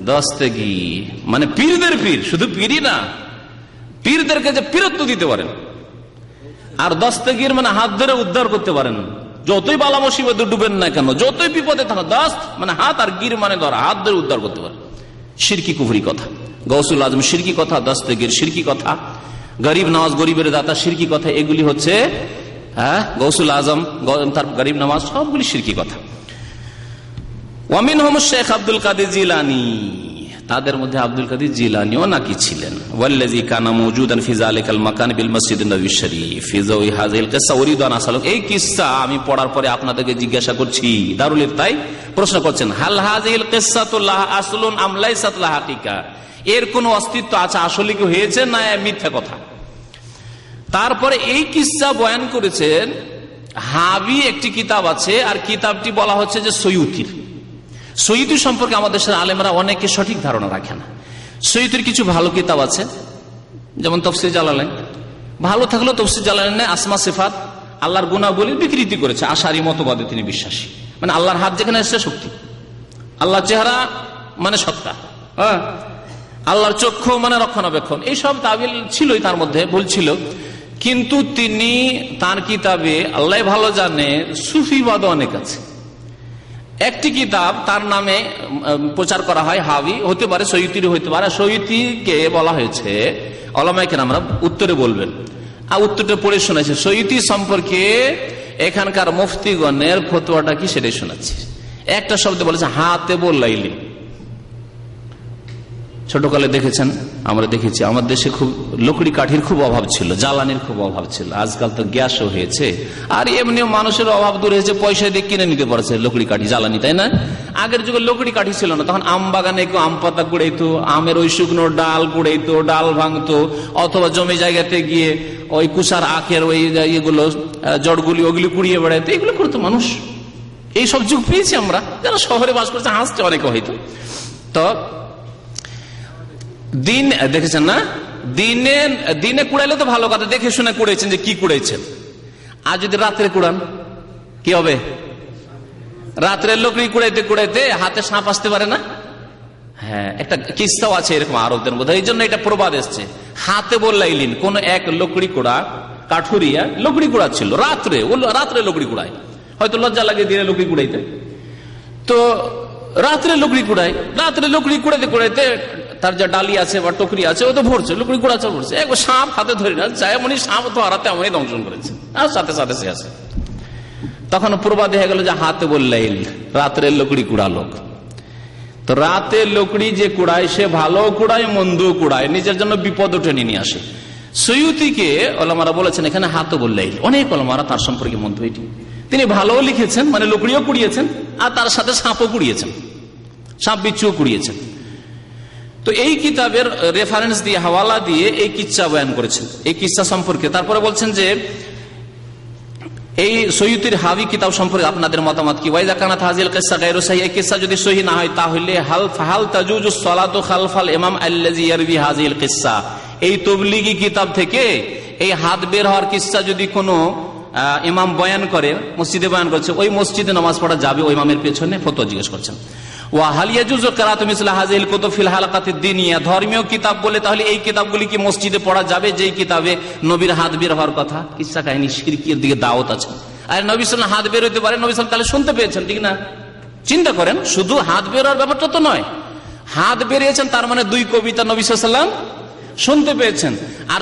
দস্তগীর, মানে পীরদের পীর, শুধু পীরই না, পীরদেরকে যে পীরত্ব দিতে পারেন। আর দস্তগীর মানে হাত ধরে উদ্ধার করতে পারেন, যতই বালা মুসিবতে ডুবেন না কেন, যতই বিপদে থাকা, দস্ত মানে হাত, আর গির মানে ধরা, হাত ধরে উদ্ধার করতে পারেন। শিরকি কুফরি কথা। গৌসুল আজম শিরকি কথা, দস্তগীর শিরকি কথা, গরিব নওয়াজ গরিবের দাতা শিরকি কথা, এগুলি হচ্ছে গৌসুল আজম, তার গরিব নওয়াজ, সবগুলি শিরকি কথা। ওয়ামিনহুম শেখ আব্দুল কাদের জিলানী, তাদের মধ্যে আব্দুল কাদের জিলানীও নাকি ছিলেন। ওয়াল্লাযী কানা মাওজুদান ফি যালিকাল মাকান বিল মসজিদিন নববী শরীফ ফি যাওই হাযিল কিসসা উরিদু আন আসালুক। এই কিসসা আমি পড়ার পরে আপনাদেরকে জিজ্ঞাসা করছি, দারুল ইফতায় প্রশ্ন করছেন, হাল হাযিল কিসসাতু লাহা আসলুন আম লাইসাত লাহা হাকিকা, এর কোন অস্তিত্ব আছে, আসলে কি হয়েছে না মিথ্যা কথা? তারপরে এই কিসসা বয়ান করেছেন হাবি, একটি কিতাব আছে, আর কিতাবটি বলা হচ্ছে যে সৈয়ুতির। সৈয়ুতি সম্পর্কে আমাদের দেশের আলেমরা অনেকে সঠিক ধারণা রাখে না। সৈয়ুতির কিছু ভালো কিতাব আছে, যেমন তাফসীর জালালাইন, ভালো থাকলেও তাফসীর জালালাইনে আসমা সিফাত, আল্লাহর গুণাবলীর বিকৃতি করেছে। আশারি মতবাদে তিনি বিশ্বাসী, মানে আল্লাহর হাত যেখানে এসেছে শক্তি, আল্লাহর চেহারা মানে সত্তা, আল্লাহর চক্ষু মানে রক্ষণাবেক্ষণ, এইসব তাবিল ছিলই, তার মধ্যে ভুল ছিল। কিন্তু তিনি তার কিতাবে, আল্লাহ ভালো জানে, সুফিবাদ অনেক আছে। একটি কিতাব তার নামে প্রচার করা হয়, হাবি হতে পারে, সৈয়ুতির হতে পারে। সৈয়ুতিকে বলা হয়েছে, উলামায়ে কেরামরা উত্তরে বলবেন, আর উত্তরটা পড়ে শোনাচ্ছে। সৈয়ুতি সম্পর্কে এখানকার মুফতিগণের ফতোয়াটা কি সেটাই শোনাচ্ছি। একটা শব্দ বলেছে হাতে বললাইলি। ছোটকালে দেখেছেন, আমরা দেখেছি, আমার দেশে খুব লকড়ি কাঠির খুব অভাব ছিল, জ্বালানির খুব অভাব ছিল। আজকাল তো গ্যাসও হয়েছে, আর এমনিও মানুষের অভাব দূর হয়েছে, পয়সা দিয়ে কিনে নিতে পারছে লকড়ি কাঠি, জ্বালানি, তাই না? আগের যুগে লকড়ি কাঠি ছিল না, তখন আম বাগানে কেউ আম পাতা কুড়াইতো, আমের ওই শুকনো ডাল কুড়াইতো, ডাল ভাঙতো, অথবা জমি জায়গাতে গিয়ে ওই কুষার আখের ওই ইয়েগুলো, জড়গুলি, ওগুলি কুড়িয়ে বেড়াইতো, এগুলো করতো মানুষ। এইসব যুগ পেয়েছি আমরা, যারা শহরে বাস করছে হাসছে অনেকে হয়তো। তো দিন দেখেছেন না, দিনে কুড়াইলে তো ভালো কথা, দেখে শুনে কুড়াইছেন যে কি কুড়াইছেন। আর যদি রাত্রে কুড়ান কি হবে? রাত্রে লকড়ি কুড়াইতে কুড়াইতে হাতে সাপ আসতে পারে না? হ্যাঁ, একটা কিস্সাও আছে এরকম আরবদের মধ্যে, এই জন্য এটা প্রবাদ এসছে। হাতে বললাইলিন, কোন এক লকড়ি কুড়া, কাঠুরিয়া লকড়ি কুড়া ছিল, রাত্রে লকড়ি কুড়ায়, হয়তো লজ্জা লাগে দিনে লকড়ি কুড়াইতে, তো রাত্রে লকড়ি কুড়ায়। রাত্রে লকড়ি কুড়াইতে কুড়াইতে তার যে ডালি আছে বা টকরি আছে, ও তো ভরছে, লুকড়ি কুড়াচ্ছে, ভরছে, একবার সাপ হাতে ধরে না যায়, এমনি সাপ তো হারাতে এমনই দংশন করেছে, আর সাথে সাথে সে আছে। তখন প্রবাদ হয়ে গেল যে হাতে বললেন, রাত্রে লকড়ি কুড়া লোক। তো রাতে লকড়ি যে কুড়ায় সে ভালো কুড়ায় মন্দ কুড়ায়, নিজের জন্য বিপদ টেনে নিয়ে আসে। সৈয়ুতিকে ওলামারা বলেছেন এখানে হাতে বললেন, অনেক ওলামারা তার সম্পর্কে মন্তব্য এটি, তিনি ভালো লিখেছেন, মানে লকড়িও কুড়িয়েছেন, আর তার সাথে সাপও কুড়িয়েছেন, সাপ বিচ্ছুও কুড়িয়েছেন। তো এই কিতাবের রেফারেন্স দিয়ে, হাওয়ালা দিয়ে এই কিচ্ছা বয়ান করেছেন, এই কিচ্ছা সম্পর্কে। তারপরে বলছেন যে এই সৈয়ুতির হাবি কিতাব সম্পর্কে আপনাদের মতামত কি? ওয়াইজা কানাত হাযিল কিসসা গায়রু সাহিহ, এই কিচ্ছা যদি সহিহ না হয় তাহলে হাল তাজুজু সালাতু খালফাল ইমাম আল্লাযী ইয়ারবি হাযিল কিসসা, এই তাবলীগী কিতাব থেকে এই হাত বের হওয়ার কিচ্ছা যদি কোনো ইমাম বয়ান করে, মসজিদে বয়ান করছে, ওই মসজিদে নামাজ পড়া যাবে ওই ইমামের পেছনে? ফতোয়া জিজ্ঞেস করছেন। ধর্মীয় কিতাব বলে তাহলে এই কিতাবগুলি কি মসজিদে পড়া যাবে, যেই কিতাবে নবীর হাত বের হওয়ার কথা? কিসসা কাহিনী, শিরকের দিকে দাওয়াত আছে। আর নবী সাল্লাল্লাহু হাত বের হতে পারে, নবী সাল্লাল্লাহু তাহলে শুনতে পেয়েছেন, ঠিক না? চিন্তা করেন, শুধু হাত বের হওয়ার ব্যাপারটা তো নয়, হাত বেরিয়েছেন তার মানে দুই কবিতা নবী সাল্লাল্লাহু শুনতে পেয়েছেন। আর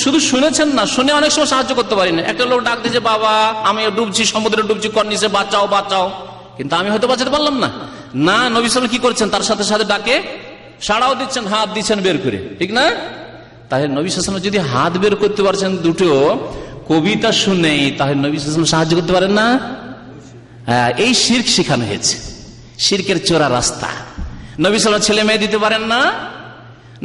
শুধু শুনেছেন না, শুনে অনেক সময় সাহায্য করতে পারি না। একটা লোক ডাক দিয়েছে, বাবা আমি ডুবছি, সমুদ্রে ডুবছি, কর্নিশে বাঁচাও বাঁচাও, কিন্তু আমি হয়তো বাঁচাতে পারলাম না। না, নবী সাল্লাল্লাহু আলাইহি ওয়াসাল্লাম কি করছেন, তার সাথে সাথে ডাকে সাড়াও দিচ্ছেন, হাত দিচ্ছেন বের করে, ঠিক না? তাহলে নবী সাল্লাল্লাহু আলাইহি ওয়াসাল্লাম যদি হাত বের করতে পারছেন দুটো কবিতা শুনেই, তাহলে নবী সাল্লাল্লাহু আলাইহি ওয়াসাল্লাম সাহায্য করতে পারেন না? এই শিরক শেখানো হয়েছে, শিরকের চোরা রাস্তা। নবী সাল্লাল্লাহু আলাইহি ওয়াসাল্লাম ছেলে মেয়ে দিতে পারেন না?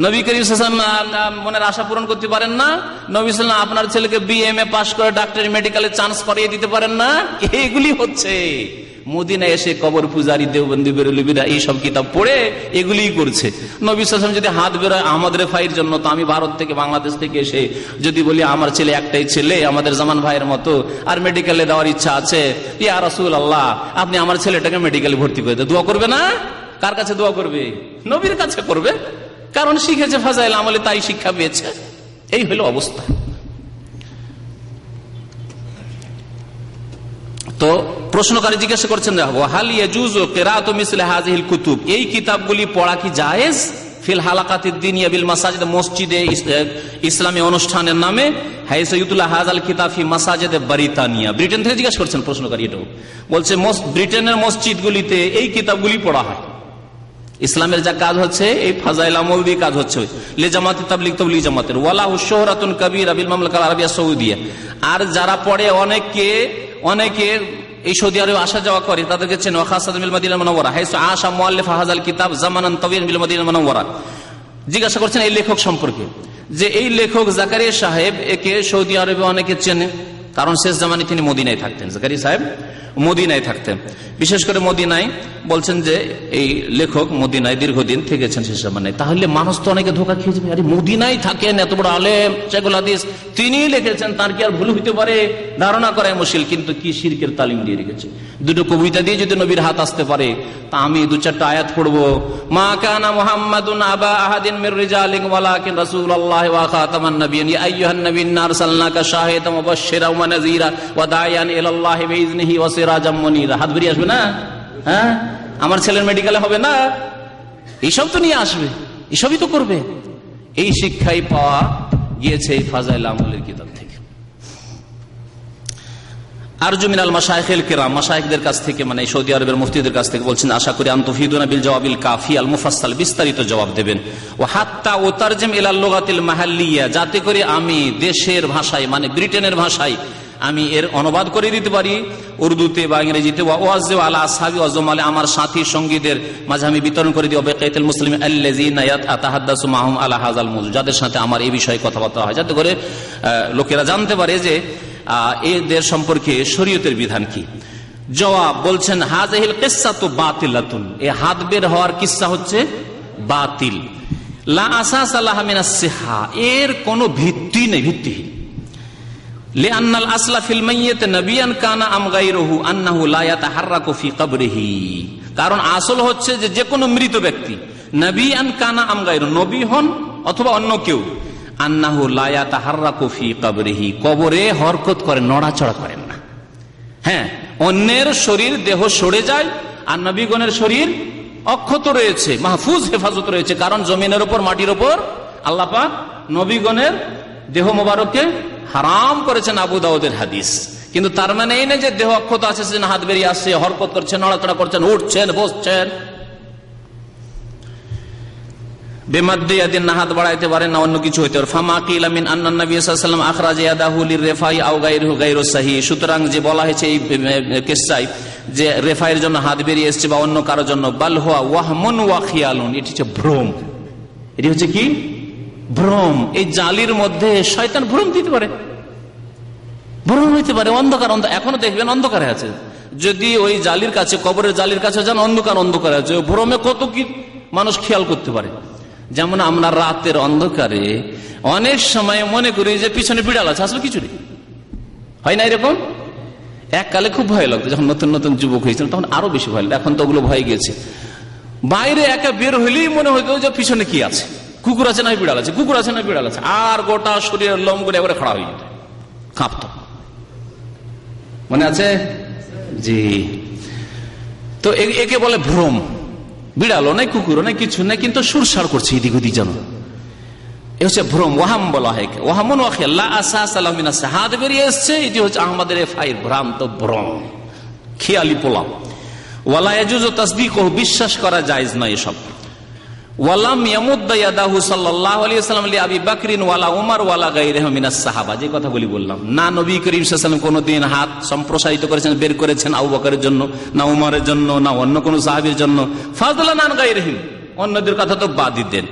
নবী করিম সাল্লাল্লাহু আলাইহি ওয়াসাল্লাম মনের আশা পূরণ করতে পারেন না? নবী সাল্লাল্লাহু আলাইহি ওয়াসাল্লাম আপনার ছেলেকে বিএমএ পাশ করে ডাক্তারি মেডিকেলে চান্স করিয়ে দিতে পারেন না? এগুলি হচ্ছে মদিনায় এসে কবর পূজারী দেওবন্দি বেরলভিরা এইসব কিতাব পড়ে এগুলি করছে। নবী সাল্লাল্লাহু আলাইহি ওয়াসাল্লাম যদি হাত বেরোয় আমাদের ভাইয়ের জন্য, তো আমি ভারত থেকে বাংলাদেশ থেকে এসে যদি বলি আমার ছেলে একটাই ছেলে আমাদের জামান ভাইয়ের মতো, আর মেডিকেলে দেওয়ার ইচ্ছা আছে, ইয়া রাসূলুল্লাহ আপনি আমার ছেলেটাকে মেডিকেলে ভর্তি করে দেন, দোয়া করবে না? কার কাছে দোয়া করবে? নবীর কাছে করবে, কারণ শিখেছে ফাজাইল আমলে, তাই শিক্ষা পেয়েছে। এই হলো অবস্থা। তো প্রশ্নকারী জিজ্ঞাসা করছেন, হাল ইয়াজুজু কিরাআতু মিসলি হাযিহিল কুতুব, এই কিতাবগুলি পড়া কি জায়েজ ফিল হালাকাতিদ দিনিয়া বিল মাসাজিদ, মসজিদে ইসলামী অনুষ্ঠানের নামে, হাইসা ইউতুলা হাযাল কিতাব ফি মাসাজিদে ব্রিটানিয়া। ব্রিটেন থেকে জিজ্ঞাসা করছেন প্রশ্নকারী, এটাও বলছে ব্রিটেনের মসজিদগুলিতে এই কিতাবগুলি পড়া হয়। ইসলামের যা কাজ হচ্ছে এই ফাজাইল আমল দিয়ে কাজ হচ্ছে, লে জামাতে তাবলিগ তাবলিগ জামাতের ওয়ালাহু শুহরাতুন কাবীরা বিল মামলাকাতুল আরাবিয়া সৌদিয়া। আর যারা পড়ে অনেকে এই সৌদি আরবে আসা যাওয়া করে, তাদেরকে চেনে খাসাতুল বিল মদিনাতুল মুনাওয়ারা হাইসু আশা মুআল্লিফ হাযাল কিতাব জামানান তাওয়িলান বিল মদিনাতুল মুনাওয়ারা। জিজ্ঞাসা করছেন এই লেখক সম্পর্কে, যে এই লেখক জাকারিয়া সাহেব, একে সৌদি আরবে অনেকে চেনে, কারণ শেষ জামানে তিনি মদিনায় থাকতেন। জাকারিয়া সাহেব মদিনায় থাকতেন, বিশেষ করে মদিনায়, বলছেন যে এই লেখক মদিনায় দীর্ঘদিন থেকেছেন শেষ জামানায়। তাহলে মানুষ তো অনেকে ধোঁকা খেয়ে যাবে, আরে মদিনায় থাকেন এত বড় আলেম শাইখুল হাদিস, তিনি লিখেছেন, তার কি আর ভুল হইতে পারে? ধারণা করাই মুশকিল। কিন্তু কি শিরকের তালিম দিয়ে রেখেছে। দুটো কবিতা দিয়ে যদি নবীর হাত আসতে পারে, তা আমি দু চারটা আয়াত পড়বো, মা কানা মুহাম্মাদুন আবা আহাদিন মির রিজালিকুম ওয়ালাকিন রাসূলুল্লাহি ওয়া খাতামান নাবিয়্যিন ইয়া আইয়ুহান নাবিয়্যু ইন্না আরসালনাকা শাহিদান ওয়া মুবাশশিরান ওয়া নাযীরা ওয়া দা'iয়ান ইলাল্লাহি বিইযনিহি ওয়া সিরাজাম মুনীরা। হাত বেরিয়ে আসবে না? হ্যাঁ, আমার ছেলের মেডিকেলে হবে না? এইসব তো নিয়ে আসবে, এসবই তো করবে। এই শিক্ষাই পাওয়া গিয়েছে এই ফাজাইল আমলের কিতাব থেকে। আরজু মিনাল মাশায়েখিল কিরাম, মাশায়েখদের কাছ থেকে, মানে সৌদি আরবের মুফতিদের কাছ থেকে বলছেন, আশা করি আনতুফিদুনা বিল জওয়াবিল কাফি আল মুফাসসাল, বিস্তারিত জবাব দেবেন। ওয়া হাত্তা উতারজিম ইলাল লুগাতিল মাহাল্লিয়া, যাতে করে আমি দেশের ভাষায়, মানে ব্রিটেনের ভাষায় আমি এর অনুবাদ করে দিতে পারি উর্দুতে বা ইংরেজিতে। ওয়া ওয়াজ্জু আলা আসহাবি ওয়া জুমালি, আমার সাথী সঙ্গীদের মাঝে আমি বিতরণ করে দিই বিকাইতুল মুসলিমিন আল্লাযিনা ইয়াতাহাদ্দাসু মাহুম আলা হাযাল মওযু, যাদের সাথে আমার এই বিষয়ে কথাবার্তা হয়, যাতে করে লোকেরা জানতে পারে যে এদের সম্পর্কে শরীয়তের বিধান কি। জবাব বলছেন, হাযিহিল কিসসাতু বাতিলাতুন, এই হাত বের হওয়ার কিসসা হচ্ছে বাতিল। লা আসাসা লাহা মিনাস সিহা, এর কোনো ভিত্তি নেই, ভিত্তিহীন। লিআন্নাল আসলা ফিল মাইয়িত নাবিয়ান কানা আম গায়রুহু আন্নাহু লা ইয়াতাহাররাকু ফি কবরিহি, কারণ আসল হচ্ছে যে কোনো মৃত ব্যক্তি, নবিয়ান কানা আম গায়রু, নবী হন অথবা অন্য কেউ, আন্নাহু লা ইয়াতাহাররাকু ফি কবরিহি, কবরে হরকত করেন, নড়াচড়া করেন না। হ্যাঁ, অন্যের শরীর দেহ সরে যায়, আর নবীগণের শরীর অক্ষত রয়েছে, মাহফুজ হেফাজত রয়েছে, কারণ জমিনের উপর, মাটির উপর আল্লাহ পাক নবীগণের দেহ মোবারককে হারাম করেছেন, আবু দাউদের হাদিস। কিন্তু তার মানে এই না যে দেহ অক্ষত আছে সেজন্য হাত বেরিয়ে আসছে, হরকত করছেন, নড়াচড়া করছেন, উঠছেন, বসছেন। বেমাদ্দিয়াদিন না, হাত বাড়াইতে পারেন না, অন্য কিছু হইতে পারে। ফামা কিলা মিন আন্নান নবী সাল্লাল্লাহু আলাইহি ওয়াসাল্লাম আখরাজা ইয়াদাহু লিররিফাই আও গায়রুহু গায়রু সাহিহ, সুতরাং যে বলা হয়েছে এই কিসসায় যে রেফাইয়ের জন্য হাত বেরিয়ে এসেছে বা অন্য কারোর জন্য, বাল হুয়া ওয়াহমুন ওয়া খিয়ালুন, এটি হচ্ছে ভ্রম। এটি হচ্ছে কি? ভ্রম। এই জালির মধ্যে শয়তান ভ্রম দিতে পারে, ভ্রম হইতে পারে, অন্ধকার। এখনো দেখবেন অন্ধকারে আছে, যদি ওই জালির কাছে, কবরের জালির কাছে যান, অন্ধকারে আছে, ভ্রমে কত কি মানুষ খেয়াল করতে পারে। যেমন আমরা রাতের অন্ধকারে অনেক সময় মনে করি যে পিছনে বিড়াল আছে, আসলে কিছু নেই, হয় না এরকম? এককালে খুব ভয় লাগতো, যখন নতুন নতুন যুবক হয়েছিল তখন আরো বেশি ভয় লাগতো, এখন তো ওগুলো ভয় গেছে। বাইরে একা বের হইলেই মনে হইতো যে পিছনে কি আছে, কুকুর আছে না বিড়াল আছে, কুকুর আছে না বিড়াল আছে, আর গোটা শরীরের লোম করে একবারে খাড়া হয়ে যেত, কাঁপত। মনে আছে? জি। তো একে বলে ভ্রম। বিড়ালও নাই, কুকুরও নাই, কিছু নাই, কিন্তু সুরসার করছে এদিক ওদিক যেন, এ হচ্ছে ভ্রম। ওয়াহাম বলা হয়, ওয়াহামুন ওয়া খিয়াল, লা আসাসা লাহু মিনাস হাত বেরিয়ে এসছে, এটি হচ্ছে আমাদের ফাইর ভ্রান্ত ভ্রম, খেয়ালি পোলাও। ওয়ালা ইয়াজুজু তাসদীকুহু, বিশ্বাস করা জায়েজ নয় এসব। ওয়ালাম ইয়ামুদ্দা ইয়াদাহু সাল্লাল্লাহু আলাইহি ওয়াসাল্লাম লিআবি বকরিন ওয়ালা উমর ওয়ালা গায়রিহিম মিনাস সাহাবা, যে কথাগুলি বললাম, না নবী করিম সাল্লাল্লাহু আলাইহি ওয়াসাল্লাম কোনদিন হাত সম্প্রসারিত করেছেন, বের করেছেন আবু বকরের জন্য, না উমরের জন্য, না অন্য কোন সাহাবীর জন্য, ফাদলান আন গায়রিহিম, অন্যদের কথা তো বাদই দেন।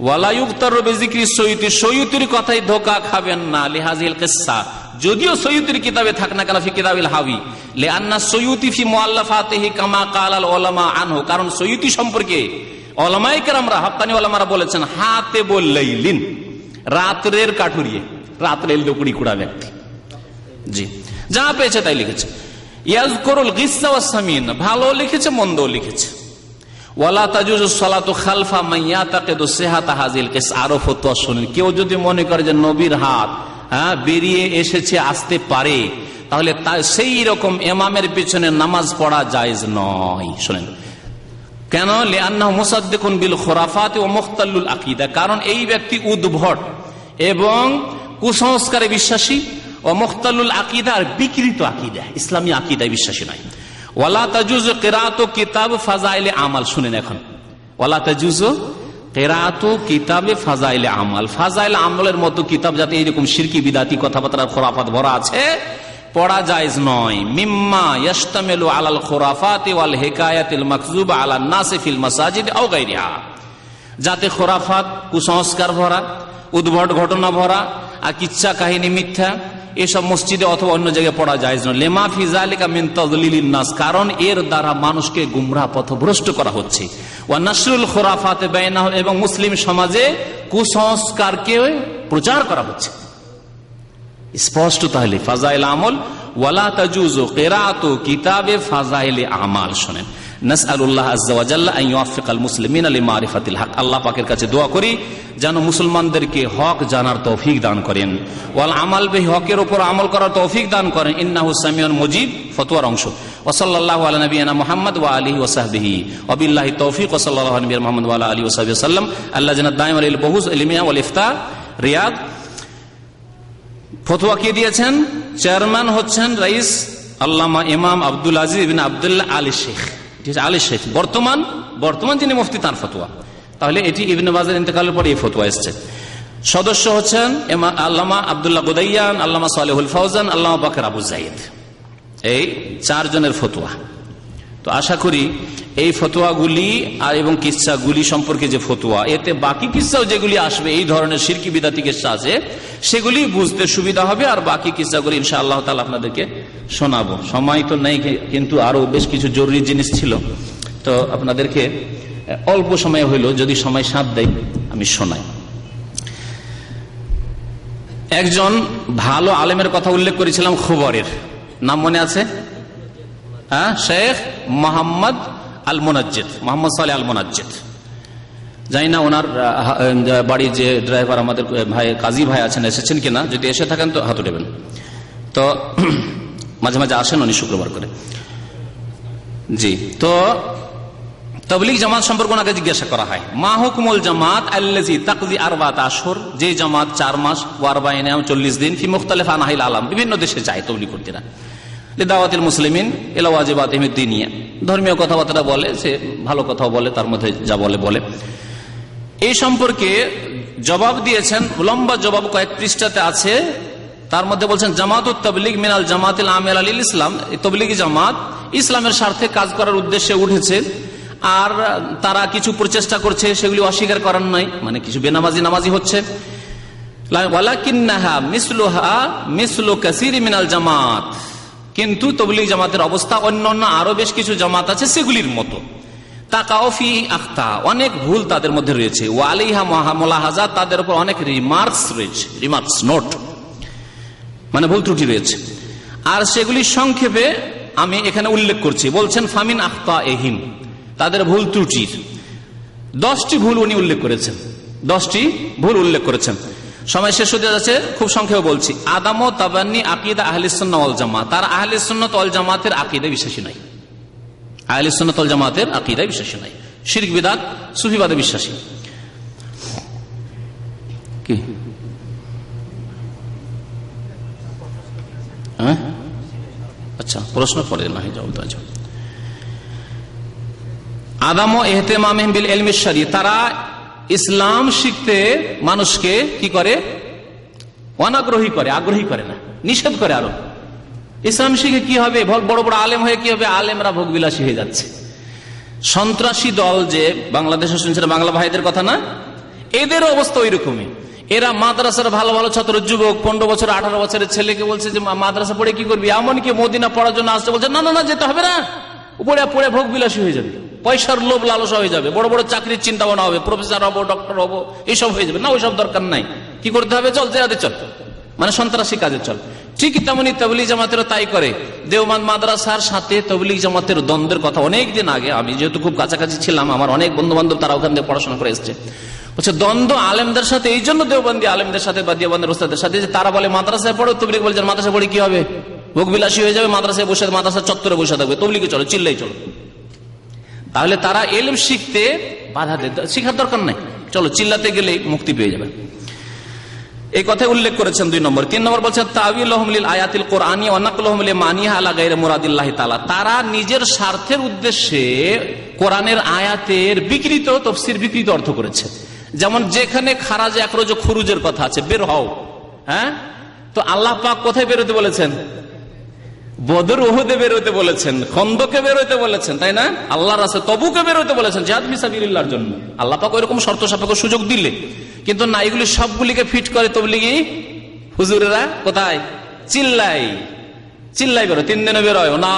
ওয়ালা ইউক্তারু বিযিকরি সয়ুতি, সয়ুতির কথাই ধোঁকা খাবেন না, লিহাযিল কিসসা, যদিও সয়ুতির কিতাবে থাক না কেন, ফি কিতাবিল হাবি, লিআন্না সয়ুতি ফি মুআল্লাফাতিহি কামা ক্বালাল উলামা আনহু, কারণ সয়ুতি সম্পর্কে উলামায়ে কেরামরা, হক্কানি উলামারা বলেছেন, হাতে বল্লাইলিন, রাতের কাঠুরিয়ে, রাতের লুকুড়ি কুড়া ব্যক্তি, জি যা পেয়েছে তাই লিখেছে। ইয়াজকুরুল গিসসা ওয়াস সামিন, ভালো লিখেছে মন্দও লিখেছে। ওয়ালা তাজুজু সালাতু খালফা মান ইয়াতাকিদু সিহাতা হাযিল কিস, আরো ফতোয়া শুনেন, কেউ যদি মনে করে যে নবীর হাত বেরিয়ে এসেছে, আসতে পারে, তাহলে সেই রকম ইমামের পিছনে নামাজ পড়া জায়েজ নয়। শুনেন কেন? লিআন্নাহু মুসাদ্দিকুন বিল খুরাফাতি ওয়া মুখতাল্লুল আকীদা, কারণ এই ব্যক্তি উদ্ভট এবং কুসংস্কারে বিশ্বাসী, ও মুখতাল্লুল আকীদা, আর বিকৃত আকীদা, ইসলামী আকীদায় বিশ্বাসী নয়। ওয়ালা তাজুজু কিরাআতু কিতাব ফাযাইলে আমাল, শুনেন এখন, ওয়ালা তাজুজু কিরাআতু কিতাবে ফাযাইলে আমাল, ফাযাইলে আমলের মতো কিতাব যাতে এইরকম শিরকি বিদাতি কথাবার্তা খুরাফাত ভরা আছে, পড়া জায়েজ নয়। মিম্মা ইয়াশতামিলু আলাল খুরাফাতি ওয়াল হিকায়াতিল মাকযুবা আলান নাসি ফিল মাসাজিদ আও গায়রিহা, যাতে খুরাফাত, কুসংস্কার ভরা, উদ্ভট ঘটনা ভরা আর কিচ্ছা কাহিনী মিথ্যা এসব মসজিদে অথবা অন্য জায়গায় পড়া জায়েজ নয়। লিমা ফি যালিকা মিন তাদলিলিন নাস, কারণ এর দ্বারা মানুষকে গুমরাহ পথভ্রষ্ট করা হচ্ছে। ওয়া নাশরুল খুরাফাতি বাইনাহুম, এবং মুসলিম সমাজে কুসংস্কারকে প্রচার করা হচ্ছে। স্পষ্ট তাহলে ফাজাইল আমল, ওয়ালা তাজুজু কিরাআতু কিতাবে ফাজাইল আমাল। শুনেন, নাসআলুল্লাহ আযজা ওয়া জাল্লা আন ইউওয়াফিকাল মুসলিমিনা লিমারিফাতিল হক, আল্লাহ পাকের কাছে দোয়া করি যেন মুসলমানদেরকে হক জানার তৌফিক দান করেন, ওয়াল আমাল বিহি, হকের উপর আমল করার তৌফিক দান করেন। ইন্নাহু সামিউন মুজিব, ফতোয়ার অংশ। ওয়া সাল্লাল্লাহু আলা নবিয়িনা মুহাম্মদ ওয়া আলিহি ওয়া সাহবিহি ওয়া বিল্লাহি তৌফিক, ওয়া সাল্লাল্লাহু আলা নবিয়িনা মুহাম্মদ ওয়া আলা আলিহি ওয়া সাহবিহি সাল্লাম। আল্লাযিনা দাইমা লিল বুহুস ইলমিয়া ওয়াল ইফতা, রিয়াদ। ফতোয়া কে দিয়েছেন? চেয়ারম্যান হচ্ছেন রাইস আল্লামা ইমাম আব্দুল আজিজ ইবনে আব্দুল্লাহ আলী শেখ, আলী শেখ বর্তমান যিনি মুফতি, তার ফতোয়া। তাহলে এটি ইবনে বাজের ইন্তেকালের পরে এই ফতোয়া এসেছে। সদস্য হচ্ছেন আল্লামা আব্দুল্লাহ গুদাইয়ান, আল্লামা সালেহুল ফাউজান, আল্লামা বাকর আবু যায়েদ, এই 4 জনের ফতোয়া। তো আশা করি এই ফতোয়াগুলি আর এবং কিসসাগুলি সম্পর্কে যে ফতোয়া, এতে বাকি কিসসাও যেগুলি আসবে, এই ধরনের শিরকি বিদাতি কিসসা আছে, সেগুলি বুঝতে সুবিধা হবে। আর বাকি কিসসাগুলি ইনশাআল্লাহ তাআলা আপনাদেরকে শোনাবো। সময় তো নেই, কিন্তু আরো বেশ কিছু জরুরি জিনিস ছিল, তো আপনাদেরকে অল্প সময় হইল, যদি সময় সাথ দেয় আমি শোনাই। একজন ভালো আলেমের কথা উল্লেখ করেছিলাম, খবরের নাম মনে আছে? শেখ মোহাম্মদ আল মুনাজ্জিদ, মোহাম্মদ সালেহ আল মুনাজ্জিদ। জানি না ওনার বাড়ি যে ড্রাইভার আমাদের ভাই কাজী ভাই আছেন, এসেছেন কিনা, যদি এসে থাকেন তো হাত উঠাবেন। তো মাঝে মাঝে আসেন উনি শুক্রবার করে। জি, তো তাবলীগ জামাত সম্পর্কে ওনাকে জিজ্ঞাসা করা হয়, মা হুকুমুল জামাত আল্লাযী তাকযী 4 আশহুর, যে জামাত 4 মাস ওয়া 40 দিন, ফি মুখতালিফ আনহাইল আলাম, বিভিন্ন দেশে যায় তাবলীগ করতে না, লিদাওয়াতিল মুসলিমিন ইলা ওয়াজিবাতিহিম দ্বীনিয়া, ধর্মীয় কথাবার্তা বলে, সে ভালো কথাও বলে, তার মধ্যে যা বলে। এই সম্পর্কে জবাব দিয়েছেন, লম্বা জবাব, কয়েক পৃষ্ঠাতে আছে। তার মধ্যে বলছেন, জামাতুত তাবলীগ মিনাল জামাতিল আমিলা লিল ইসলাম, এই তাবলীগী জামাত ইসলামের স্বার্থে কাজ করার উদ্দেশ্যে উঠেছে, আর তারা কিছু প্রচেষ্টা করছে, সেগুলি অস্বীকার করার নয়, মানে কিছু বেনামাজি হচ্ছে। ওয়ালাকিন্নাহা মিসলুহা মিসলু কাসীরি মিনাল জামাত, কিন্তু তাবলীগ জামাতের অবস্থা অন্যান্য আরো বেশ কিছু জামাত আছে সেগুলির মতো। তাকাও ফি আখতা, অনেক ভুল তাদের মধ্যে রয়েছে। ওয়া আলাইহা মুলাহাজাত, তাদের উপর অনেক রিমার্কস রয়েছে, রিমার্কস নোট, মানে ভুল ত্রুটি রয়েছে। আর সেগুলি সংক্ষেপে আমি এখানে উল্লেখ করছি। বলছেন ফামিন আখতা এহিম, তাদের ভুল ত্রুটির 10টি ভুল উনি উল্লেখ করেছেন, 10টি ভুল উল্লেখ করেছেন। সময় শেষ হতে যাচ্ছে, খুব সংক্ষেপে বলছি। আদাম ও তাবান্নি আকীদা আহলিস সুন্নাহ ওয়াল জামাত, তারা আহলিস সুন্নাত ওয়াল জামাতের আকীদায় বিশ্বাসী নাই, আহলিস সুন্নাত ওয়াল জামাতের আকীদায় বিশ্বাসী নাই, শিরক বিদআত সুফিবাদে বিশ্বাসী। কি আচ্ছা, প্রশ্ন পড়ে না, যাও। আদাম ও ইহতিমামিহিম বিল ইলমি শরঈ, তারা ইসলাম শিখতে মানুষকে কি করে? অনাগ্রহী করে, আগ্রহী করে না, নিষেধ করে। আরো ইসলাম শিখে কি হবে? বড় বড় আলেম হয়ে কি হবে? আলেমরা ভোগবিলাসী হয়ে যাচ্ছে। সন্ত্রাসী দল যে বাংলাদেশে শুনছেন, বাংলা ভাইদের কথা না, এদের অবস্থা ওই রকমই। এরা মাদ্রাসার ভালো ভালো ছাত্র, যুবক 15 বছর 18 বছরের ছেলেকে বলছে যে মাদ্রাসা পড়ে কি করবি? এমনকি মদিনা পড়ার জন্য আসতে বলছে, না না না, যেতে হবে না, উপরে পড়ে ভোগবিলাসী হয়ে যাবে, পয়সার লোভ লালসা হয়ে যাবে, বড় বড় চাকরির চিন্তা ভাবনা হবে, প্রফেসর হবো, ডক্টর হবো, এইসব হয়ে যাবে। না, ওইসব দরকার নাই। কি করতে হবে? চল জেহাদে চল, মানে সন্ত্রাসী কাজে চল। ঠিক তেমনি তাবলীগ জামাতেরও তাই করে। দেওবন্দ মাদ্রাসার সাথে তাবলীগ জামাতের দ্বন্দ্বের কথা অনেক দিন আগে, আমি যেহেতু খুব কাছাকাছি ছিলাম, আমার অনেক বন্ধু বান্ধব তারা ওখান থেকে পড়াশোনা করে এসছে, বলছে দ্বন্দ্ব আলেমদের সাথে এই জন্য, দেওবন্দি আলেমদের সাথে বা দেওবন্দের ওস্তাদের সাথে, যে তারা বলে মাদ্রাসায় পড়ো, তাবলীগ বলছেন মাদ্রাসায় পড়ে কি হবে? ভোগবিলাসী হয়ে যাবে, মাদ্রাসায় বসে, মাদ্রাসার চত্বরে বসে থাকবে, তাবলীগে চলো, চিল্লাই চলো। তাহলে তারা ইলম শিখতে বাধা দেয়, শিখার দরকার নাই, চলো চিল্লাতে গেলে মুক্তি পেয়ে যাবে। এই কথা উল্লেখ করেছেন 2 নম্বর। 3 নম্বর বলছেন তাওয়িলুহুম লিল আয়াতিল কুরআনি ওয়া নাকলুহুম লিমানিহা আলা গায়রি মুরাদিল্লাহি তাআলা, তারা নিজের স্বার্থের উদ্দেশ্যে কোরআনের আয়াতের বিকৃত তাফসীর, বিকৃত অর্থ করেছে। যেমন যেখানে খারাজে একরোজ খুরুজের কথা আছে, বের হও, হ্যাঁ, তো আল্লাহ পাক কোথায় বেরোতে বলেছেন? বদর উহুদে বেরোতে বলেছেন, খন্দকে বেরোতে বলেছেন, তাই না? আল্লাহর রাস্তায় তবুকে বেরোতে বলেছেন, জিহাদ ফি সাবিলিল্লাহর জন্য। আল্লাহ পাক ওইরকম শর্ত সাপেক্ষ সুযোগ দিলে, কিন্তু না, এগুলি সবগুলিকে ফিট করে তবলিগি হুজুরেরা। কোথায়? চিল্লাই চিল্লাই বেরো, 3 দিনে বেরোয় না,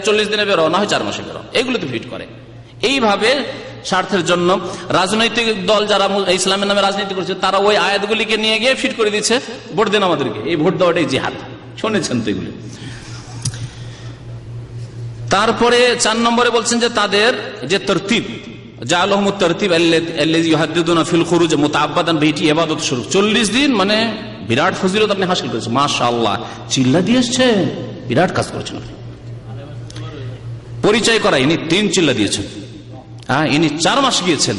40 দিনে বেরো না, হয় 4 মাসে বেরো, এগুলোতে ফিট করে। এইভাবে স্বার্থের জন্য রাজনৈতিক দল যারা ইসলামের নামে রাজনীতি করছে, তারা ওই আয়াতগুলিকে নিয়ে গিয়ে ফিট করে দিচ্ছে, ভোট দেন আমাদেরকে, এই ভোট দেওয়াটাই জিহাদ। শুনেছেন তো এগুলি। তারপরে 4 নম্বরে বলছেন যে তাদের যে তরতিব, জাআলাহুমুত তারতিব আল্লাযী ইউহাদ্দিদুনা ফিল খুরুজ মুতাআব্বাদান বিহি ইবাদত শুরু, 40 দিন মানে বিরাট ফজিলত আপনি হাসিল করেছেন, মাশাআল্লাহ, চিল্লা দিয়ে এসছে, বিরাট কাজ করেছেন আপনি। পরিচয় করা, ইনি 3 চিল্লা দিয়েছেন, হ্যাঁ, ইনি 4 মাস গিয়েছেন,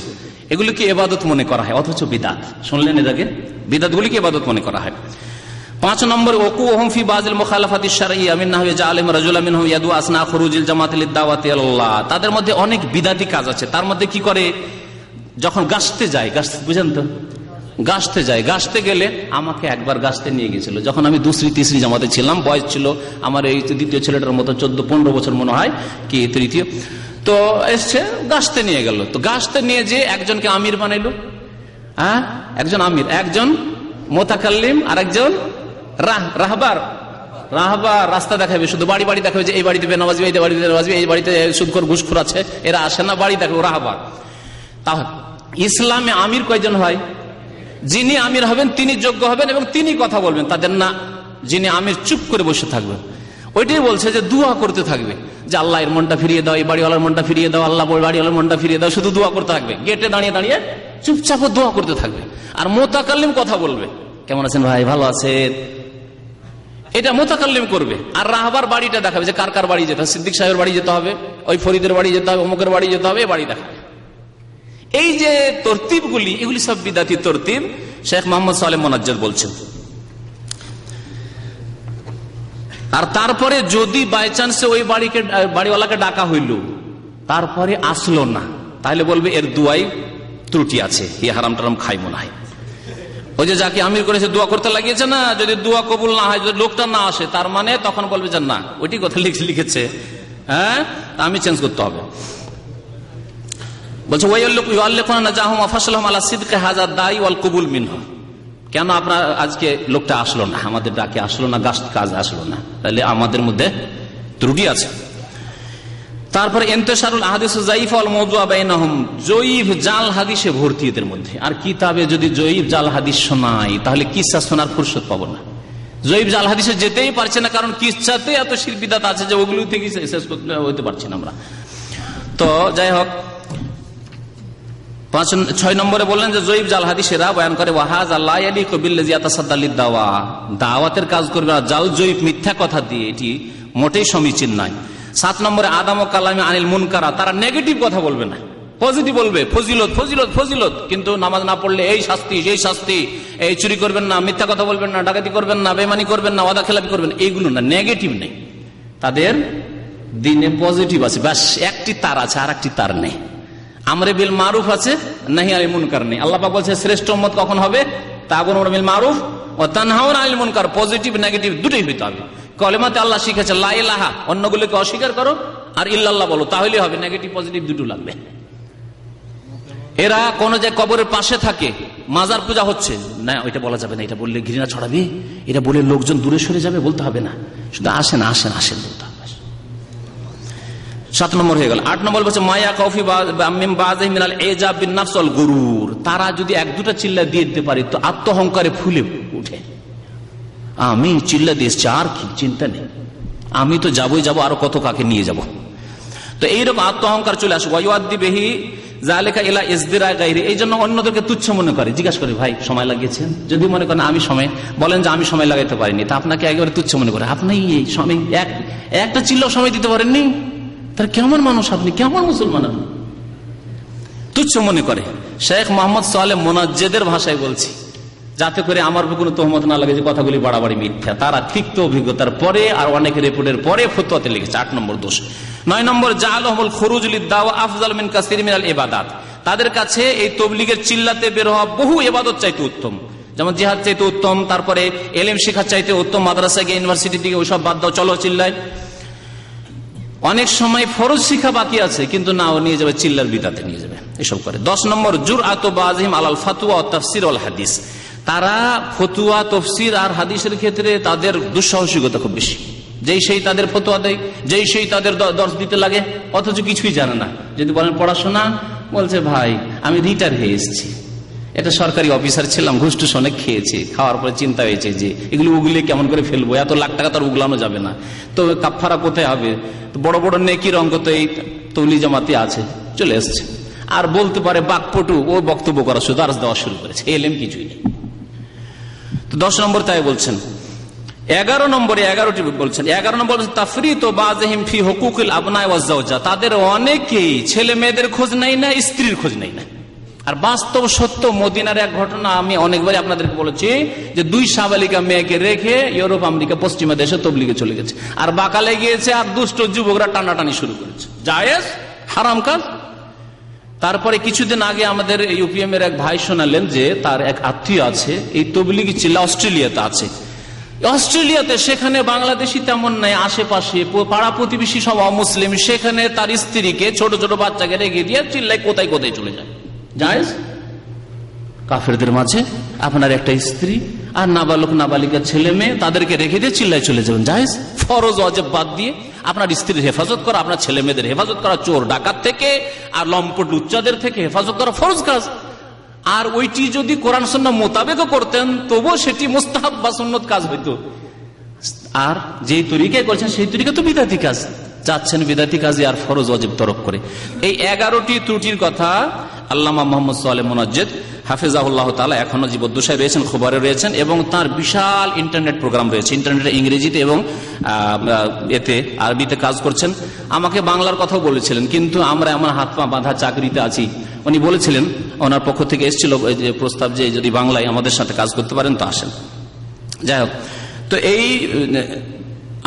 এগুলিকে ইবাদত মনে করা হয়, অথচ বিদআত। শুনলেন এর আগে? বিদআতগুলিকে ইবাদত মনে করা হয়। 5 নম্বর ওয়াকুহুম ফি বাযিল মুখালাফাতিশ শারঈয়্যা মিনহা জাআলিম রাজুলাম মিনহুম ইয়াদু আসনা খুরুজিল জামাতি লিদ-দাওয়াতি ইলাল্লাহ, তাদের মধ্যে অনেক বিদআতি কাজ আছে। তার মধ্যে কি করে? যখন গাছতে যায়, গাছ বুঝেন তো, গাছতে যায়, গাছতে গেলে আমাকে একবার গাছতে নিয়ে গেছিল, যখন আমি 2রি 3রি জামাতে ছিলাম, বয়স ছিল আমার এই দ্বিতীয় ছেলেটার মতো, 14-15 বছর মনে হয়, কি তৃতীয়, তো এসছে, গাছতে নিয়ে গেল। তো গাছতে নিয়ে যে একজনকে আমির বানাইলো, হ্যাঁ, একজন আমির, একজন মুতাকাল্লিম, আর একজন রাহবার। রাস্তা দেখাবে, শুধু বাড়ি বাড়ি দেখাবে, যে এই বাড়িতে বেনামাজি, এই বাড়িতে বেনামাজি, এই বাড়িতে সুদখোর ঘুষখোর আছে, এরা আসে না, বাড়ি দেখাবে, রাহবার। তাহলে ইসলামে আমির কয়জন হয়? যিনি আমির হবেন তিনি যোগ্য হবেন এবং তিনি কথা বলবেন, তাদের না যিনি আমির চুপ করে বসে থাকবেন। ওইটাই বলছে যে দোয়া করতে থাকবে, যে আল্লাহ এর মনটা ফিরিয়ে দাও, এই বাড়িওয়ালার মনটা ফিরিয়ে দাও, আল্লাহ বাড়িওয়ালার মনটা ফিরিয়ে দাও, শুধু দোয়া করতে থাকবে, গেটে দাঁড়িয়ে দাঁড়িয়ে চুপচাপ দোয়া করতে থাকবে। আর মুতাকাল্লিম কথা বলবে, কেমন আছেন ভাই, ভালো আছেন, এটা মুতাকাল্লিম করবে। আর রাহবার বাড়িটা দেখাবে, যে কার কার বাড়ি যেতে হবে, সিদ্দিক সাহেবের বাড়ি যেতে হবে, ওই ফরিদের বাড়ি যেতে হবে, অমুকের বাড়ি যেতে হবে, এই বাড়ি দেখাবে। এই যে তরতিবগুলি, এগুলি সব বিদাতি তরতিব, শেখ মোহাম্মদ সালেহ মুনাজ্জাদ বলছেন। আর তারপরে যদি বাই চান্সে ওই বাড়িওয়ালাকে ডাকা হইল, তারপরে আসলো না, তাহলে বলবে এর দুয়াই ত্রুটি আছে, এ হারাম টারাম খাই মনে হয়। ওই যে যাকে আমির করেছে দোয়া করতে লাগিয়েছে না, যদি দোয়া কবুল না হয়, যদি লোকটা না আসে, তার মানে তখন বলবে যে না, ওইটি কথা লিখেছে, হ্যাঁ, তা আমি চেঞ্জ করতে হবে। বলছে কেন আপনার আজকে লোকটা আসলো না, আমাদের ডাকে আসলো না, কাজ আসলো না, তাহলে আমাদের মধ্যে ত্রুটি আছে। তারপরে ইন্তেশারুল আহাদিস যায়িফা ওয়াল মাওদুআ বাইনাহুম, জয়ীফ জাল হাদিসে ভর্তি এদের মধ্যে। আর কিতাবে যদি জয়ীফ জাল হাদিস শোনাই, তাহলে কিসসা শোনার ফুরসত পাবো না। জয়ীফ জাল হাদিসে যেতেই পারছে না, কারণ কিসসাতে এত শিরক বিদআত আছে যে ওগুলো থেকে শেষ করতে হইতে পারছি না আমরা। তো যাই হোক, 6 নম্বরে বললেন যে জয়ীফ জাল হাদিসেরা বয়ান করে ওয়াহাজ আল্লাহ ইয়ালিকু বিল্লাযী ইয়াতাসাদ্দা লিদ-দাওয়া, দাওয়াতের কাজ করবে না জাল জয়ীফ মিথ্যা কথা দিয়ে, এটি মোটেই সমীচীন নয়। 7 নম্বরে আদাম ও কালামে আনিল মুনকারা, তারা নেগেটিভ কথা বলবে না, পজিটিভ বলবে, ফজিলত ফজিলত ফজিলত, কিন্তু নামাজ না পড়লে এই শাস্তি সেই শাস্তি, এই চুরি করবেন না, মিথ্যা কথা বলবেন না, ডাকাতি করবেন না, বেঈমানি করবেন না, ওয়াদা খেলাপি করবেন, এইগুলো না, নেগেটিভ নেই। তাদের দিনে পজিটিভ আছে, ব্যাস একটি তার আছে, আর একটি তার নেই। আমরে বিল মারুফ আছে, নাহি আনিল মুনকার নেই। আল্লাহ পাক বলছে শ্রেষ্ঠ উম্মত কখন হবে? তা'মুরুনা বিল মারুফ ওয়া তানহাউনা আনিল মুনকার, পজিটিভ নেগেটিভ দুটোই হইতে হবে। কলেমাতে আল্লাহ শিখেছে লা ইলাহা, অন্যগুলোকে অস্বীকার করো, আর ইল্লাল্লাহ বলো, তাহলেই হবে। নেগেটিভ পজিটিভ দুটো লাগবে। এরা কোন যে কবরের পাশে থাকে, মাজার পূজা হচ্ছে না, ওইটা বলা যাবে না, এটা বললে ঘৃণা ছড়াবে, এটা বলে লোকজন দূরে সরে যাবে, বলতে হবে না, শুধু আসেন আসেন আসেন বলতে হবে। 7 নম্বর হয়ে গেল। 8 নম্বর বলছে মায়া কফি মিনাল এজাব বিন নাফস ওয়াল গুরুর, তারা যদি এক দুটা চিল্লা দিয়ে দিতে পারে তো আত্মহংকারে ফুলে উঠে, আমি চিল্লা দিয়েছি আর কি, চিন্তা নেই, আমি তো যাবই যাব, আরো কত কাকে নিয়ে যাব। তো এইরকম আত্মহংকার চলে আসে। ওয়াইয়াদ্দি বিহি যালিকা ইলা ইসদিরা গায়রি, এই জন্য অন্যদেরকে তুচ্ছ মনে করে। জিজ্ঞাসা করে ভাই সময় লাগিয়েছেন, যদি মনে করেন আমি সময়, বলেন যে আমি সময় লাগাইতে পারিনি, তা আপনাকে একেবারে তুচ্ছ মনে করে। আপনি এই সময় একটা চিল্লাও সময় দিতে পারেননি, তার কেমন মানুষ আপনি, কেমন মুসলমান আপনি, তুচ্ছ মনে করে। শেখ মোহাম্মদ সালেহ মোনাজ্জেদের ভাষায় বলছি, যাতে করে আমার কোনো তহমত না লাগে যে কথাগুলি বাড়াবাড়ি মিথ্যা। তারা তিক্ত অভিজ্ঞতার পরে আর অনেক রিপোর্টের পরে ফতোয়াতে লিখেছে। 8 নম্বর দোষ। 9 নম্বর জাআলহুমুল খুরুজ লিদ-দাওয়া আফযাল মিন কাসীর মিনাল ইবাদাত, তাদের কাছে এই তাবলীগের চিল্লাতে বের হওয়া বহু ইবাদত চাইতে উত্তম, যেমন জিহাদ চাইতে উত্তম, তারপরে ইলম শিক্ষা চাইতে উত্তম, মাদ্রাসা গিয়ে ইউনিভার্সিটি থেকে ওইসব বাদ দাও, চলো চিল্লায়। অনেক সময় ফরজ শিক্ষা বাকি আছে, কিন্তু না, ও নিয়ে যাবে চিল্লার বিদাতে নিয়ে যাবে, এসব করে। 10 নম্বর জুরআতু বাযিহিম আলাল ফাতওয়া ওয়া তাফসীর ওয়াল হাদিস, তারা ফতুয়া তফসির আর হাদিসের ক্ষেত্রে তাদের দুঃসাহসিকতা খুব বেশি। যেই সেই তাদের ফতোয়া দেয়, যেই সেই তাদের দর্শ দিতে লাগে, অথচ কিছুই জানে না। যদি বলেন পড়াশোনা, বলছে ভাই আমি রিটায়ার হয়ে এসেছি, এটা সরকারি অফিসার ছিলাম, ঘুষ টুস অনেক খেয়েছি, খাওয়ার পরে চিন্তা হয়েছে যে এগুলো উগলে কেমন করে ফেলবো, এত লাখ টাকা তার উগলানো যাবে না, তো কাফারা কোথায় হবে, তো বড় বড় নেকির অঙ্ক তো এই তৌলি জামাতে আছে, চলে এসছে। আর বলতে পারে বাকপটু, ও বক্তব্য করা শুধু আরজ দেওয়া শুরু করেছে, এলএম কিছুই নেই। তো 10 নম্বর তাই বলছেন। 11 নম্বরে 11টি বলছেন। 11 নম্বর তাফরিত বাযিহিম ফি হুকুকিল আবনা ওয়াজ যাওজা, তাদের অনেকেই ছেলে মেয়েদের খোঁজ নেয় না, স্ত্রীর খোঁজ নেয় না। আর বাস্তব সত্য, মদিনার এক ঘটনা আমি অনেকবারই আপনাদেরকে বলেছি যে 2 সাবালিকা মেয়েকে রেখে ইউরোপ আমেরিকা পশ্চিমা দেশে তবলিগে চলে গেছে, আর বাকালে গিয়েছে, আর দুষ্ট যুবকরা টানাটানি শুরু করেছে। জায়েজ? হারাম কাজ? তারপরে কিছুদিন আগে আমাদের ইউপিএম এর এক ভাই শোনালেন যে তার এক আত্মীয় আছে, এই তবলিগি চিল্লা অস্ট্রেলিয়াতে আছে। অস্ট্রেলিয়াতে সেখানে বাংলাদেশি তেমন নাই, আশেপাশে পাড়া প্রতিবেশী সব অমুসলিম, সেখানে তার স্ত্রীকে ছোট ছোট বাচ্চাকে রেখে দিয়ে চিল্লাই কোথায় কোথায় চলে যায়। জায়েজ? কাফেরদের মাঝে আপনার একটা স্ত্রী আর নাবালক নাবালিকা ছেলে মেয়ে, তাদেরকে রেখে দিয়ে চিল্লায় চলে যাবেন, জায়েজ? ফরজ ওয়াজিব বাদ দিয়ে আপনার স্ত্রীর হেফাজত করা, আপনার ছেলে মেয়েদের হেফাজত করা, চোর ডাকাত থেকে আর লম্পট লুচ্চাদের থেকে হেফাজত করা ফরজ কাজ। আর ওইটি যদি কোরআন সুন্নাহ মোতাবেক করতেন তবুও সেটি মুস্তাহাব বা সুন্নত কাজ হইতো। আর যেই তরিকায় করছেন সেই তরিকা তো বিদাতি কাজ, যাচ্ছেন বিদাতি কাজে আর ফরজ ওয়াজিব তরক করে। এই 11টি ত্রুটির কথা আল্লামা মোহাম্মদ সালেহ মোনাজ্জেদ হাফেজাহুল্লাহ তাআলা এখনো জীবদ্দশায় রয়েছেন, খবরে রয়েছেন, এবং তার বিশাল ইন্টারনেট প্রোগ্রাম রয়েছে, ইন্টারনেটে ইংরেজিতে এবং এতে আরবিতে কাজ করছেন। আমাকে বাংলার কথাও বলেছিলেন, কিন্তু আমরা এমন হাত পা বাঁধা চাকরিতে আছি। উনি বলেছিলেন, ওনার পক্ষ থেকে এসেছিল যে প্রস্তাব যে যদি বাংলায় আমাদের সাথে কাজ করতে পারেন তো আসেন। যাই হোক, তো এই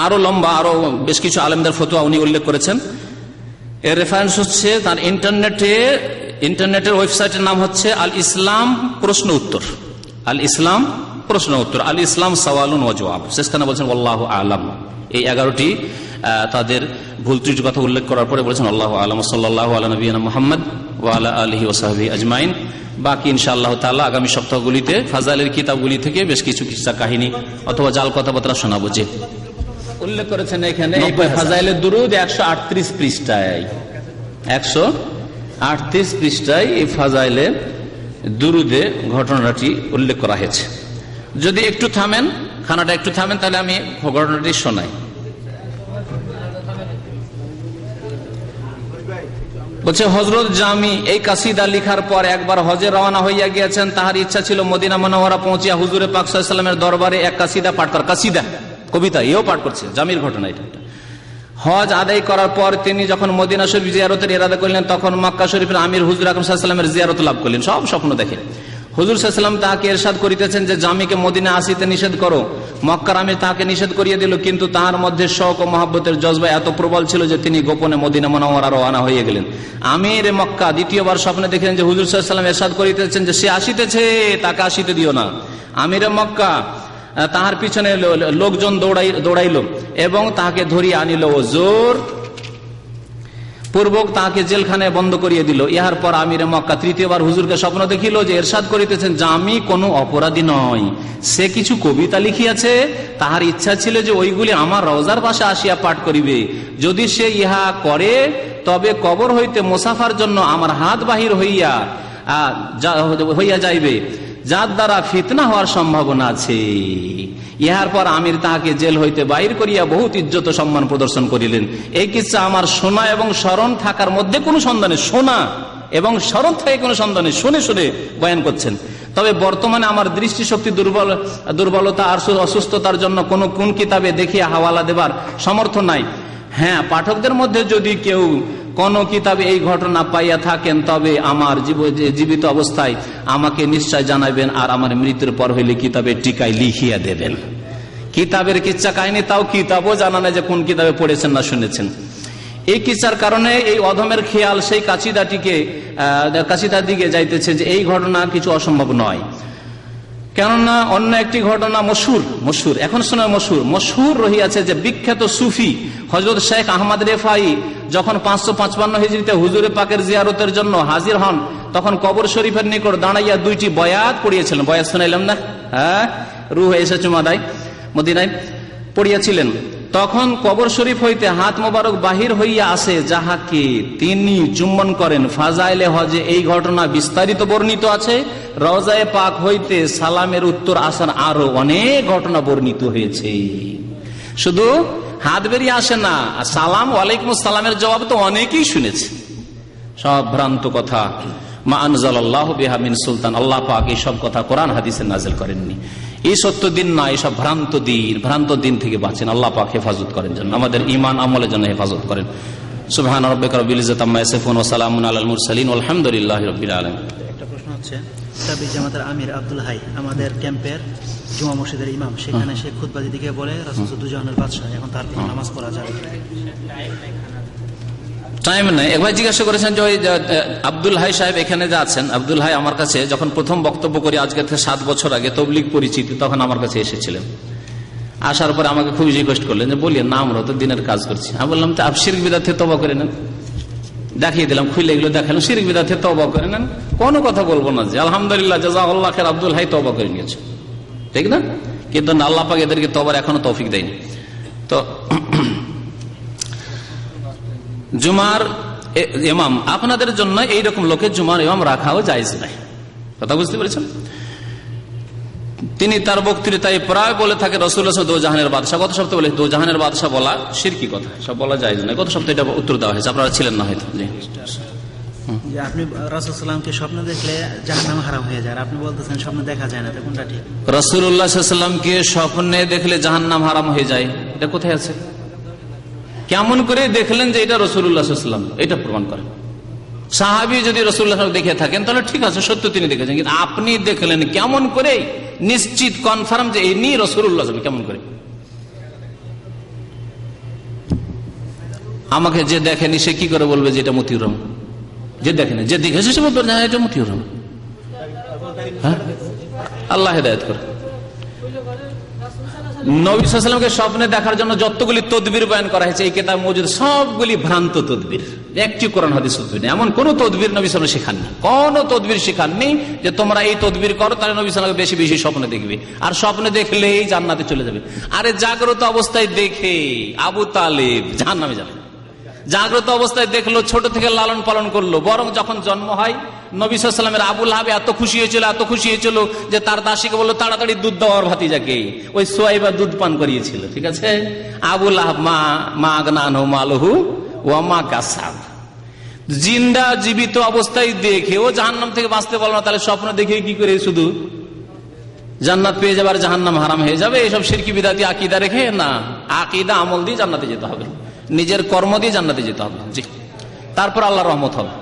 আরো লম্বা আরো বেশ কিছু আলেমদের ফতোয়া উনি উল্লেখ করেছেন। এর রেফারেন্স হচ্ছে তার ইন্টারনেটের ওয়েবসাইটের নাম হচ্ছে আল ইসলাম প্রশ্ন উত্তর, আল ইসলাম প্রশ্ন উত্তর, আল ইসলাম সওয়ালুন ওয়া জওয়াব। শেষখানে বলছেন আল্লাহু আ'লাম। এই 11টি তাদের ভুল ত্রুটির কথা উল্লেখ করার পরে বলেছেন আল্লাহু আ'লাম, সাল্লাল্লাহু আলা নবিয়িনা মুহাম্মদ ওয়া আলা আলিহি ওয়া সাহবিহি আজমাইন। বাকি ইনশাআল্লাহ তাআলা আগামী সপ্তাহগুলিতে ফাজাইলের কিতাবগুলি থেকে বেশ কিছু কিসসা কাহিনী অথবা জাল কথাবার্তা শোনাবো। যে উল্লেখ করেছেন এখানে ফাজাইলের দুরূদ 138 পৃষ্ঠায়, 138 পৃষ্ঠায় এই ফাজাইলের দুরূদে ঘটনাটি উল্লেখ করা হয়েছে। যদি একটু থামেন, খানাটা একটু থামেন, তাহলে আমি ঘটনাটি শোনাই। বলছে হযরত জামি এই কাসিদা লিখার পর একবার হজে রওনা হইয়া গিয়েছেন। তাহার ইচ্ছা ছিল মদিনা মুনাওয়ারা পৌঁছিয়া হুজুরে পাক সাল্লাল্লাহু আলাইহি ওয়াসাল্লামের দরবারে এক কাসিদা পাঠ করা। কাসিদা কবিতা, এও পাঠ করছে, জামির ঘটনা এটা। হজ আদায় করার পর তিনি যখন মদিনা শরীফ জিয়ারতের ইরাদা করলেন, তখন মক্কা শরীফের আমির হুজুর আকরাম সাল্লাল্লাহু আলাইহি ওয়াসাল্লামের জিয়ারত লাভ করলেন। সব স্বপ্ন দেখে হুজুর সাল্লাল্লাহু আলাইহি ওয়াসাল্লাম তাকে ইরশাদ করিতেছেন যে জামিকে মদিনা আসিতে নিষেধ করো। মক্কার আমির তাকে নিষেধ করিয়ে দিল, কিন্তু তার মধ্যে শওক ও মহব্বতের জজবা এত প্রবল ছিল যে তিনি গোপনে মদিনা মুনাওয়ারা রওনা হয়ে গেলেন। আমির মক্কা দ্বিতীয়বার স্বপ্নে দেখলেন যে হুজুর সাল্লাল্লাহু আলাইহি ওয়াসাল্লাম ইরশাদ করিতেছেন যে সে আসিতেছে, তাকে আসিতে দিও না। আমির মক্কা তাহার পিছনে লোকজন দৌড়াইল এবং তাহাকে ধরিয়া আনিল ও জোর পূর্বক তাহাকে জেলখানায় বন্ধ করিয়ে দিল। ইহার পর আমিরে মক্কা তৃতীয়বার হুজুরকে স্বপ্ন দেখিল যে ইরশাদ করিতেছেন যে আমি কোনো অপরাধী নয়, সে কিছু কবিতা লিখিয়াছে, তাহার ইচ্ছা ছিল যে ওইগুলি আমার রওজার পাশে আসিয়া পাঠ করিবে। যদি সে ইহা করে তবে কবর হইতে মুসাফার জন্য আমার হাত বাহির হইয়া যাইবে, যার দ্বারা ফিতনা হওয়ার সম্ভাবনা আছে। ইহার পর আমির তাহাকে জেল হইতে বাহির করিয়া বহুত ইজ্জত সম্মান প্রদর্শন করিলেন। এই কিচ্ছা আমার শোনা এবং স্মরণ থাকার মধ্যে কোনো সন্দেহ, শোনা এবং স্মরণ থাকে কোনো সন্দেহ, শুনে শুনে বয়ান করছেন। তবে বর্তমানে আমার দৃষ্টিশক্তি দুর্বলতা আর অসুস্থতার জন্য কোন কিতাবে দেখিয়া হাওয়ালা দেবার সমর্থ নাই। হ্যাঁ, পাঠকদের মধ্যে যদি কেউ কোন কিতাবে এই ঘটনা পাইয়া থাকেন তবে আমার জীবিত অবস্থায় আমাকে নিশ্চয় জানাবেন, আর আমার মৃত্যুর পর হইলে কিতাবে টিকায় লিখিয়া দেবেন। কিতাবের কিচ্ছা কাহিনী তাও কিতাবও জানা নাই যে কোন কিতাবে পড়েছেন না শুনেছেন। এই কিচ্ছার কারণে এই অধমের খেয়াল সেই কাছিদার দিকে যাইতেছে যে এই ঘটনা কিছু অসম্ভব নয়। কেননা অন্য একটি ঘটনা মশহুর এখন শোনা মশহুর রহিয়াছে যে বিখ্যাত সুফি হযরত শেখ আহমদ রেফাই যখন 555 হিজরিতে হুজুরে পাকের জিয়ারতের জন্য হাজির হন, তখন কবর শরীফের নিকট দাঁড়াইয়া দুইটি বয়াত পড়িয়েছিলেন। বয়াত শোনাইলাম না? হ্যাঁ, রূহ এসেছে মদিনায় পড়িয়াছিলেন। তখন কবর শরীফ হইতে হাত মোবারক বাহির হইয়া আসে, যাহাকে তিনি চুম্বন করেন। ফাজাইলে হজে এই ঘটনা বিস্তারিত বর্ণিত আছে। রওজায়ে পাক হইতে সালামের উত্তর আসার আরো অনেক ঘটনা বর্ণিত হয়েছে। শুধু হাত বেরিয়ে আসে না, সালাম ওয়ালাইকুম সালামের জবাব তো অনেকেই শুনেছে। সব ভ্রান্ত কথা। মা আনজালাল্লাহু বিহা মিন সুলতান, আল্লাহ পাক এই সব কথা কোরআন হাদিসে নাযিল করেননি। এই সত্য দিন না, এসব ভ্রান্ত দিন থেকে বাঁচেন। আল্লাহ পাক হেফাজত করেন, জন্য আমাদের ঈমান আমলের জন্য হেফাজত করেন। সুবহান রাব্বিকা রাব্বিল ইজ্জাতি আম্মা ইয়াসিফুন ওয়া সালামুন আলাল মুরসালিন ওয়ালহামদুলিল্লাহি রাব্বিল আলামিন। একটা প্রশ্ন হচ্ছে, তাবিজ জামাতের আমির আব্দুল হাই আমাদের ক্যাম্পের জুমা মসজিদের ইমাম, সেখানে সে খুতবা দিকে বলে রাসূল দুজাহানের বাদশা, এখন তার নামাজ পড়া যাবে? টাইম নেই। একবার জিজ্ঞাসা করেছেন যে আব্দুল হাই সাহেব এখানে যে আছেন, আব্দুল হাই আমার কাছে যখন প্রথম বক্তব্য করি আজকে থেকে 7 বছর আগে তবলিগ পরিচিতি, তখন আমার কাছে এসেছিলেন। আসার পরে আমাকে খুবই রিকোয়েস্ট করলেন যে বলিয়ে না, আমরা তো দিনের কাজ করছি। আমি বললাম তো আপ শিরক বিদআত থেকে তওবা করে নেন। দেখিয়ে দিলাম, খুলে এগুলো দেখালাম, শিরক বিদআত থেকে তওবা করে নেন, কোনো কথা বলবো না যে আলহামদুলিল্লাহ জাযাকাল্লাহু খাইর আব্দুল হাই তওবা করে নিয়েছে, ঠিক না? কিন্তু আল্লাহ পাক এদেরকে তওবার এখনো তৌফিক দেয়নি। তো জুমার ইমাম আপনাদের জন্য এইরকম লোকের জুমার ইমাম রাখাও জায়েজ নাই। কথা বুঝতে পেরেছেন? তিনি তার বক্তৃতায় প্রায় বলে থাকে রাসূলুল্লাহ দোজাহানের বাদশা। গত সপ্তাহে বলে দোজাহানের বাদশা বলা শিরকি কথা, সব বলা জায়েজ নাই। গত সপ্তাহে এটা উত্তর দেওয়া হয়েছে, আপনারা ছিলেন না হয়তো। জি, আপনি রাসূল সাল্লামকে স্বপ্ন দেখলে জাহান্নাম হারাম হয়ে যায়, আপনি বলতেছেন স্বপ্ন দেখা যায় না, কোনটা ঠিক? রাসূলুল্লাহ সাল্লাল্লাহু আলাইহি ওয়াসাল্লামকে স্বপ্নে দেখলে জাহান্নাম হারাম হয়ে যায়, এটা কোথায় আছে? কেমন করে দেখলেন যে এটা রাসূলুল্লাহ সাল্লাল্লাহু আলাইহি ওয়াসাল্লাম? এটা প্রমাণ করেন। সাহাবী যদি রাসূলুল্লাহ দেখে থাকেন তাহলে ঠিক আছে, সত্য তিনি দেখেছেন, কিন্তু আপনি দেখলেন কেমন করে নিশ্চিত কনফার্ম যে ইনি রাসূলুল্লাহ, কেমন করে? আমাকে যে দেখেনি সে কি করে বলবে যে এটা মতিউর রহমান? যে দেখেনি, যে দেখেছে সে বলবে না এটা মতিউর রহমান। হ্যাঁ, আল্লাহ হেদায়েত করে। নবী সাল্লাল্লাহু আলাইহি ওয়াসাল্লামকে স্বপ্নে দেখার জন্য যতগুলি তদবির বয়ান করা হয়েছে এই কিতাব মওজুদ, সবগুলি ভ্রান্ত তদবির, একটি কোরআন হাদিস তদবির নেই। এমন কোন তদবির নবী সাল্লাল্লাহু আলাইহি ওয়াসাল্লাম শেখাননি, কোন তদবির শেখাননি যে তোমরা এই তদবির করো তাহলে নবী সাল্লাল্লাহু আলাইহি ওয়াসাল্লাম বেশি বেশি স্বপ্নে দেখবে, আর স্বপ্নে দেখলেই জান্নাতে চলে যাবে। আরে জাগ্রত অবস্থায় দেখে আবু তালেব জাহান্নামে যাবে। জাগ্রত অবস্থায় দেখলো, ছোট থেকে লালন পালন করলো, বরং যখন জন্ম হয় নবী সাল্লাল্লাহু আলাইহি ওয়াসাল্লামের আবু লাহাব এত খুশি হয়েছিল যে তার দাসীকে বললো তাড়াতাড়ি দুধ দাও ভাতিজাকে। ওই সুয়াইবা দুধ পান করিয়েছিল, ঠিক আছে? আবু লাহাব মা আগনা আনহু মালুহু ওয়া মা কাসাব। জিন্দা জীবিত অবস্থায় দেখে ও জাহান্নাম থেকে বাঁচতে পারলো না, তাহলে স্বপ্ন দেখে কি করে শুধু জান্নাত পেয়ে যাবে আর জাহান্নাম হারাম হয়ে যাবে? এইসব শিরকি বিদআতি আকীদা রেখে না, আকীদা আমল দিয়ে জান্নাতে যেতে হবে, নিজের কর্ম দিয়ে জান্নাতে যেতে হবে। জি, তারপর আল্লাহর রহমত হবে।